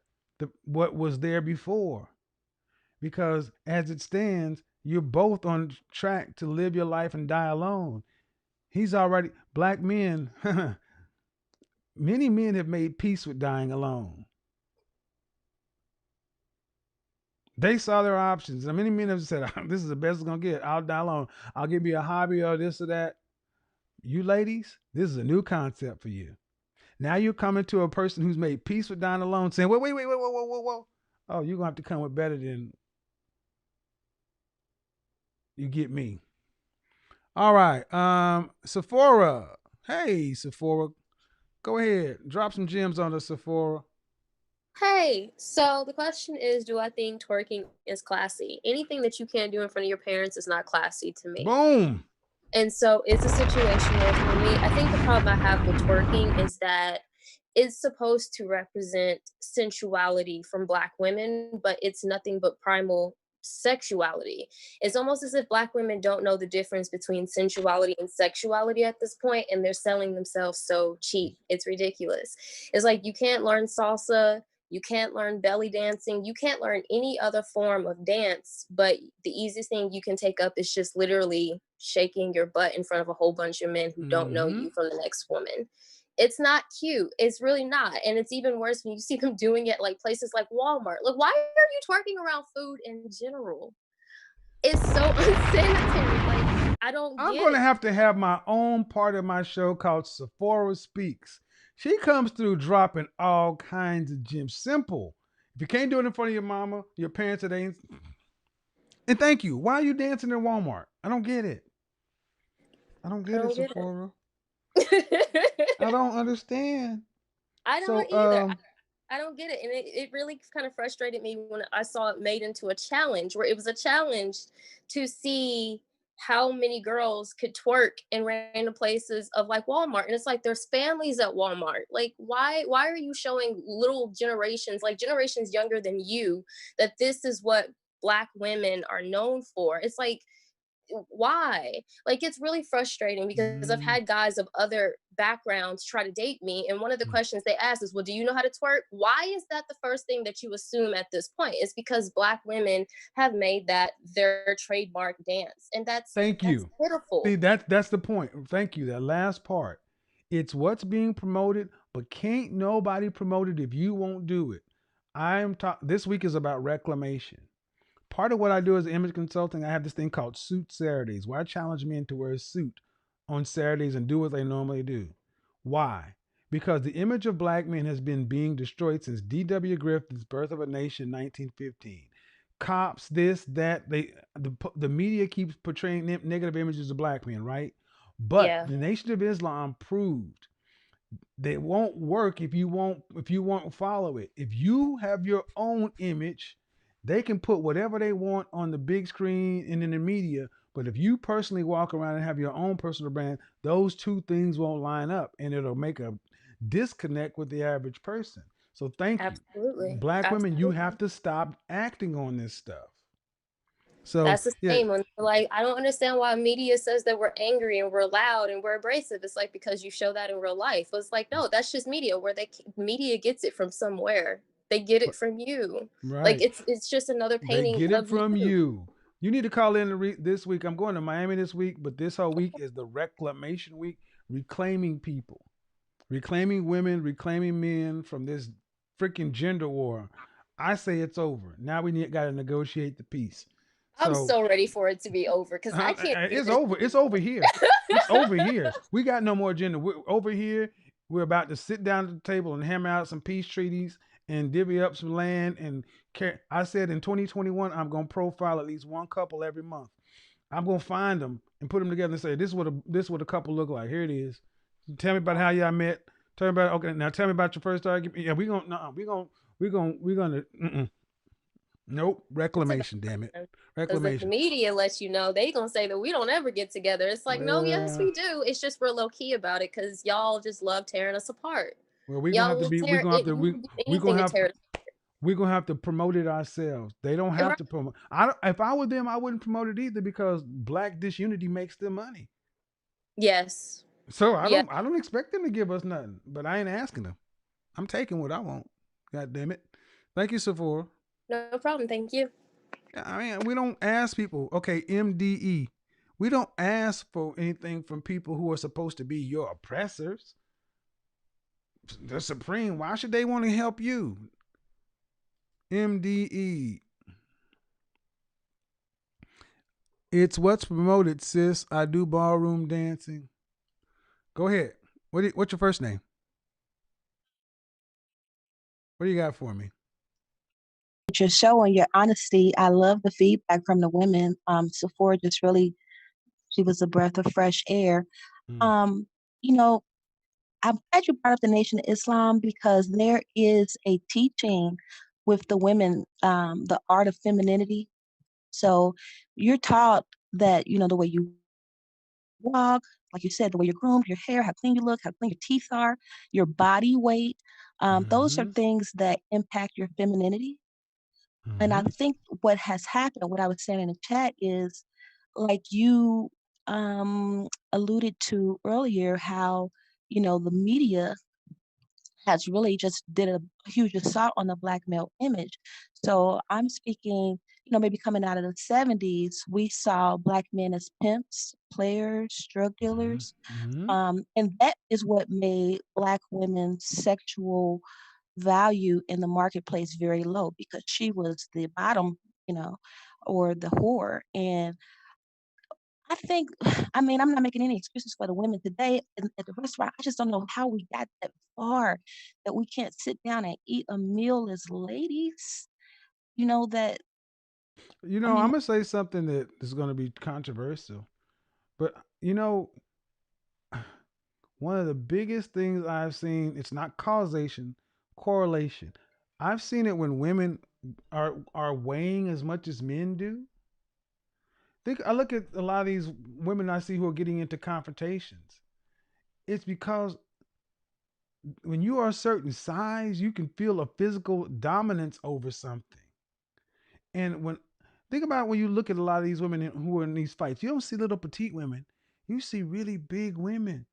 what was there before. Because as it stands, you're both on track to live your life and die alone. Black men, many men have made peace with dying alone. They saw their options. And many men have said, this is the best it's going to get. I'll die alone. I'll give you a hobby or this or that. You ladies, this is a new concept for you. Now you're coming to a person who's made peace with dying alone saying, wait, whoa. Oh, you're going to have to come with better than you get me. All right. Sephora. Hey, Sephora. Go ahead. Drop some gems on us, Sephora. Hey, so the question is, do I think twerking is classy? Anything that you can't do in front of your parents is not classy to me. Boom. And so it's a situation where for me, I think the problem I have with twerking is that it's supposed to represent sensuality from Black women, but it's nothing but primal sexuality. It's almost as if Black women don't know the difference between sensuality and sexuality at this point, and they're selling themselves so cheap. It's ridiculous. It's like you can't learn salsa, you can't learn belly dancing, you can't learn any other form of dance, but the easiest thing you can take up is just literally shaking your butt in front of a whole bunch of men who don't know you from the next woman. It's not cute. It's really not. And it's even worse when you see them doing it like places like Walmart. Like, why are you twerking around food in general? It's so unsanitary. Like, I don't I'm get going it. to have my own part of my show called Sephora Speaks. She comes through dropping all kinds of gems. Simple. If you can't do it in front of your mama, your parents, it ain't. And thank you. Why are you dancing in Walmart? I don't get it. I don't get it, Sephora. I don't understand. I don't So, either. I don't get it. And it really kind of frustrated me when I saw it made into a challenge, where it was a challenge to see how many girls could twerk in random places of like Walmart. And it's like there's families at Walmart. Like, why are you showing little generations, like generations younger than you, that this is what Black women are known for? It's like, why? Like, it's really frustrating because I've had guys of other backgrounds try to date me, and one of the questions they ask is, well, do you know how to twerk? Why is that the first thing that you assume at this point? It's because Black women have made that their trademark dance, and that's pitiful. See, that's the point. Thank you. That last part. It's what's being promoted, but can't nobody promote it if you won't do it. This week is about reclamation. Part of what I do as image consulting, I have this thing called Suit Saturdays, where I challenge men to wear a suit on Saturdays and do what they normally do. Why? Because the image of Black men has been being destroyed since D.W. Griffith's Birth of a Nation, 1915. Cops, this, that, the media keeps portraying negative images of Black men, right? But the Nation of Islam proved they won't work if you won't follow it. If you have your own image, they can put whatever they want on the big screen and in the media. But if you personally walk around and have your own personal brand, those two things won't line up, and it'll make a disconnect with the average person. So thank you. Black women, you have to stop acting on this stuff. So that's the same one. Like, I don't understand why media says that we're angry and we're loud and we're abrasive. It's like, because you show that in real life. It's like, no, that's just media, where media gets it from somewhere. They get it from you. Right. Like, it's just another painting. They get it from you. You need to call in this week. I'm going to Miami this week, but this whole week is the reclamation week, reclaiming people, reclaiming women, reclaiming men from this freaking gender war. I say it's over. Now we got to negotiate the peace. I'm so ready for it to be over, because I can't. It's over. It's over here. It's over here. We got no more agenda. We're over here. We're about to sit down at the table and hammer out some peace treaties and divvy up some land. And I said in 2021, I'm going to profile at least one couple every month. I'm going to find them and put them together and say, this is what a couple look like. Here it is. Tell me about how y'all met. Tell me about, okay, now tell me about your first argument. Yeah, we're going to, nope. Reclamation, damn it. Reclamation. Because the media lets you know, they gonna say that we don't ever get together. It's like, no, yes, we do. It's just we're low key about it because y'all just love tearing us apart. Well, we're gonna have to promote it ourselves. They don't have to promote. If I were them, I wouldn't promote it either, because Black disunity makes them money. Yes. So I don't expect them to give us nothing, but I ain't asking them. I'm taking what I want. God damn it. Thank you, Sephora. No problem. Thank you. I mean, we don't ask people, okay, MDE. We don't ask for anything from people who are supposed to be your oppressors. The Supreme, why should they want to help you? MDE. It's what's promoted, sis. I do ballroom dancing. Go ahead. What's your first name? What do you got for me? Your show and your honesty. I love the feedback from the women. Sephora just really, she was a breath of fresh air. Um, you know, I'm glad you brought up the Nation of Islam because there is a teaching with the women, the art of femininity. So you're taught that, the way you walk, like you said, the way you're groomed, your hair, how clean you look, how clean your teeth are, your body weight. Those are things that impact your femininity. And I think what has happened, what I was saying in the chat is like you alluded to earlier, how, the media has really just did a huge assault on the Black male image. So I'm speaking, maybe coming out of the 70s, we saw Black men as pimps, players, drug dealers. And that is what made Black women's sexual value in the marketplace very low because she was the bottom, you know, or the whore. And I think, I mean, I'm not making any excuses for the women today at the restaurant. I just don't know how we got that far that we can't sit down and eat a meal as ladies. That, I I'm mean, gonna say something that is gonna be controversial, but one of the biggest things I've seen, it's not causation, correlation. I've seen it when women are weighing as much as men do. I look at a lot of these women I see who are getting into confrontations. It's because when you are a certain size, you can feel a physical dominance over something. And think about when you look at a lot of these women who are in these fights, you don't see little petite women. You see really big women.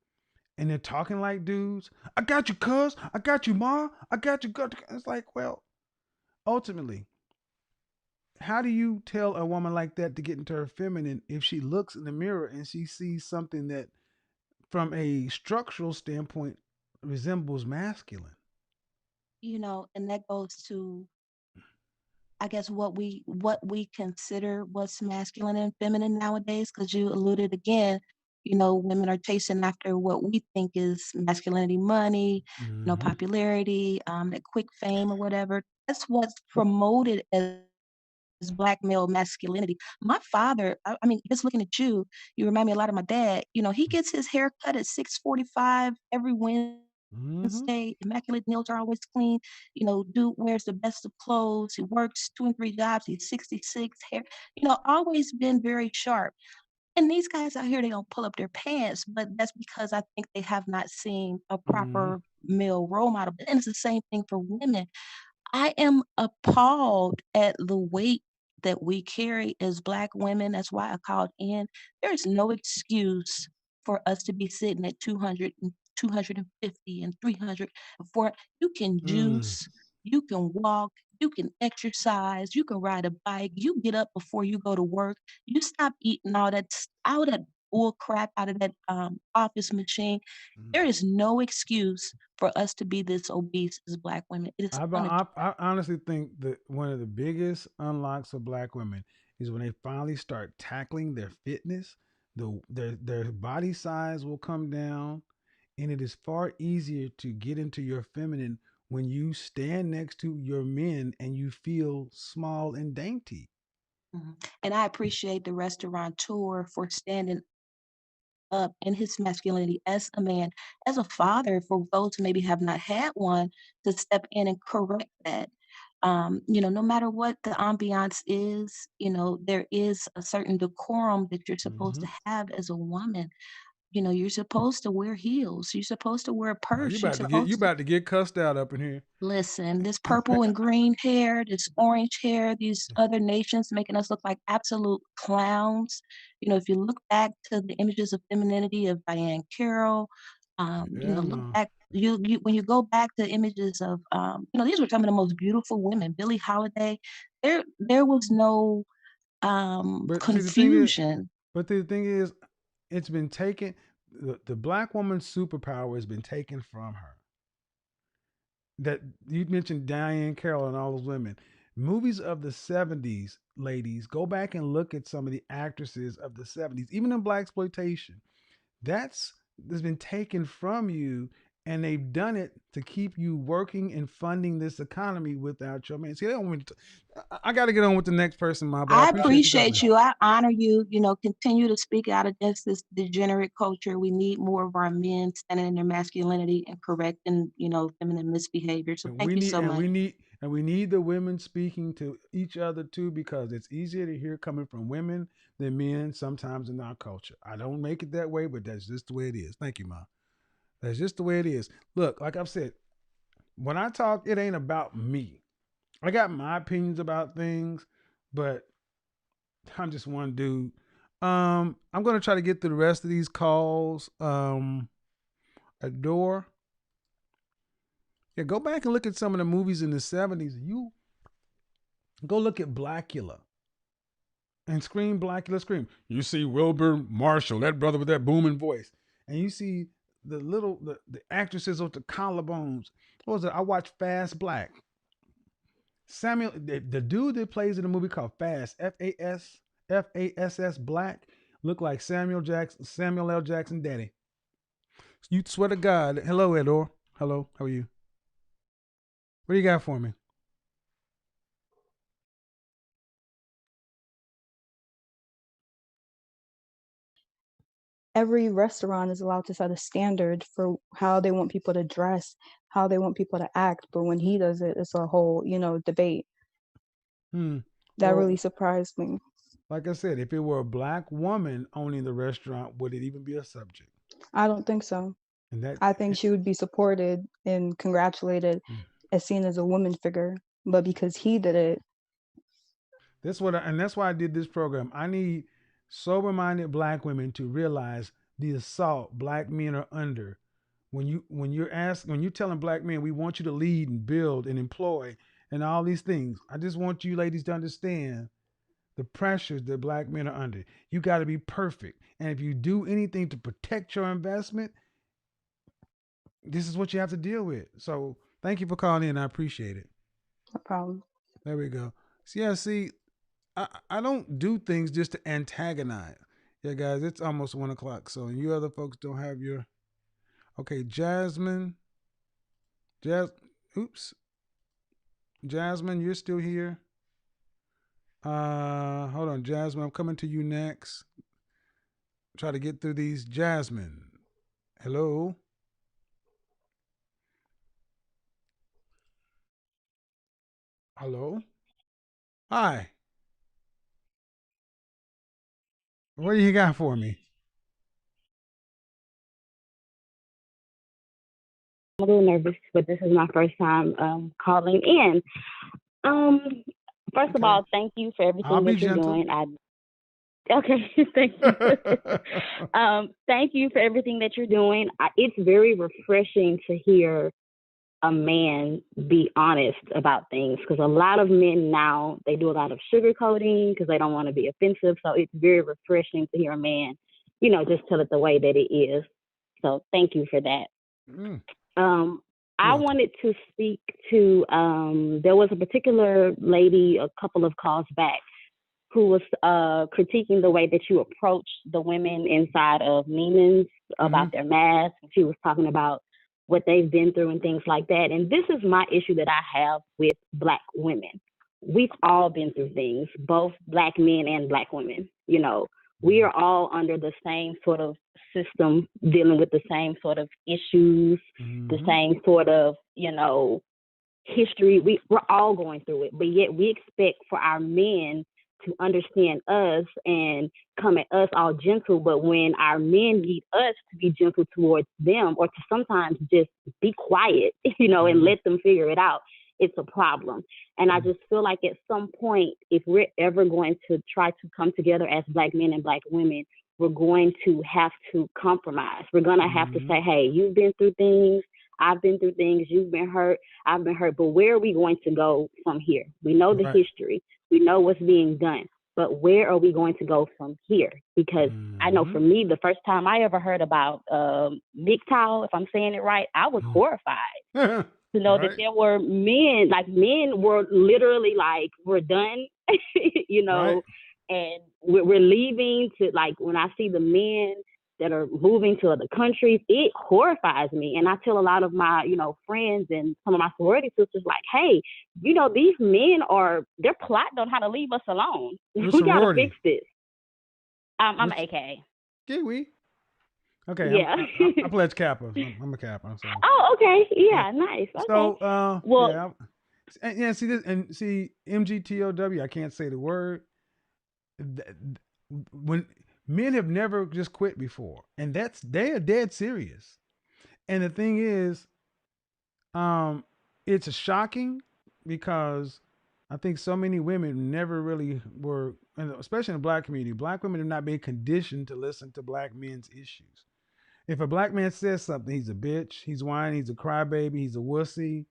And they're talking like dudes. I got you, cuz. I got you, ma. I got you. It's like, well, ultimately, how do you tell a woman like that to get into her feminine if she looks in the mirror and she sees something that, from a structural standpoint, resembles masculine? and that goes to, I guess, what we consider what's masculine and feminine nowadays, because you alluded again, women are chasing after what we think is masculinity, money, popularity, that quick fame or whatever. That's what's promoted as Black male masculinity. My father, I mean, just looking at you, you remind me a lot of my dad. He gets his hair cut at 6:45 every Wednesday. Immaculate nails are always clean. Dude wears the best of clothes. He works 2 and 3 jobs. He's 66. Hair, always been very sharp. And these guys out here, they don't pull up their pants, but that's because I think they have not seen a proper male role model. And it's the same thing for women. I am appalled at the weight that we carry as Black women. That's why I called in. There is no excuse for us to be sitting at 200 and 250 and 300 and 400. You can juice, you can walk, you can exercise, you can ride a bike, you get up before you go to work. You stop eating all that bull crap out of that office machine. There is no excuse for us to be this obese as Black women. It is I honestly think that one of the biggest unlocks of Black women is when they finally start tackling their fitness. Their body size will come down, and it is far easier to get into your feminine when you stand next to your men and you feel small and dainty. And I appreciate the restaurateur for standing up in his masculinity as a man, as a father, for those who maybe have not had one, to step in and correct that. No matter what the ambiance is, there is a certain decorum that you're supposed to have as a woman. You're supposed to wear heels. You're supposed to wear a Oh, purse. You're you supposed to about to get cussed out up in here. listen. This purple and green hair, this orange hair, these other nations making us look like absolute clowns. If you look back to the images of femininity of Diane Carroll, look back. You when you go back to images of, these were some of the most beautiful women. Billie Holiday. There was no But see, confusion. the thing is, it's been taken. The Black woman's superpower has been taken from her. That you mentioned Diane Carroll and all those women. Movies of the 70s, ladies, go back and look at some of the actresses of the 70s, even in black exploitation. That's been taken from you, and they've done it to keep you working and funding this economy without your man. See, they don't want me to I got to get on with the next person, Ma, but I I appreciate appreciate you. I honor you. You know, continue to speak out against this degenerate culture. We need more of our men standing in their masculinity and correcting, you know, feminine misbehavior. So and thank we you need so and much. we need and we need the women speaking to each other too, because it's easier to hear coming from women than men sometimes in our culture. I don't make it that way, but that's just the way it is. Thank you, Ma. That's just the way it is. Look, like I've said, when I talk, it ain't about me. I got my opinions about things, but I'm just one dude. I'm gonna try to get through the rest of these calls. Adore. Yeah, go back and look at some of the movies in the 70s. You go look at Blackula and scream Blackula scream. You see Wilbur Marshall, that brother with that booming voice. And you see the actresses with the collarbones. What was it? I watched Fast Black. Samuel, the dude that plays in a movie called Fast, Fass Black, looked like Samuel L. Jackson daddy. You swear to God. Hello, Edor. Hello, how are you? What do you got for me? Every restaurant is allowed to set a standard for how they want people to dress, how they want people to act. But when he does it, it's a whole, debate. That really Well, surprised me. like I said, if it were a black woman owning the restaurant, would it even be a subject? I don't think so. And that I think she would be supported and congratulated as seen as a woman figure. But because he did it, that's why I did this program. I need sober-minded black women to realize the assault black men are under. When you're telling black men we want you to lead and build and employ and all these things, I just want you ladies to understand the pressures that black men are under. You got to be perfect, and if you do anything to protect your investment, this is what you have to deal with. So thank you for calling in. I appreciate it. no problem. There we go. So, yeah, see, I don't do things just to antagonize. Yeah, guys, it's almost 1:00. So you other folks don't have your okay, Jasmine. Oops. Jasmine, you're still here. Hold on, Jasmine. I'm coming to you next. Try to get through these. Jasmine. Hello. Hello. Hi. What do you got for me? I'm a little nervous, but this is my first time calling in. First of all, thank you for I'll everything be that you're gentle. doing. Okay, thank you. Thank you for everything that you're doing. It's very refreshing to hear a man be honest about things, because a lot of men now, they do a lot of sugarcoating because they don't want to be offensive. So it's very refreshing to hear a man, just tell it the way that it is. So thank you for that. I wanted to speak to, there was a particular lady a couple of calls back who was critiquing the way that you approach the women inside of Neiman's about their masks. She was talking about what they've been through and things like that. And this is my issue that I have with Black women. We've all been through things, both Black men and Black women. We are all under the same sort of system, dealing with the same sort of issues, the same sort of, history. We're all going through it, but yet we expect for our men to understand us and come at us all gentle. But when our men need us to be gentle towards them, or to sometimes just be quiet, and let them figure it out, it's a problem. And I just feel like at some point, if we're ever going to try to come together as Black men and Black women, we're going to have to compromise. We're going to have to say, hey, you've been through things, I've been through things, you've been hurt, I've been hurt, but where are we going to go from here? We know the history, we know what's being done, but where are we going to go from here? Because I know for me, the first time I ever heard about MGTOW, if I'm saying it right, I was horrified. to know that Right. there were men, like men were literally like, we're done, you know, Right. and we're leaving to, like, when I see the men that are moving to other countries, it horrifies me. And I tell a lot of my, you know, friends and some of my sorority sisters, like, hey, you know, these men they're plotting on how to leave us alone. What We got to sorority? fix this. I'm an Which AK. Kiwi? Okay, Yeah. I pledge Kappa. I'm a Kappa. So Oh, okay. yeah. Yeah, nice. Okay. So Well, yeah. Yeah, see this and see MGTOW. I can't say the word. When men have never just quit before, and they are dead serious. And the thing is, um, it's shocking because I think so many women never really were, and especially in the black community. Black women have not been conditioned to listen to black men's issues. If a black man says something, he's a bitch, he's whining, he's a crybaby, he's a wussy.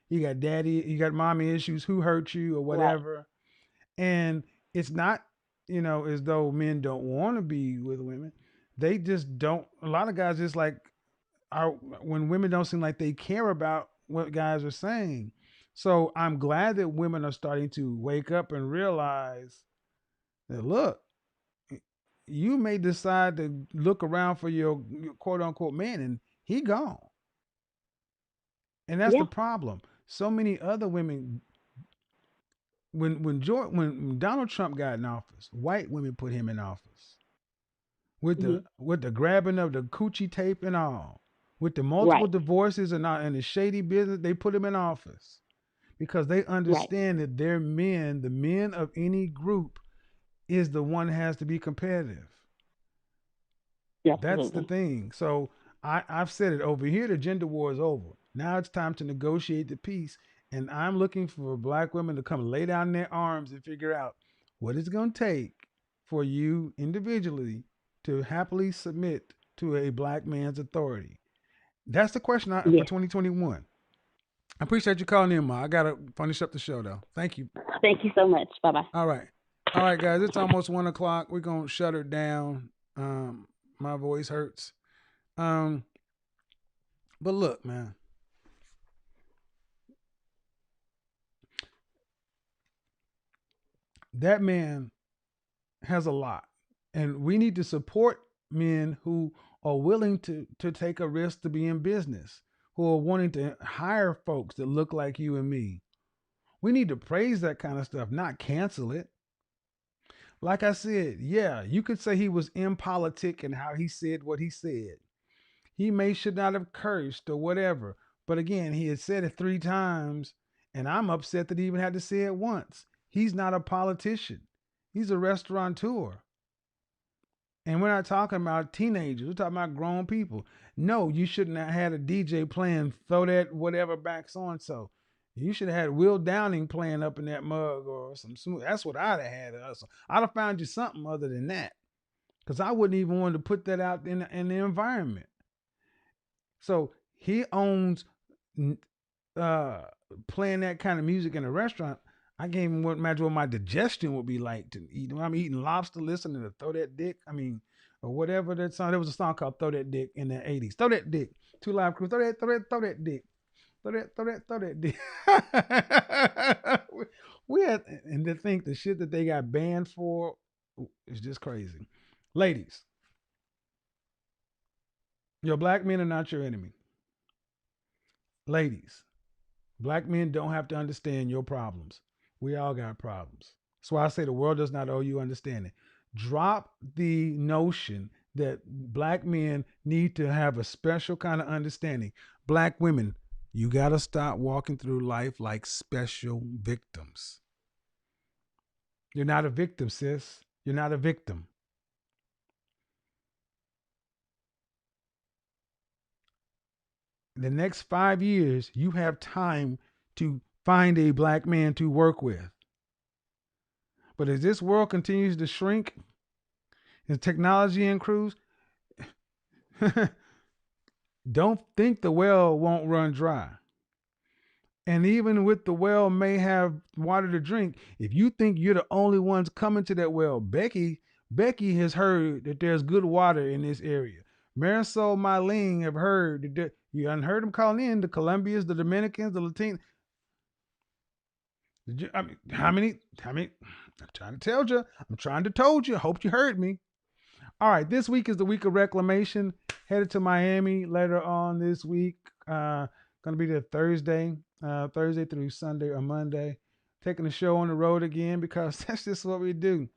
He got daddy, he got mommy issues, who hurt you or right. whatever. And it's not, as though men don't want to be with women. They just don't. A lot of guys just like are when women don't seem like they care about what guys are saying. So I'm glad that women are starting to wake up and realize that look, you may decide to look around for your quote unquote man and he gone. And that's Yeah. the problem. So many other women when Donald Trump got in office, white women put him in office with Hmm. the grabbing of the coochie tape and all, with the multiple Right. divorces and all, and the shady business. They put him in office because they Right. understand that their men, the men of any group, is the one that has to be competitive. That's the Absolutely. thing. So I've said it over here. The gender war is over. Now it's time to negotiate the peace. And I'm looking for black women to come lay down their arms and figure out what it's going to take for you individually to happily submit to a black man's authority. That's the question for Yeah. 2021. I appreciate you calling in, Ma. I got to finish up the show, though. Thank you. Thank you so much. Bye bye. All right. All right, guys. It's almost 1 o'clock. We're going to shut her down. My voice hurts. Um, but look, man, that man has a lot, and we need to support men who are willing to take a risk to be in business, who are wanting to hire folks that look like you and me. We need to praise that kind of stuff, not cancel it. Like I said, yeah, you could say he was impolitic in how he said what he said. He may should not have cursed or whatever. But again, he had said it 3 times, and I'm upset that he even had to say it once. He's not a politician. He's a restaurateur. And we're not talking about teenagers. We're talking about grown people. No, you shouldn't have had a DJ playing Throw That Whatever Back So and So. You should have had Will Downing playing up in that mug or some smooth. That's what I'd have had. I'd have found you something other than that. Because I wouldn't even want to put that out in the environment. So he owns uh, playing that kind of music in a restaurant. I can't even imagine what my digestion would be like to eat. When I'm eating lobster, listening to Throw That Dick. I mean, or whatever that song. There was a song called Throw That Dick in the 80s. Throw that dick. Two Live Crew. Throw that dick. Throw that dick. we had, and to think the shit that they got banned for is just crazy. Ladies, your black men are not your enemy. Ladies, black men don't have to understand your problems. We all got problems. That's why I say the world does not owe you understanding. Drop the notion that black men need to have a special kind of understanding. Black women, you got to stop walking through life like special victims. You're not a victim, sis. You're not a victim. The next 5 years, you have time to find a black man to work with. But as this world continues to shrink and technology improves, don't think the well won't run dry. And even with the well may have water to drink, if you think you're the only ones coming to that well, Becky has heard that there's good water in this area. Marisol Mylene have heard. You hadn't heard them calling in. The Colombians, the Dominicans, the Latinos. Did you? I mean, how many? I'm trying to tell you. I'm trying to told you. I hope you heard me. All right. This week is the week of reclamation. Headed to Miami later on this week. Going to be there Thursday through Sunday or Monday. Taking the show on the road again because that's just what we do.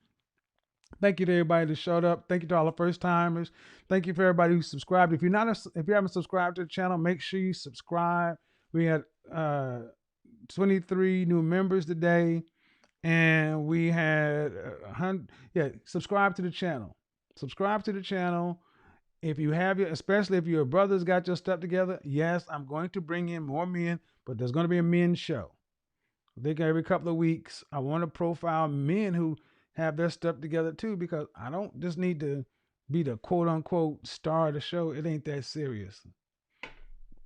Thank you to everybody that showed up. Thank you to all the first timers. Thank you for everybody who subscribed. If you haven't subscribed to the channel, make sure you subscribe. We had 23 new members today, and we had 100. Yeah, subscribe to the channel. Subscribe to the channel. If you have especially if your brothers got your stuff together, yes, I'm going to bring in more men, but there's going to be a men's show. I think every couple of weeks, I want to profile men who have their stuff together too, because I don't just need to be the quote unquote star of the show. It ain't that serious.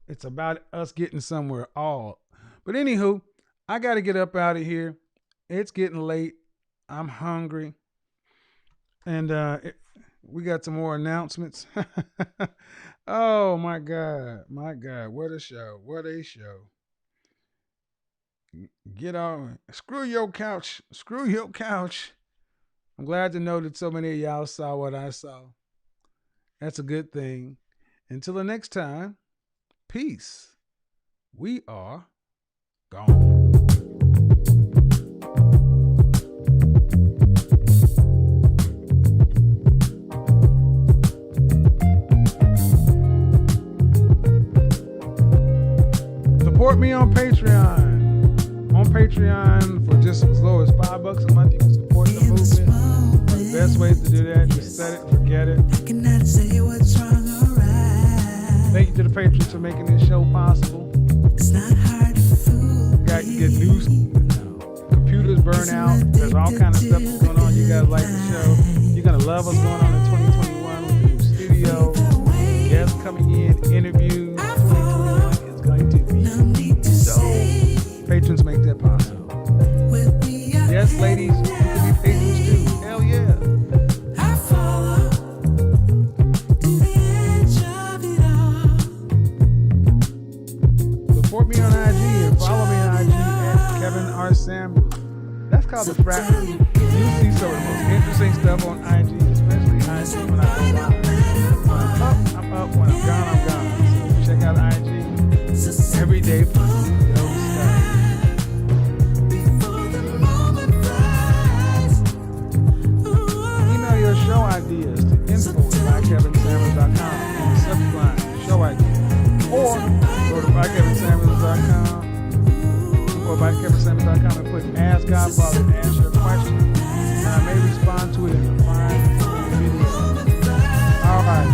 It's about us getting somewhere all. But anywho, I got to get up out of here. It's getting late. I'm hungry. And we got some more announcements. Oh my God. My God. What a show. What a show. Get on. Screw your couch. Screw your couch. I'm glad to know that so many of y'all saw what I saw. That's a good thing. Until the next time, peace. We are gone. Support me on Patreon. On Patreon for just as low as $5 a month, you can support the movement. One of the best ways to do that, just set it, forget it. Thank you to the patrons for making this show possible. You got to get new computers burn out. There's all kind of stuff that's going on. You guys like the show. You're going to love what's going on in 2021 with the new studio. Guests coming in, interviews. 2021 is going to be so. Patrons make that possible. Yes, ladies, you can be patrons too. Hell yeah. Support me on IG and follow me on IG at Kevin R. Samuels. That's called the Fractal. You see some of the most interesting stuff on IG, especially IG when I go live. When I'm up, I'm up. When I'm gone, I'm gone. So check out IG every day for stuff. Show ideas to info@BlackKevinSamuels.com and the subject line, show ideas. Or go to BlackKevinSamuels.com or BlackKevinSamuels.com and put Ask Godfather and answer your question. And I may respond to it in the fine video. Alright,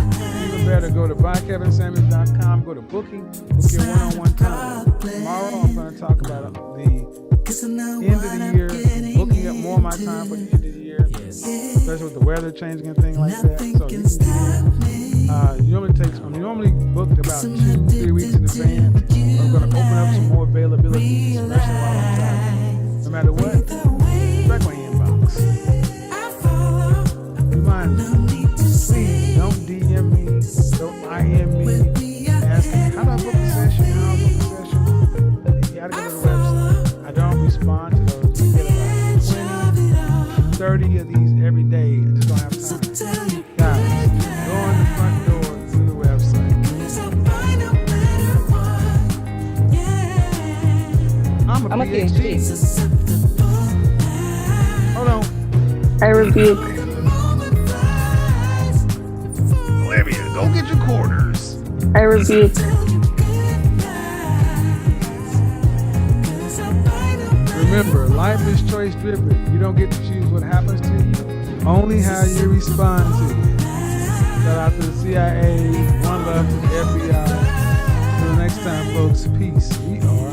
even better, go to BlackKevinSamuels.com, go to booking, book your one-on-one time. Tomorrow I'm going to talk about the end of the year, booking up more of my time for the end of the year, especially with the weather changing and things like that. So you can do that. I'm normally booked about 2-3 weeks in advance. I'm going to open up some more availability, especially while I'm traveling. No matter what, check my inbox. Remind me, please don't DM me, don't IM me, ask me, how do I book a session? How do I book a session? You got to go to the website. I don't respond to those. We get about 20, 30 of these every day. I just don't have time. Guys, go on the front door to the website. I'm a PhD. Hold on. I rebuke. Olivia, go get your quarters. I rebuke. Remember, life is choice driven. You don't get to choose what happens to you, only how you respond to it. Shout out to the CIA, one love to the FBI. Until next time, folks, peace. We are